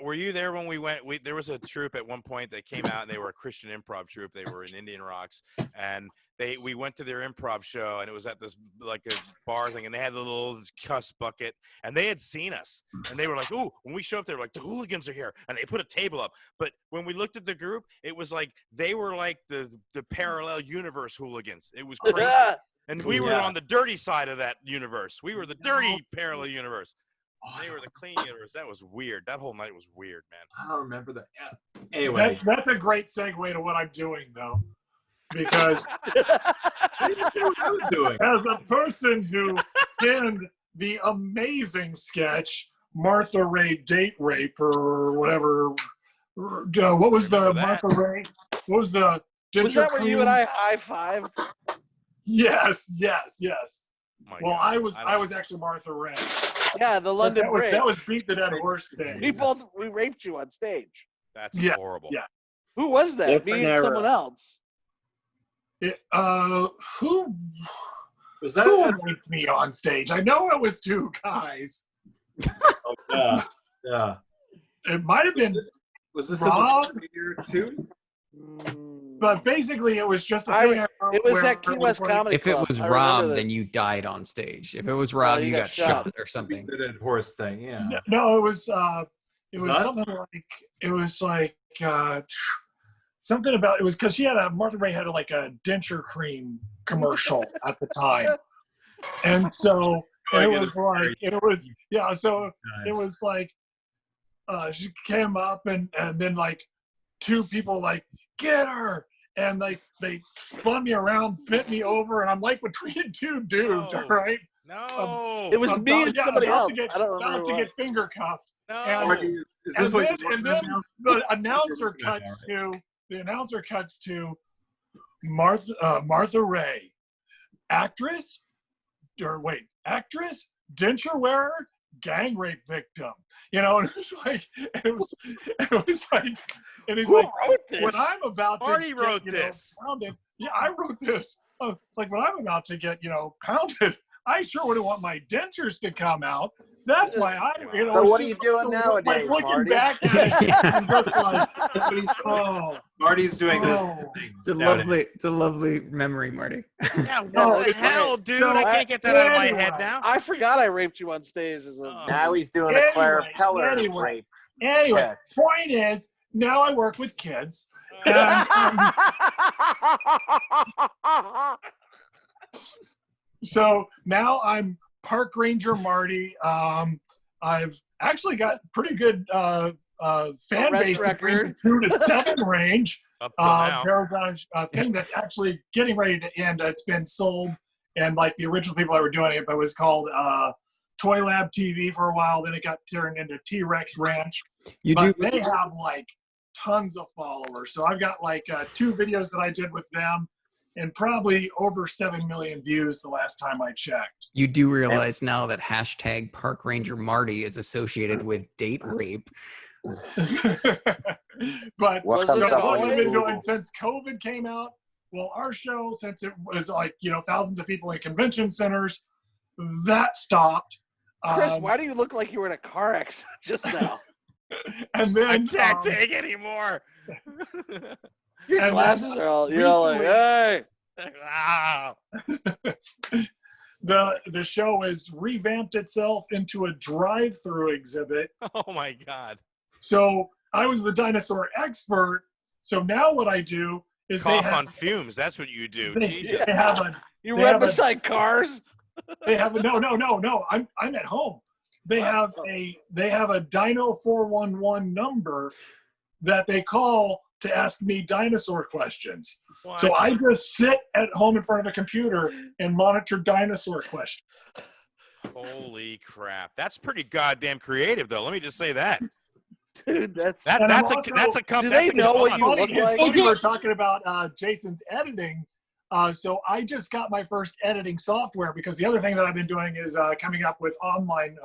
Speaker 4: were you there when we went? There was a troupe at one point that came out, and they were a Christian improv troupe. They were in Indian Rocks, and we went to their improv show, and it was at this like a bar thing, and they had the little cuss bucket, and they had seen us, and they were like, "Ooh!" When we showed up, they were like, "The hooligans are here," and they put a table up. But when we looked at the group, it was like they were like the parallel universe hooligans. It was crazy, and we were on the dirty side of that universe. We were the dirty parallel universe. They were the clean universe. That was weird. That whole night was weird, man.
Speaker 2: I don't remember that. Yeah. Anyway,
Speaker 7: That's a great segue to what I'm doing, though, because
Speaker 2: I was doing.
Speaker 7: as a person who pinned the amazing sketch Martha Ray Date Rape or whatever, what was the Martha Ray? What was the?
Speaker 3: Was that where you and I high-fived?
Speaker 7: Yes.
Speaker 4: Well,
Speaker 7: I was actually Martha Ray.
Speaker 3: Yeah, the London Bridge.
Speaker 7: That was Beat the Dead Horse days.
Speaker 3: We raped you on stage.
Speaker 4: That's horrible.
Speaker 7: Yeah.
Speaker 3: Who was that?
Speaker 10: Different
Speaker 3: Me and
Speaker 10: era.
Speaker 3: someone else.
Speaker 7: Who
Speaker 2: Was
Speaker 7: who
Speaker 2: that?
Speaker 7: raped me on stage? I know it was two guys.
Speaker 2: Oh, yeah.
Speaker 7: It might have been,
Speaker 2: Was this
Speaker 7: Rob?
Speaker 2: in the year too?
Speaker 7: but basically it was just a
Speaker 3: I-
Speaker 7: thing.
Speaker 3: It was
Speaker 7: where
Speaker 3: at Key
Speaker 7: it
Speaker 3: West
Speaker 7: like-
Speaker 3: Comedy
Speaker 1: If it
Speaker 3: Club.
Speaker 1: was
Speaker 3: I remember
Speaker 1: Rob,
Speaker 3: this.
Speaker 1: then you died on stage. If it was Rob, you got shot or something.
Speaker 2: The dead horse thing. Yeah.
Speaker 7: No, it was
Speaker 2: that?
Speaker 7: something like something about, it was because Martha Ray had like a denture cream commercial at the time, and so
Speaker 2: Oh,
Speaker 7: it
Speaker 2: I
Speaker 7: was
Speaker 2: get
Speaker 7: like it was so it
Speaker 2: Nice.
Speaker 7: was like she came up and then like two people like, get her, and like they spun me around, bent me over, and I'm like between two dudes,
Speaker 4: No.
Speaker 7: right?
Speaker 4: No.
Speaker 3: It was me and somebody
Speaker 7: about
Speaker 3: else.
Speaker 7: to get,
Speaker 3: I don't remember
Speaker 7: about to
Speaker 3: who it
Speaker 7: get finger cuffed.
Speaker 4: no.
Speaker 2: Marty, is
Speaker 7: And
Speaker 2: this what
Speaker 7: then,
Speaker 2: you're
Speaker 7: and
Speaker 2: looking
Speaker 7: then
Speaker 2: at now?
Speaker 7: the announcer cuts to Martha Ray, actress, denture wearer, gang rape victim. You know, and it was like, and he's
Speaker 3: Who
Speaker 7: like,
Speaker 3: wrote this?
Speaker 7: when I'm about to
Speaker 4: Marty
Speaker 7: get,
Speaker 4: wrote
Speaker 7: you know,
Speaker 4: this.
Speaker 7: pounded, yeah, I wrote this. It's like when I'm about to get, pounded, I sure wouldn't want my dentures to come out. That's why
Speaker 10: So
Speaker 7: it's
Speaker 10: what are you
Speaker 7: just
Speaker 10: doing
Speaker 7: like
Speaker 10: nowadays,
Speaker 7: looking
Speaker 10: Marty?
Speaker 7: back at it, I'm just like,
Speaker 2: That's what he's doing.
Speaker 7: oh.
Speaker 2: Marty's doing this
Speaker 7: Oh.
Speaker 2: thing.
Speaker 1: It's a lovely memory, Marty.
Speaker 4: Yeah,
Speaker 3: No,
Speaker 4: what the
Speaker 3: it's
Speaker 4: hell,
Speaker 3: great.
Speaker 4: dude?
Speaker 7: So,
Speaker 4: I can't get that out of my
Speaker 7: anyway,
Speaker 4: head now.
Speaker 3: I forgot I raped you on stage.
Speaker 10: Now he's doing a Clara Peller
Speaker 7: anyway.
Speaker 10: rape.
Speaker 7: Anyway,
Speaker 10: Yeah.
Speaker 7: point is, now I work with kids. And, so now I'm Park Ranger Marty. I've actually got pretty good fan
Speaker 3: Arrest
Speaker 7: base between the
Speaker 3: record.
Speaker 7: 2 to 7 range.
Speaker 4: Up till now.
Speaker 7: There's a thing that's actually getting ready to end. It's been sold, and like the original people that were doing it, but it was called Toy Lab TV for a while. Then it got turned into T-Rex Ranch. But they have like tons of followers. So I've got like 2 videos that I did with them, and probably over 7 million views the last time I checked.
Speaker 1: You do realize now that hashtag Park Ranger Marty is associated with date rape.
Speaker 7: But
Speaker 10: What
Speaker 3: comes
Speaker 7: so
Speaker 3: up
Speaker 7: what
Speaker 3: on
Speaker 7: we've been
Speaker 3: Google?
Speaker 7: doing since COVID came out, well, our show, since it was like, thousands of people in convention centers, that stopped.
Speaker 3: Chris, why do you look like you were in a car accident just now?
Speaker 7: And then
Speaker 4: I can't take anymore.
Speaker 3: Your
Speaker 7: And
Speaker 3: glasses are all, you're all like, hey.
Speaker 4: Wow.
Speaker 7: the show has revamped itself into a drive-through exhibit.
Speaker 4: Oh my God.
Speaker 7: So I was the dinosaur expert. So now what I do is
Speaker 4: Cough on fumes. That's what you do. Jesus.
Speaker 7: they have a
Speaker 3: You
Speaker 7: They
Speaker 3: run
Speaker 7: have a-
Speaker 3: beside cars?
Speaker 7: They have a, no. I'm at home. They have a Dino 411 number that they call to ask me dinosaur questions.
Speaker 4: What?
Speaker 7: So I just sit at home in front of a computer and monitor dinosaur questions.
Speaker 4: Holy crap. That's pretty goddamn creative, though. Let me just say that.
Speaker 3: Dude,
Speaker 4: That's
Speaker 7: And I'm
Speaker 4: a
Speaker 7: also-
Speaker 4: that's a cup.
Speaker 3: Do
Speaker 4: that's
Speaker 3: they
Speaker 4: a
Speaker 3: know what
Speaker 4: come
Speaker 3: you
Speaker 4: on.
Speaker 3: look
Speaker 7: It's
Speaker 3: like?
Speaker 7: funny
Speaker 9: Is it-
Speaker 7: we're talking about Jason's editing. So I just got my first editing software because the other thing that I've been doing is coming up with online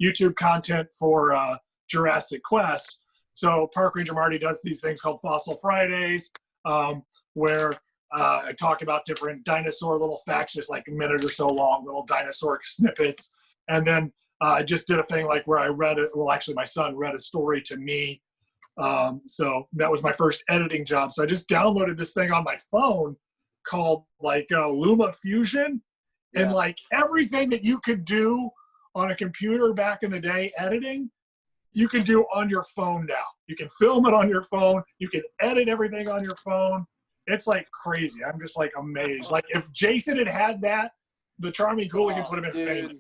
Speaker 7: YouTube content for Jurassic Quest. So Park Ranger Marty does these things called Fossil Fridays, where I talk about different dinosaur little facts, just like a minute or so long, little dinosaur snippets. And then I just did a thing like where I read it. Well, actually, my son read a story to me. So that was my first editing job. So I just downloaded this thing on my phone called like Luma Fusion, and like everything that you could do on a computer back in the day editing, you can do on your phone now. You can film it on your phone. You can edit everything on your phone. It's like crazy. I'm just like amazed. Like if Jason had that, the Charming Hooligans would have been famous.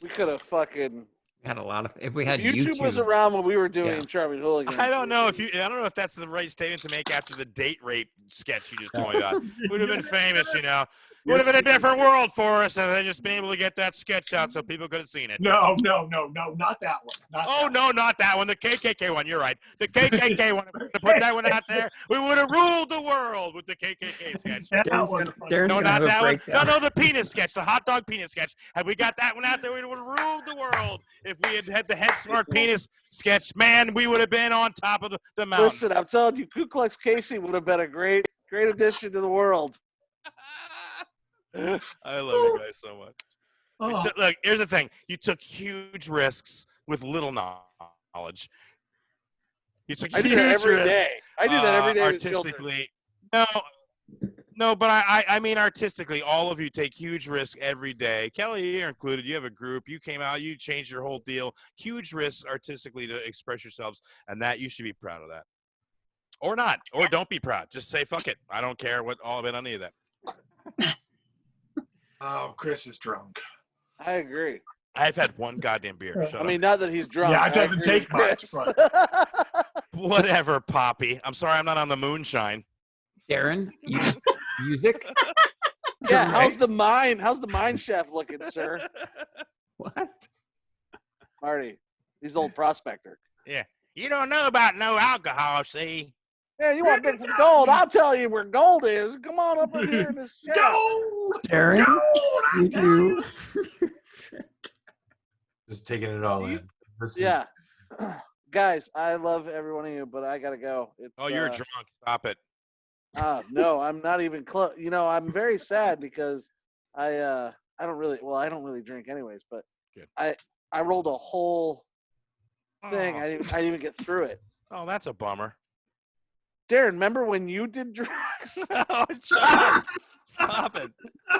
Speaker 3: We could have fucking
Speaker 1: had a lot of. If we had
Speaker 3: YouTube was around when we were doing Charming Hooligans.
Speaker 4: I don't know if that's the right statement to make after the date rape sketch you just told me about. Would have been famous, you know. Would have been a different world for us if I just been able to get that sketch out so people could have seen it.
Speaker 7: No, not that one.
Speaker 4: Not that one. The KKK one. You're right. The KKK one. To put that one out there, we would have ruled the world with the KKK sketch.
Speaker 1: No,
Speaker 4: not that one. No, the penis sketch, the hot dog penis sketch. Had we got that one out there, we would have ruled the world. If we had the Head Smart penis sketch, man, we would have been on top of the mountain.
Speaker 3: Listen, I'm telling you, Ku Klux Casey would have been a great addition to the world.
Speaker 4: I love you guys so much. Look, here's the thing. You took huge risks with little knowledge. You took
Speaker 3: I do that every day. I do that every day
Speaker 4: artistically. No, but I mean artistically, all of you take huge risks every day. Kelly, you're included. You have a group. You came out. You changed your whole deal. Huge risks artistically to express yourselves, and that you should be proud of that. Or not. Or don't be proud. Just say, fuck it. I don't care what all of it, any of that.
Speaker 7: Oh, Chris is drunk.
Speaker 3: I agree.
Speaker 4: I've had one goddamn beer. Shut
Speaker 3: I mean, not that he's drunk.
Speaker 7: Yeah, it doesn't take much. But...
Speaker 4: Whatever, Poppy. I'm sorry I'm not on the moonshine.
Speaker 1: Darren, music?
Speaker 3: Yeah, how's the mine chef looking, sir?
Speaker 1: What?
Speaker 3: Marty, he's the old prospector.
Speaker 4: Yeah. You don't know about no alcohol, see?
Speaker 3: Yeah, you want to get some gold? I'll tell you where gold is. Come on up in here in this shack.
Speaker 7: Gold!
Speaker 1: Darren, you do.
Speaker 2: Just taking it all in.
Speaker 3: Guys, I love every one of you, but I got to go.
Speaker 4: You're drunk. Stop it.
Speaker 3: No, I'm not even close. You know, I'm very sad because I don't really drink anyways, but
Speaker 4: good.
Speaker 3: I rolled a whole thing. I didn't even get through it.
Speaker 4: Oh, that's a bummer.
Speaker 3: Darren, remember when you did drugs?
Speaker 4: Oh, stop it.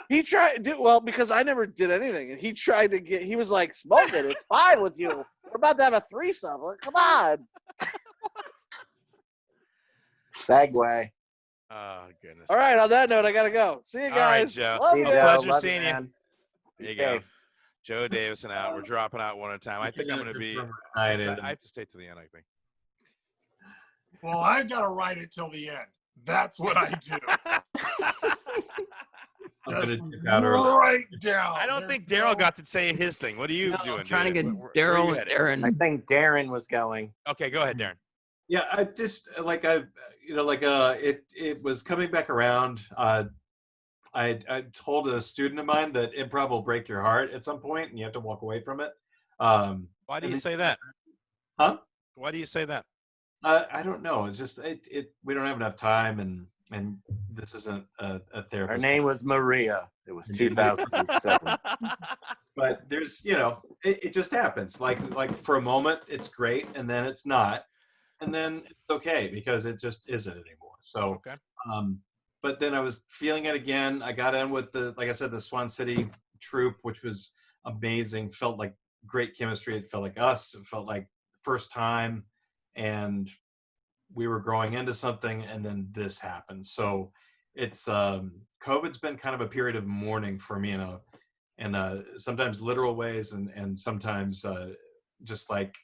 Speaker 3: He tried because I never did anything, and he tried to he was like, smoke it, it's fine with you. We're about to have a threesome. Like, come on.
Speaker 5: Segue.
Speaker 4: Oh, goodness.
Speaker 3: All right, on that note, I got to go. See you guys.
Speaker 4: All right, Joe.
Speaker 3: Love you.
Speaker 4: Pleasure
Speaker 5: Love
Speaker 4: seeing you.
Speaker 5: man.
Speaker 4: There you go. Joe Davison out. We're dropping out one at a time. I think I'm going to be – I have to stay to the end, I think.
Speaker 7: Well, I've got to write it till the end. That's what I do. Just right down.
Speaker 4: I don't think Daryl got to say his thing. What are you doing?
Speaker 1: I'm trying to get
Speaker 4: Daryl
Speaker 1: and Darren.
Speaker 5: I think Darren was going.
Speaker 4: Okay, go ahead, Darren.
Speaker 2: Yeah, I just it was coming back around. I told a student of mine that improv will break your heart at some point, and you have to walk away from it.
Speaker 4: Why do you say that?
Speaker 2: Huh?
Speaker 4: Why do you say that?
Speaker 2: I don't know. It's just we don't have enough time, and this isn't a therapist.
Speaker 5: Her name was Maria. It was 2007.
Speaker 2: But there's, it just happens. Like for a moment, it's great, and then it's not, and then it's okay because it just isn't anymore. So,
Speaker 4: okay.
Speaker 2: But then I was feeling it again. I got in with like I said, the Swan City troupe, which was amazing. Felt like great chemistry. It felt like us. It felt like first time. And we were growing into something, and then this happened. So it's COVID's been kind of a period of mourning for me in sometimes literal ways, and sometimes just like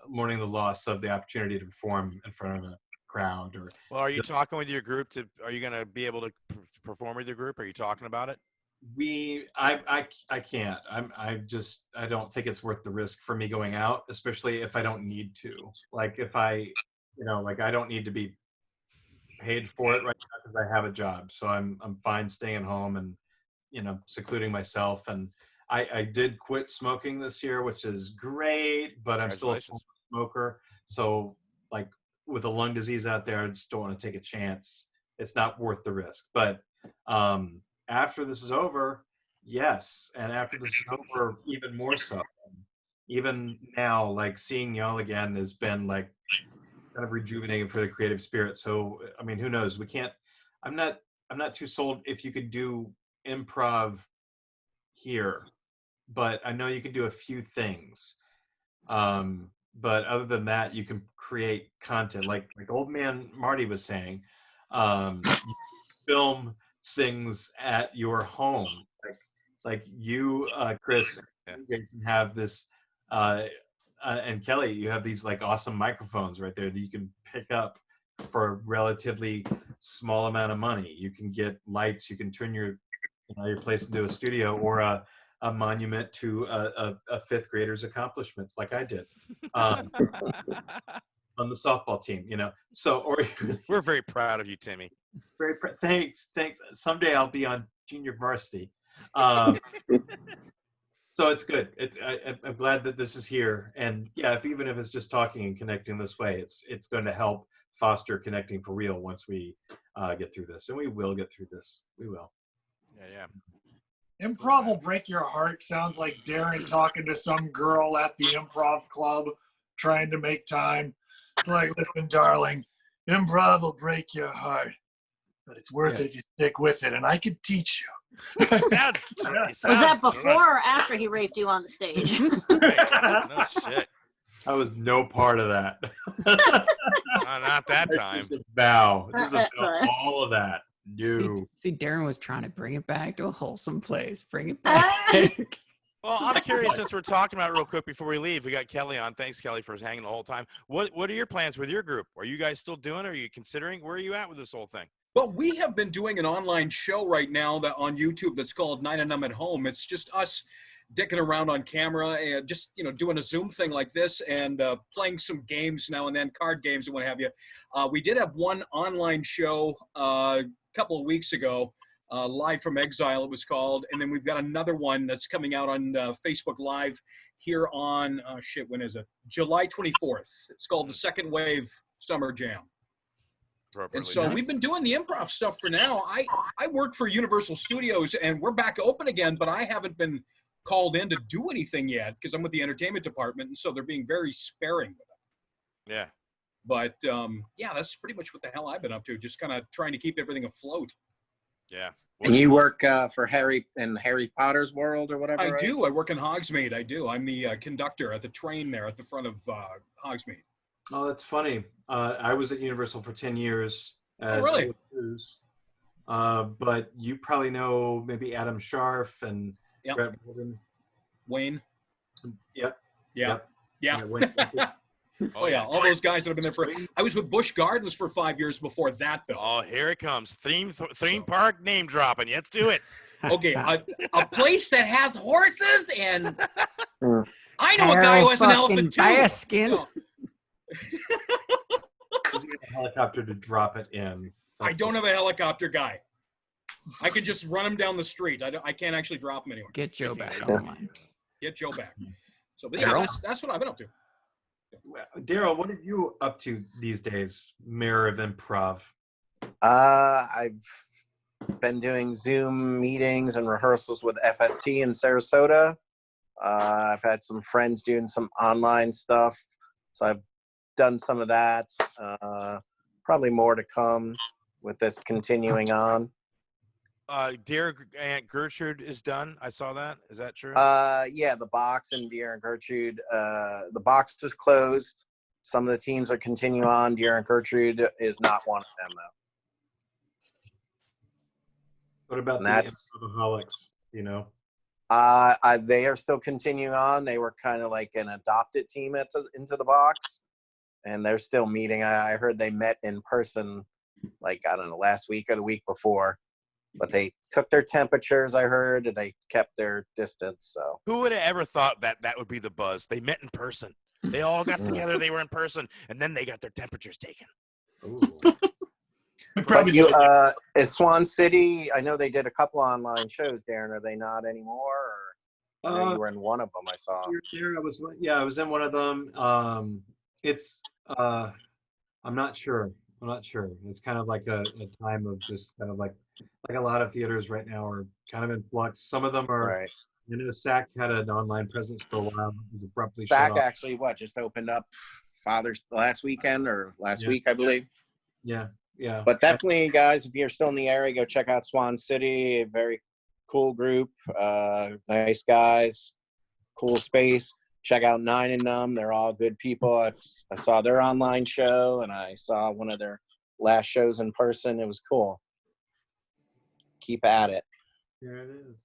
Speaker 2: mourning the loss of the opportunity to perform in front of a crowd.
Speaker 4: Well, are you talking with your group? Are you going to be able to perform with your group? Are you talking about it?
Speaker 2: I can't. I don't think it's worth the risk for me going out, especially if I don't need to. Like if I don't need to be paid for it right now because I have a job. So I'm fine staying home and, secluding myself. And I did quit smoking this year, which is great, but I'm still a smoker. So like with a lung disease out there, I just don't want to take a chance. It's not worth the risk. But, after this is over, yes. And after this is over, even more so. even now, like seeing y'all again has been like kind of rejuvenating for the creative spirit. So I mean, who knows? We can't. I'm not too sold if you could do improv here, but I know you can do a few things. But other than that, you can create content like Old Man Marty was saying. You film things at your home, like you, Chris,
Speaker 4: Yeah.
Speaker 2: and Jason have this, and Kelly, you have these like awesome microphones right there that you can pick up for a relatively small amount of money. You can get lights. You can turn your place into a studio or a monument to a fifth grader's accomplishments, like I did on the softball team. So or
Speaker 4: We're very proud of you, Timmy.
Speaker 2: thanks. Someday I'll be on junior varsity. So it's good. I'm glad that this is here, and yeah, even if it's just talking and connecting this way, it's going to help foster connecting for real once we get through this, and we will get through this. We will.
Speaker 4: Yeah.
Speaker 7: Improv will break your heart. Sounds like Darren talking to some girl at the improv club, trying to make time. It's like, listen, darling, improv will break your heart, but it's worth it if you stick with it, and I can teach you.
Speaker 9: Was that before or after he raped you on the stage?
Speaker 4: No shit.
Speaker 2: I was no part of that.
Speaker 4: Not that time.
Speaker 2: Just about
Speaker 9: Not that time.
Speaker 2: all of that. No.
Speaker 1: See, Darren was trying to bring it back to a wholesome place. Bring it back.
Speaker 4: Well, I'm curious, since we're talking about it real quick before we leave. We got Kelly on. Thanks, Kelly, for hanging the whole time. What are your plans with your group? Are you guys still doing it? Are you considering? Where are you at with this whole thing?
Speaker 8: Well, we have been doing an online show right now that on YouTube that's called Nine and Numb at Home. It's just us dicking around on camera and just, doing a Zoom thing like this and playing some games now and then, card games and what have you. We did have one online show a couple of weeks ago, Live from Exile it was called. And then we've got another one that's coming out on Facebook Live here on, when is it? July 24th. It's called The Second Wave Summer Jam. And so we've been doing the improv stuff for now. I work for Universal Studios, and we're back open again, but I haven't been called in to do anything yet because I'm with the entertainment department, and so they're being very sparing with it.
Speaker 4: Yeah.
Speaker 8: But, that's pretty much what the hell I've been up to, just kind of trying to keep everything afloat.
Speaker 4: Yeah.
Speaker 5: And you work for Harry Potter's world or whatever,
Speaker 8: I
Speaker 5: right?
Speaker 8: do. I work in Hogsmeade. I do. I'm the conductor at the train there at the front of Hogsmeade.
Speaker 2: Oh, that's funny. I was at Universal for 10 years. As
Speaker 8: really?
Speaker 2: Cruise. But you probably know maybe Adam Scharf and Brett Morgan.
Speaker 8: Wayne.
Speaker 2: Yep.
Speaker 8: Yeah.
Speaker 2: Wayne.
Speaker 8: Oh, yeah. All those guys that have been there for... I was with Busch Gardens for 5 years before that, though.
Speaker 4: Oh, here it comes. Theme park name dropping. Let's do it.
Speaker 8: Okay. A place that has horses and... I know a guy who has an elephant, too.
Speaker 1: Baskin.
Speaker 2: Does he have a helicopter to drop it in?
Speaker 8: I don't have a helicopter guy. I can just run him down the street. I can't actually drop him anywhere.
Speaker 1: Get Joe back online.
Speaker 8: Get Joe back. So, but yeah, that's what I've been up to.
Speaker 2: Daryl, what are you up to these days, Mayor of Improv?
Speaker 5: I've been doing Zoom meetings and rehearsals with FST in Sarasota. I've had some friends doing some online stuff, so I've done some of that. Probably more to come with this continuing on.
Speaker 4: Dear Aunt Gertrude is done. I saw that. Is that true?
Speaker 5: Yeah, the box and Dear Aunt Gertrude. The box is closed. Some of the teams are continuing on. Dear Aunt Gertrude is not one of them, though.
Speaker 2: What about
Speaker 5: And
Speaker 2: the
Speaker 5: that's-
Speaker 2: Improvoholics?
Speaker 5: They are still continuing on. They were kind of like an adopted team into the box, and they're still meeting. I heard they met in person, like, I don't know, last week or the week before. But they took their temperatures, I heard, and they kept their distance. So
Speaker 4: who would have ever thought that would be the buzz? They met in person. They all got together. They were in person, and then they got their temperatures taken.
Speaker 5: But is Swan City? I know they did a couple online shows, Darren. Are they not anymore? Or I know you were in one of them. I saw.
Speaker 2: I was in one of them. I'm not sure. It's kind of like a time of just kind of like a lot of theaters right now are kind of in flux. Some of them are I know SAC had an online presence for a while, but was abruptly shut
Speaker 5: SAC
Speaker 2: off.
Speaker 5: actually, just opened up last weekend or last week, I believe.
Speaker 2: Yeah, yeah.
Speaker 5: But definitely, guys, if you're still in the area, go check out Swan City. A very cool group, nice guys, cool space. Check out Nine and Numb. They're all good people. I saw their online show, and I saw one of their last shows in person. It was cool. Keep at it.
Speaker 2: Here it is.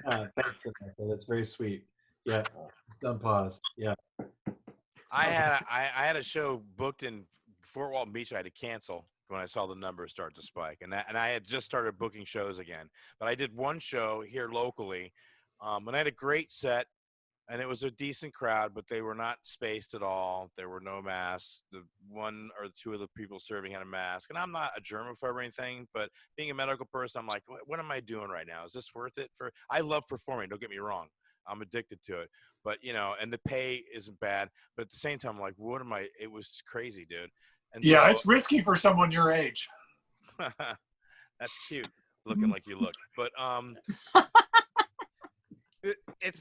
Speaker 2: Thanks, Samantha. That's very sweet. Yeah, done pause. Yeah.
Speaker 4: I had a show booked in Fort Walton Beach. I had to cancel when I saw the numbers start to spike, and I had just started booking shows again. But I did one show here locally, and I had a great set, and it was a decent crowd, but they were not spaced at all. There were no masks. The one or two of the people serving had a mask, and I'm not a germaphobe or anything, but being a medical person, I'm like, what am I doing right now? Is this worth it? I love performing. Don't get me wrong. I'm addicted to it, but and the pay isn't bad, but at the same time, I'm like, it was crazy, dude. And
Speaker 7: yeah,
Speaker 4: so,
Speaker 7: it's risky for someone your age.
Speaker 4: that's cute, looking like you look, but it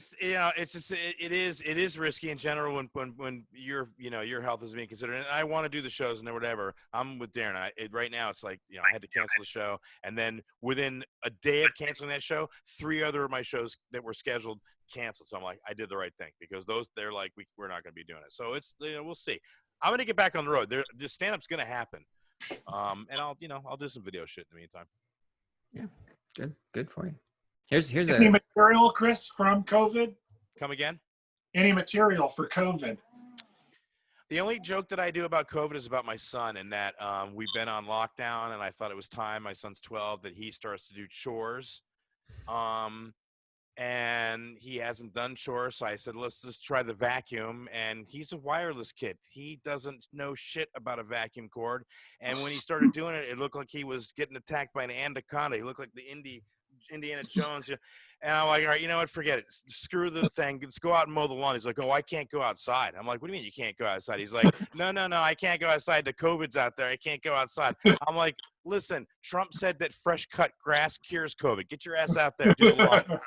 Speaker 4: is risky in general when your health is being considered. And I want to do the shows and whatever. I'm with Darren. Right now it's like I had to cancel the show, and then within a day of canceling that show, 3 other of my shows that were scheduled canceled. So I'm like, I did the right thing, because they're like, we're not going to be doing it. So it's we'll see. I'm going to get back on the road. The stand-up's going to happen, and I'll do some video shit in the meantime.
Speaker 1: Yeah, good for you. Here's
Speaker 7: Any material, Chris, from COVID?
Speaker 4: Come again?
Speaker 7: Any material for COVID?
Speaker 4: The only joke that I do about COVID is about my son, and that we've been on lockdown, and I thought it was time, my son's 12, that he starts to do chores. And he hasn't done chores, so I said, let's just try the vacuum. And he's a wireless kid. He doesn't know shit about a vacuum cord. And when he started doing it, it looked like he was getting attacked by an anaconda. He looked like the Indiana Jones. And I'm like, all right, you know what? Forget it. Screw the thing. Let's go out and mow the lawn. He's like, oh, I can't go outside. I'm like, what do you mean you can't go outside? He's like, no, I can't go outside. The COVID's out there. I can't go outside. I'm like, listen, Trump said that fresh cut grass cures COVID. Get your ass out there. Do the lawn.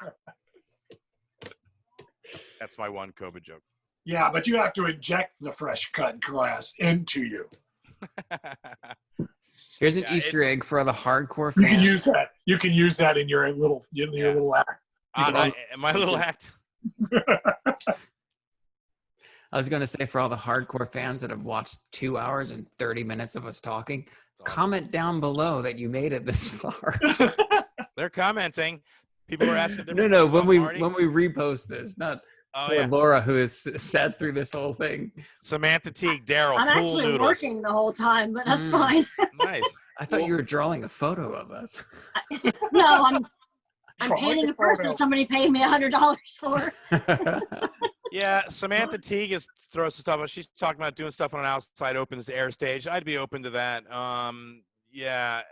Speaker 4: That's my one COVID joke.
Speaker 7: Yeah, but you have to inject the fresh cut grass into you.
Speaker 1: Here's an Easter egg for the hardcore fans.
Speaker 7: You can use that. You can use that in your little little act.
Speaker 4: My little act.
Speaker 1: I was going to say, for all the hardcore fans that have watched 2 hours and 30 minutes of us talking, comment down below that you made it this far.
Speaker 4: They're commenting. People are asking.
Speaker 1: No. When we repost this, not
Speaker 4: yeah.
Speaker 1: Laura, who has sat through this whole thing.
Speaker 4: Samantha Teague, Daryl.
Speaker 9: I'm
Speaker 4: Pool
Speaker 9: actually
Speaker 4: noodles.
Speaker 9: working the whole time, but that's fine.
Speaker 4: Nice.
Speaker 1: I thought you were drawing a photo of us.
Speaker 9: No, I'm painting a person somebody paid me $100 for.
Speaker 4: Yeah, Samantha Teague is throwing some stuff. She's talking about doing stuff on an outside open air stage. I'd be open to that. Yeah.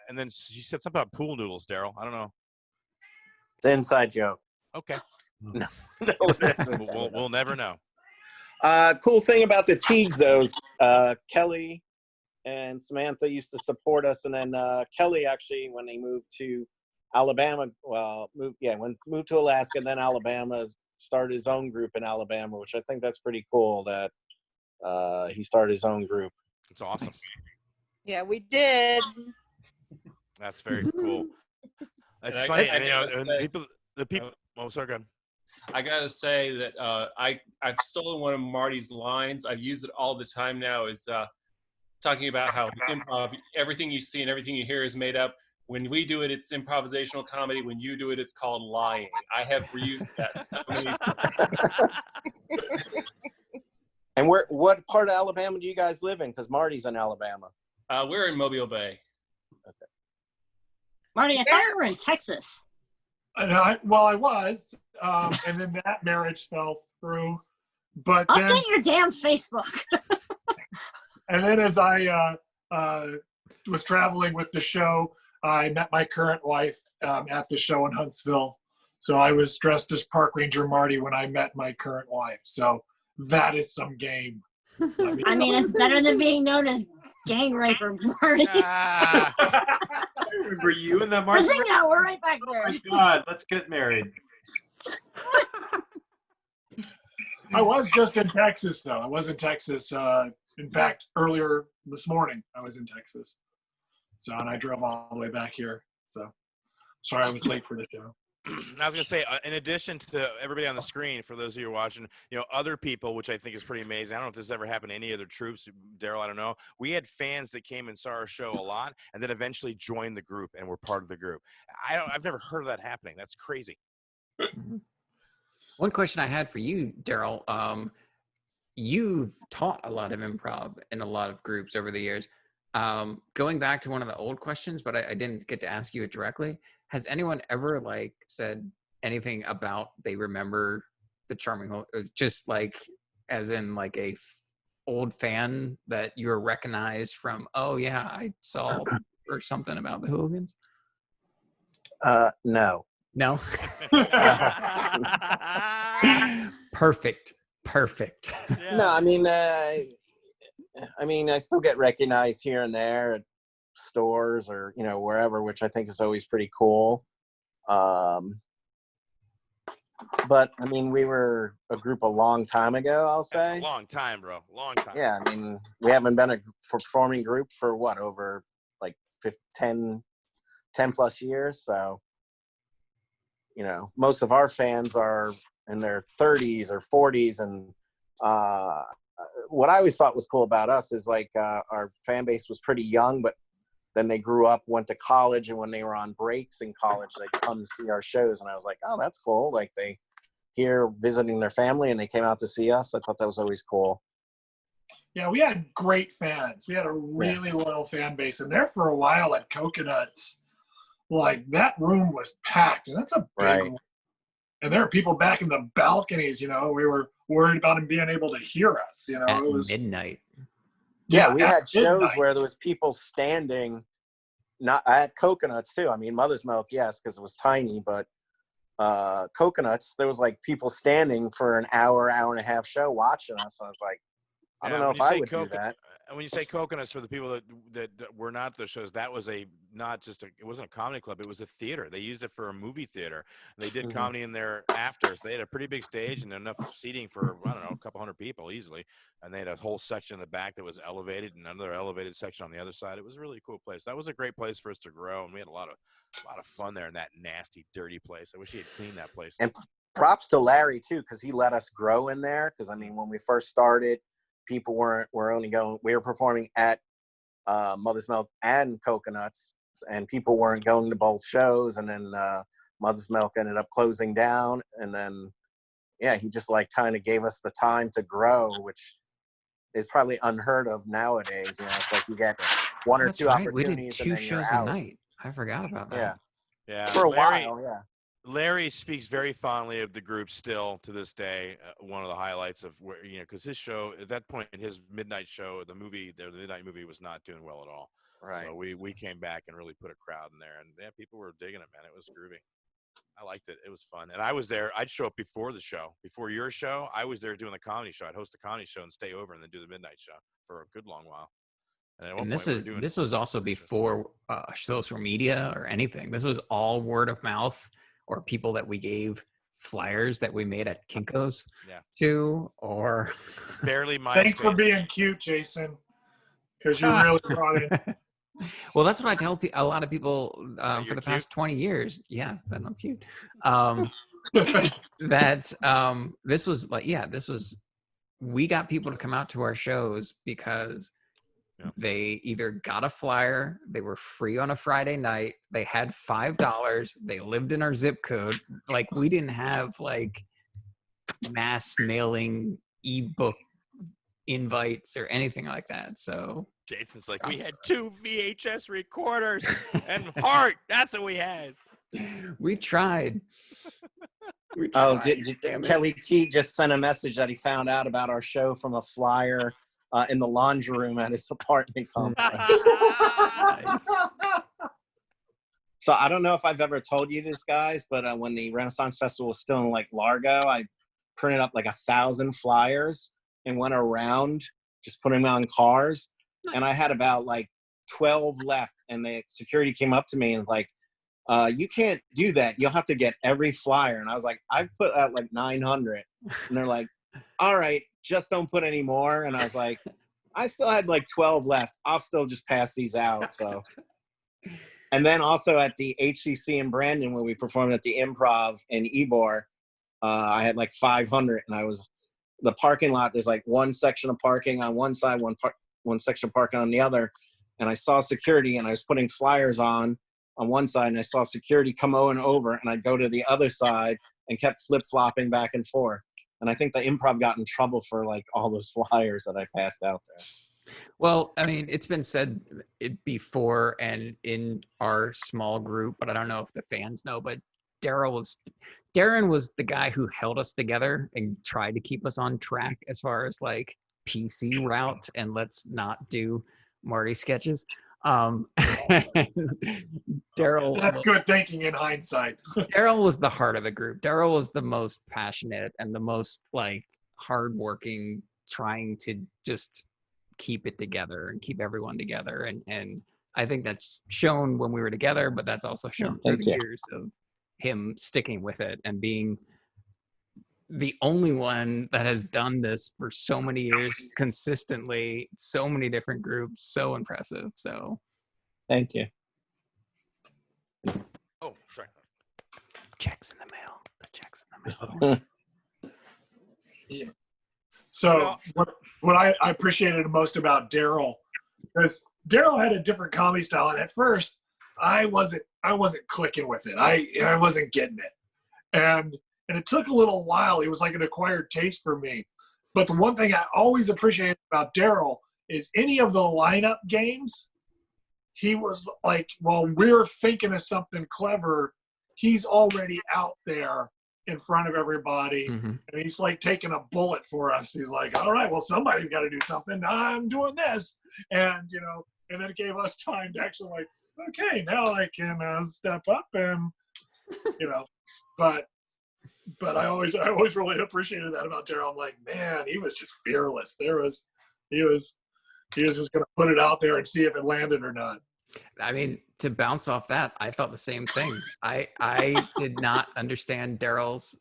Speaker 4: And then she said something about pool noodles, Daryl. I don't know.
Speaker 5: It's an inside joke.
Speaker 4: Okay.
Speaker 5: No,
Speaker 4: we'll never know.
Speaker 5: Cool thing about the Teagues, though, is Kelly and Samantha used to support us, and then Kelly actually, when they moved to Alabama, moved to Alaska, and then Alabama, started his own group in Alabama, which I think that's pretty cool that he started his own group.
Speaker 4: It's awesome.
Speaker 1: Nice.
Speaker 11: Yeah, we did.
Speaker 4: That's very cool. It's funny. The people. Oh, sorry, go ahead.
Speaker 12: I gotta say that I've stolen one of Marty's lines. I've used it all the time now. Is talking about how improv, everything you see and everything you hear is made up. When we do it, it's improvisational comedy. When you do it, it's called lying. I have reused that so many times.
Speaker 5: And what part of Alabama do you guys live in? Because Marty's in Alabama.
Speaker 12: We're in Mobile Bay.
Speaker 5: Okay.
Speaker 9: Marty, I thought you were in Texas.
Speaker 7: I was, and then that marriage fell through. But
Speaker 9: Update
Speaker 7: then,
Speaker 9: your damn Facebook.
Speaker 7: and then as I was traveling with the show, I met my current wife at the show in Huntsville. So I was dressed as Park Ranger Marty when I met my current wife. So that is some game.
Speaker 9: I mean, it's better than being known as gang raper, Marty.
Speaker 2: I remember you and that Martha.
Speaker 9: Bazinga, we're right back there.
Speaker 2: Oh my God, let's get married.
Speaker 7: I was just in Texas, though. I was in Texas. In fact, earlier this morning, I was in Texas. So, and I drove all the way back here. So, sorry I was late for the show.
Speaker 4: I was going to say, in addition to everybody on the screen, for those of you watching, other people, which I think is pretty amazing. I don't know if this has ever happened to any other troops, Daryl, I don't know. We had fans that came and saw our show a lot and then eventually joined the group and were part of the group. I've never heard of that happening. That's crazy.
Speaker 1: One question I had for you, Daryl, you've taught a lot of improv in a lot of groups over the years. Going back to one of the old questions, but I didn't get to ask you it directly. Has anyone ever said anything about they remember the Charming, just as in a old fan that you were recognized from? Oh yeah, I saw or something about the Hooligans.
Speaker 5: No.
Speaker 1: No. Perfect.
Speaker 5: Yeah. No, I mean, I still get recognized here and there at stores or wherever, which I think is always pretty cool. But I mean, we were a group a long time ago, I'll say.
Speaker 4: That's a long time, bro. Long time.
Speaker 5: Yeah, I mean, we haven't been a performing group for over 10 plus years. So, most of our fans are in their 30s or 40s. And what I always thought was cool about us is our fan base was pretty young, but then they grew up, went to college, and when they were on breaks in college, they'd come to see our shows. And I was like, oh, that's cool. They here visiting their family and they came out to see us. I thought that was always cool.
Speaker 7: Yeah, we had great fans. We had a really loyal fan base. And there for a while at Coconuts, that room was packed. And that's a big room. And there are people back in the balconies, we were worried about them being able to hear us,
Speaker 1: At
Speaker 7: it was
Speaker 1: midnight.
Speaker 5: Yeah, we had shows where there was people standing, not at Coconuts too. I mean, Mother's Milk, yes, because it was tiny, but Coconuts, there was people standing for an hour and a half show watching us. I was like, I don't know if I would do that.
Speaker 4: When you say Coconuts, for the people that were not at the shows, that was it wasn't a comedy club, it was a theater. They used it for a movie theater. They did comedy in there after. So they had a pretty big stage and enough seating for, I don't know, a couple hundred people easily. And they had a whole section in the back that was elevated and another elevated section on the other side. It was a really cool place. That was a great place for us to grow. And we had a lot of fun there in that nasty, dirty place. I wish he had cleaned that place.
Speaker 5: And props to Larry too, because he let us grow in there. Because I mean, when we first started, people were performing at Mother's Milk and Coconuts, and people weren't going to both shows. And then Mother's Milk ended up closing down, and then he just kind of gave us the time to grow, which is probably unheard of nowadays. It's you get one or two opportunities.
Speaker 1: We did 2 shows a night. I forgot about that.
Speaker 4: Yeah.
Speaker 5: For a while, yeah.
Speaker 4: Larry speaks very fondly of the group still to this day. One of the highlights of where, because his show at that point, his midnight show, the midnight movie was not doing well at all.
Speaker 5: Right.
Speaker 4: So we came back and really put a crowd in there, and people were digging it, man. It was groovy. I liked it. It was fun. And I was there. I'd show up before the show, before your show. I was there doing the comedy show. I'd host a comedy show and stay over and then do the midnight show for a good long while.
Speaker 1: And this was also before social media or anything. This was all word of mouth or people that we gave flyers that we made at Kinko's to, or
Speaker 4: barely my.
Speaker 7: Thanks for being cute, Jason, because you really brought it.
Speaker 1: Well, that's what I tell a lot of people for the past 20 years. Yeah, that I'm cute. We got people to come out to our shows because they either got a flyer, they were free on a Friday night, they had $5, they lived in our zip code. We didn't have mass mailing ebook invites or anything like that. So
Speaker 4: Jason's we had 2 VHS recorders and heart. That's what we had.
Speaker 1: We tried.
Speaker 5: Kelly T just sent a message that he found out about our show from a flyer in the laundry room at his apartment complex.
Speaker 1: Nice.
Speaker 5: So I don't know if I've ever told you this, guys, but when the Renaissance Festival was still in Largo, I printed up 1,000 flyers and went around just putting them on cars. and I had about like 12 left, and the security came up to me and like, you can't do that. You'll have to get every flyer. And I was like, I put out like 900. And they're like, all right, just don't put any more. And I was like, I still had like 12 left. I'll still just pass these out. So, and then also at the HCC in Brandon, when we performed at the Improv in Ybor, I had like 500, and I was the parking lot. There's like one section of parking on one side, one section of parking on the other. And I saw security, and I was putting flyers on one side, and I saw security come on over, and I'd go to the other side and kept flip-flopping back and forth. And I think the Improv got in trouble for like all those flyers that I passed out there.
Speaker 1: Well, I mean, it's been said before and in our small group, but I don't know if the fans know, but Darren was the guy who held us together and tried to keep us on track as far as like PC route, and let's not do Marty sketches. Daryl.
Speaker 7: That's good thinking in hindsight.
Speaker 1: Daryl was the heart of the group. Daryl was the most passionate and the most like hardworking, trying to just keep it together and keep everyone together. And I think that's shown when we were together, but that's also shown through the years of him sticking with it and being the only one that has done this for so many years consistently, so many different groups. So impressive. So
Speaker 5: thank you.
Speaker 4: Oh, sorry.
Speaker 1: Checks in the mail. The checks in the mail.
Speaker 7: So what I appreciated most about Daryl, because Daryl had a different comedy style, and at first I wasn't clicking with it. I wasn't getting it, and it took a little while. It was like an acquired taste for me. But the one thing I always appreciated about Daryl is any of the lineup games, he was like, while we're thinking of something clever, he's already out there in front of everybody.
Speaker 1: Mm-hmm.
Speaker 7: And he's like taking a bullet for us. He's like, all right, well, somebody's got to do something. I'm doing this. And, and then it gave us time to actually like, okay, now I can step up and, but I always really appreciated that about Daryl. I'm like, man, he was just fearless. He was just going to put it out there and see if it landed or not.
Speaker 1: I mean, to bounce off that, I thought the same thing. I did not understand Daryl's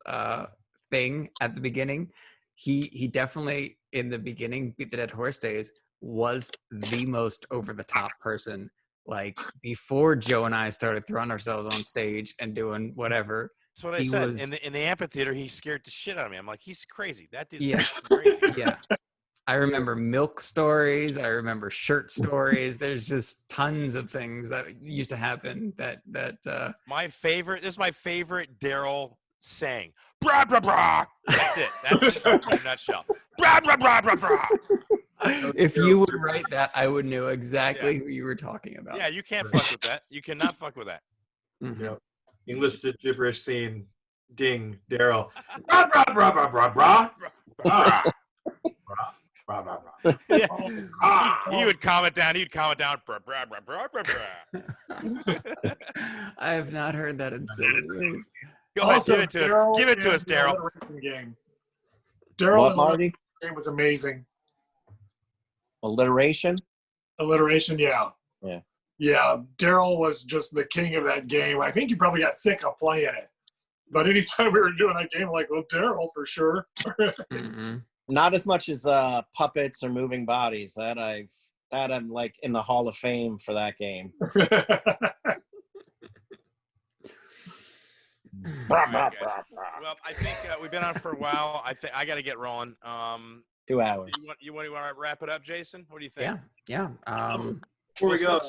Speaker 1: thing at the beginning. He definitely, in the beginning, Beat the Dead Horse days, was the most over-the-top person. Like, before Joe and I started throwing ourselves on stage and doing whatever.
Speaker 4: That's what I said. In the amphitheater, he scared the shit out of me. I'm like, he's crazy. That dude's crazy.
Speaker 1: Yeah. I remember milk stories. I remember shirt stories. There's just tons of things that used to happen that
Speaker 4: this is my favorite Daryl saying. Brah, brah, brah. That's it. That's it in a nutshell. Brah, brah, brah, brah, brah.
Speaker 1: If you would write that, I would know exactly who you were talking about.
Speaker 4: Yeah, you can't fuck with that. You cannot fuck with that.
Speaker 1: Mm-hmm.
Speaker 2: Yep. English gibberish scene. Ding. Daryl. Brah, brah, brah, brah, brah, brah. Brah. Brah, brah, brah.
Speaker 4: Yeah. He would comment down. He'd comment down. Brah, brah, brah, brah, brah.
Speaker 1: I have not heard that in so many years.
Speaker 4: Go ahead, give it to us. Give it to us, Daryl.
Speaker 7: Daryl
Speaker 5: Marty?
Speaker 7: It was amazing.
Speaker 5: Alliteration?
Speaker 7: Alliteration, yeah.
Speaker 5: Yeah.
Speaker 7: Yeah, Daryl was just the king of that game. I think he probably got sick of playing it. But anytime we were doing that game, like, well, Daryl for sure.
Speaker 1: Mm-hmm.
Speaker 5: Not as much as puppets or moving bodies. That I'm like in the Hall of Fame for that game.
Speaker 4: Right, well, I think we've been on for a while. I got to get rolling.
Speaker 5: 2 hours.
Speaker 4: You want to wrap it up, Jason? What do you think?
Speaker 1: Yeah.
Speaker 2: Before we go.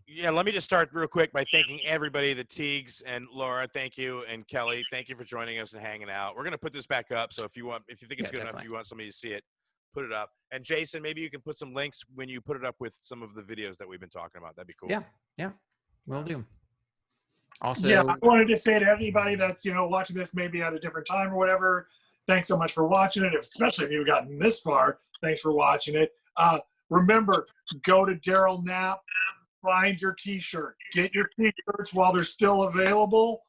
Speaker 4: Yeah, let me just start real quick by thanking everybody, the Teagues and Laura, thank you, and Kelly, thank you for joining us and hanging out. We're gonna put this back up, so if you think it's good enough, if you want somebody to see it, put it up. And Jason, maybe you can put some links when you put it up with some of the videos that we've been talking about. That'd be cool.
Speaker 1: Yeah, will do. Also,
Speaker 7: yeah, I wanted to say to everybody that's watching this maybe at a different time or whatever, thanks so much for watching it. Especially if you've gotten this far, thanks for watching it. Remember, go to Daryl Knapp. Find your T-shirt. Get your T-shirts while they're still available.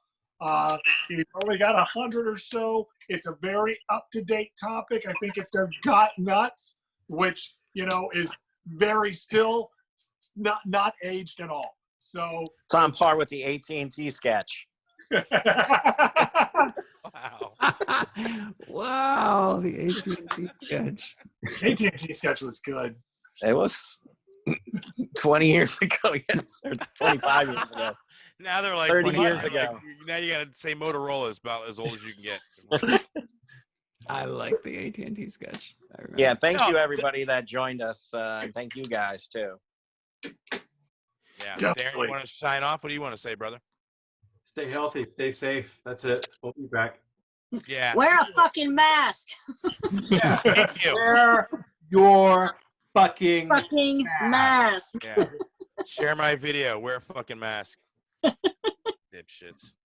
Speaker 7: He's only got 100 or so. It's a very up-to-date topic. I think it says "Got Nuts," which is very still not aged at all. So
Speaker 10: it's on par with the AT&T sketch.
Speaker 4: Wow.
Speaker 1: Wow, the AT&T sketch.
Speaker 7: AT&T sketch was good.
Speaker 10: It was 20 years ago, yes, or 25 years ago.
Speaker 4: Now they're like
Speaker 10: 30 years
Speaker 4: they're like,
Speaker 10: ago.
Speaker 4: now you gotta say Motorola is about as old as you can get.
Speaker 1: I like the AT&T sketch. I remember.
Speaker 10: Yeah, thank you everybody that joined us, and thank you guys too.
Speaker 4: Yeah, Darren,
Speaker 7: Definitely.
Speaker 4: you want to sign off? What do you want to say, brother?
Speaker 2: Stay healthy, stay safe. That's it. We'll be back.
Speaker 4: Yeah.
Speaker 9: Wear a fucking mask.
Speaker 2: Yeah.
Speaker 4: Thank you.
Speaker 2: Wear your fucking
Speaker 9: Mask.
Speaker 4: Yeah. Share my video. Wear a fucking mask. Dipshits.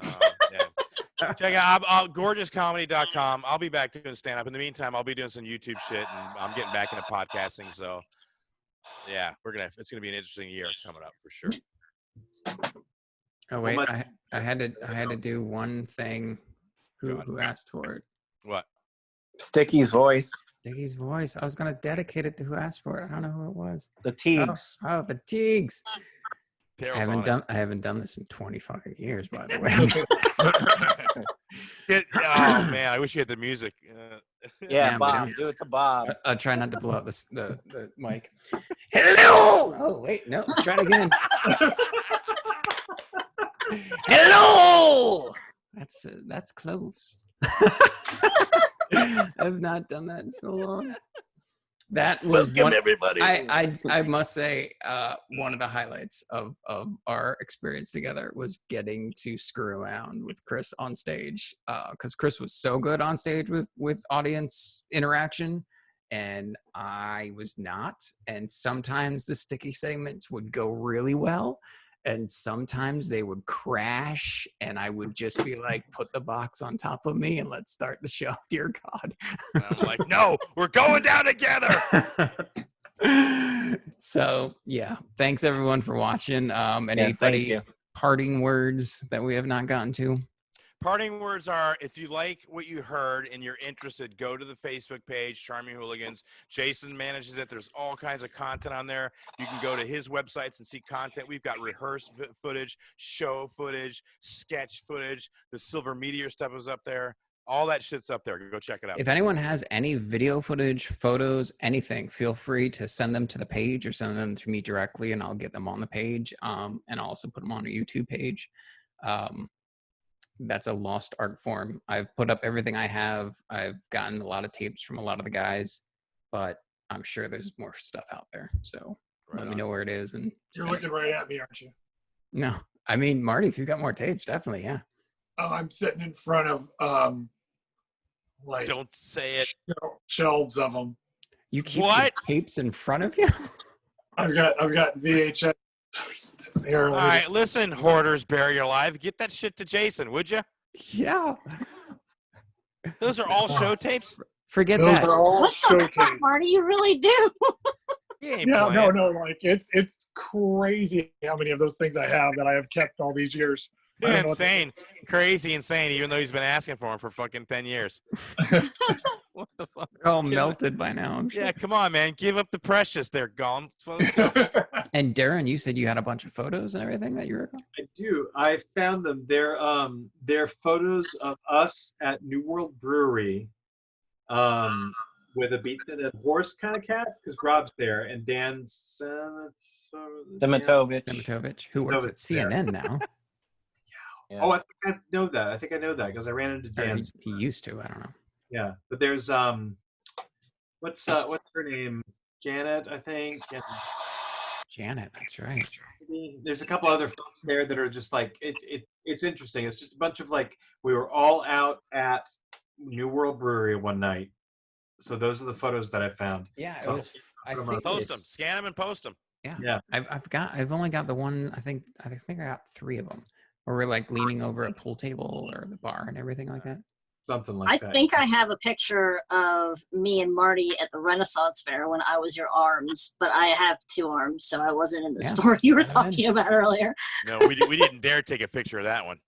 Speaker 4: Yeah. Check out gorgeouscomedy.com. I'll be back doing stand-up. In the meantime, I'll be doing some YouTube shit, and I'm getting back into podcasting. So, yeah, it's gonna be an interesting year coming up for sure.
Speaker 1: Oh wait, I had to do one thing. Who asked for it?
Speaker 4: What?
Speaker 10: Sticky's voice.
Speaker 1: Sticky's voice. I was gonna dedicate it to who asked for it. I don't know who it was.
Speaker 10: The Teagues.
Speaker 1: Oh, the Teagues.
Speaker 4: Tails
Speaker 1: I
Speaker 4: on
Speaker 1: haven't done this in 20 fucking years, by the way.
Speaker 4: Oh man, I wish you had the music.
Speaker 10: Yeah,
Speaker 1: we
Speaker 10: Bob.
Speaker 1: don't.
Speaker 10: Do it to Bob.
Speaker 1: I'll try not to blow out the mic. Hello. Oh wait, no. Let's try it again. Hello. That's close. I've not done that in so long. That was
Speaker 10: Welcome, everybody.
Speaker 1: I must say, one of the highlights of our experience together was getting to screw around with Chris on stage, because Chris was so good on stage with audience interaction, and I was not. And sometimes the sticky segments would go really well, and sometimes they would crash, and I would just be like, put the box on top of me and let's start the show. Dear God.
Speaker 4: And I'm like, no, we're going down together.
Speaker 1: So yeah, thanks everyone for watching. Anybody parting words that we have not gotten to?
Speaker 4: Parting words are, if you like what you heard and you're interested, go to the Facebook page, Charming Hooligans. Jason manages it. There's all kinds of content on there. You can go to his websites and see content. We've got rehearsed footage, show footage, sketch footage. The Silver Meteor stuff is up there. All that shit's up there. Go check it out.
Speaker 1: If anyone has any video footage, photos, anything, feel free to send them to the page or send them to me directly, and I'll get them on the page, and I'll also put them on a YouTube page. That's a lost art form. I've put up everything I have. I've gotten a lot of tapes from a lot of the guys, but I'm sure there's more stuff out there. So let me know where it is. And
Speaker 7: You're looking right at me, aren't you?
Speaker 1: No, I mean, Marty, if you've got more tapes, definitely, yeah.
Speaker 7: Oh, I'm sitting in front of like,
Speaker 4: don't say it.
Speaker 7: Shelves of them.
Speaker 1: You keep the tapes in front of you?
Speaker 7: I've got VHS. Here,
Speaker 4: all right, listen, hoarders, bury your life. Get that shit to Jason, would you?
Speaker 1: Yeah.
Speaker 4: Those are all show tapes?
Speaker 1: Forget
Speaker 7: Those
Speaker 1: that.
Speaker 7: are all
Speaker 9: What
Speaker 7: show
Speaker 9: the fuck,
Speaker 7: tapes.
Speaker 9: Marty? You really do.
Speaker 7: Yeah, no, like it's crazy how many of those things I have that I have kept all these years.
Speaker 4: Yeah, insane, crazy, insane. Even though he's been asking for them for fucking 10 years. What the fuck?
Speaker 1: They're all melted by now, I'm sure.
Speaker 4: Yeah, come on, man. Give up the precious. They're gone. So let's go.
Speaker 1: And Darren, you said you had a bunch of photos and everything that you were.
Speaker 2: I do. I found them. They're photos of us at New World Brewery, with a beat and a horse kind of cast, because Rob's there and Dan
Speaker 1: Simitovich, who works at CNN now.
Speaker 2: Yeah. Oh, I think I know that. I think I know that because I ran into Dan.
Speaker 1: He used to. I don't know.
Speaker 2: Yeah, but there's what's her name? Janet, I think. And
Speaker 1: Janet, that's right.
Speaker 2: there's a couple other folks there that are just like it's interesting. It's just a bunch of like we were all out at New World Brewery one night. So those are the photos that I found.
Speaker 1: Yeah,
Speaker 2: so
Speaker 1: it was. I think
Speaker 4: post them, scan them, and post them.
Speaker 1: Yeah. I've only got the one. I think I got 3 of them. Where we're like leaning over a pool table or the bar and everything like that.
Speaker 2: Something like that.
Speaker 9: I think I have a picture of me and Marty at the Renaissance Fair when I was your arms, but I have 2 arms, so I wasn't in the store you were talking about earlier.
Speaker 4: No, we didn't dare take a picture of that one.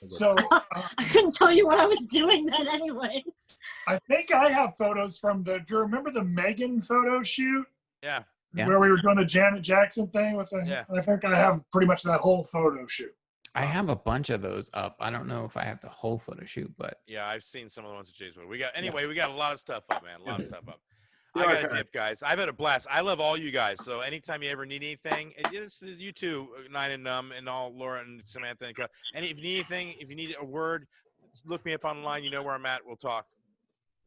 Speaker 7: So
Speaker 9: I couldn't tell you what I was doing then anyways.
Speaker 7: I think I have photos from do you remember the Megan photo shoot?
Speaker 4: Yeah.
Speaker 7: Where we were doing the Janet Jackson thing with the,
Speaker 4: Yeah.
Speaker 7: I think I have pretty much that whole photo shoot.
Speaker 1: I have a bunch of those up. I don't know if I have the whole photo shoot, but
Speaker 4: Yeah, I've seen some of the ones at Jay's. We got we got a lot of stuff up, man. A lot of stuff up. I
Speaker 2: Yeah,
Speaker 4: got a dip, guys. I've had a blast. I love all you guys. So anytime you ever need anything, this is you too, Nine and and all Laura and Samantha. And if you need anything, if you need a word, look me up online. You know where I'm at. We'll talk.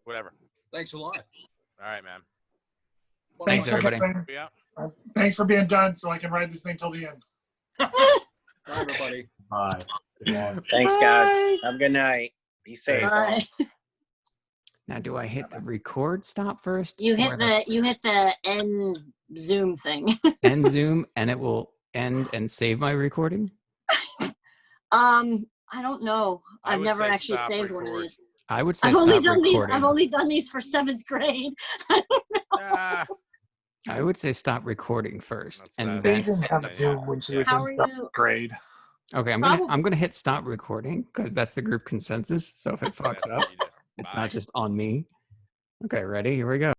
Speaker 4: Whatever.
Speaker 8: Thanks a lot.
Speaker 4: All right, man.
Speaker 1: Thanks, everybody.
Speaker 4: Yeah.
Speaker 7: Thanks for being done so I can ride this thing till the end.
Speaker 8: Bye, everybody.
Speaker 2: Bye.
Speaker 10: Thanks, guys. Have a good night. Be safe.
Speaker 9: Bye.
Speaker 1: now do I hit the record stop first?
Speaker 9: You
Speaker 1: or
Speaker 9: hit the end Zoom thing.
Speaker 1: end Zoom and it will end and save my recording?
Speaker 9: I don't know.
Speaker 4: I
Speaker 9: I've
Speaker 4: would
Speaker 9: never
Speaker 4: say
Speaker 9: actually
Speaker 4: stop
Speaker 9: saved one of
Speaker 4: record.
Speaker 9: these.
Speaker 1: I would say
Speaker 9: I've only
Speaker 1: stop
Speaker 9: done these.
Speaker 1: recording.
Speaker 9: I've only done these for 7th grade. I don't know.
Speaker 1: I would say stop recording first,
Speaker 4: That's
Speaker 1: and
Speaker 4: what
Speaker 7: They
Speaker 1: then
Speaker 7: didn't have Zoom when she was
Speaker 9: How
Speaker 7: in
Speaker 9: are
Speaker 7: 7th
Speaker 9: you?
Speaker 7: grade.
Speaker 1: okay, I'm gonna hit stop recording because that's the group consensus. So if it fucks up,
Speaker 4: Yes, you do.
Speaker 1: it's
Speaker 4: Bye.
Speaker 1: not just on me. Okay, ready? Here we go.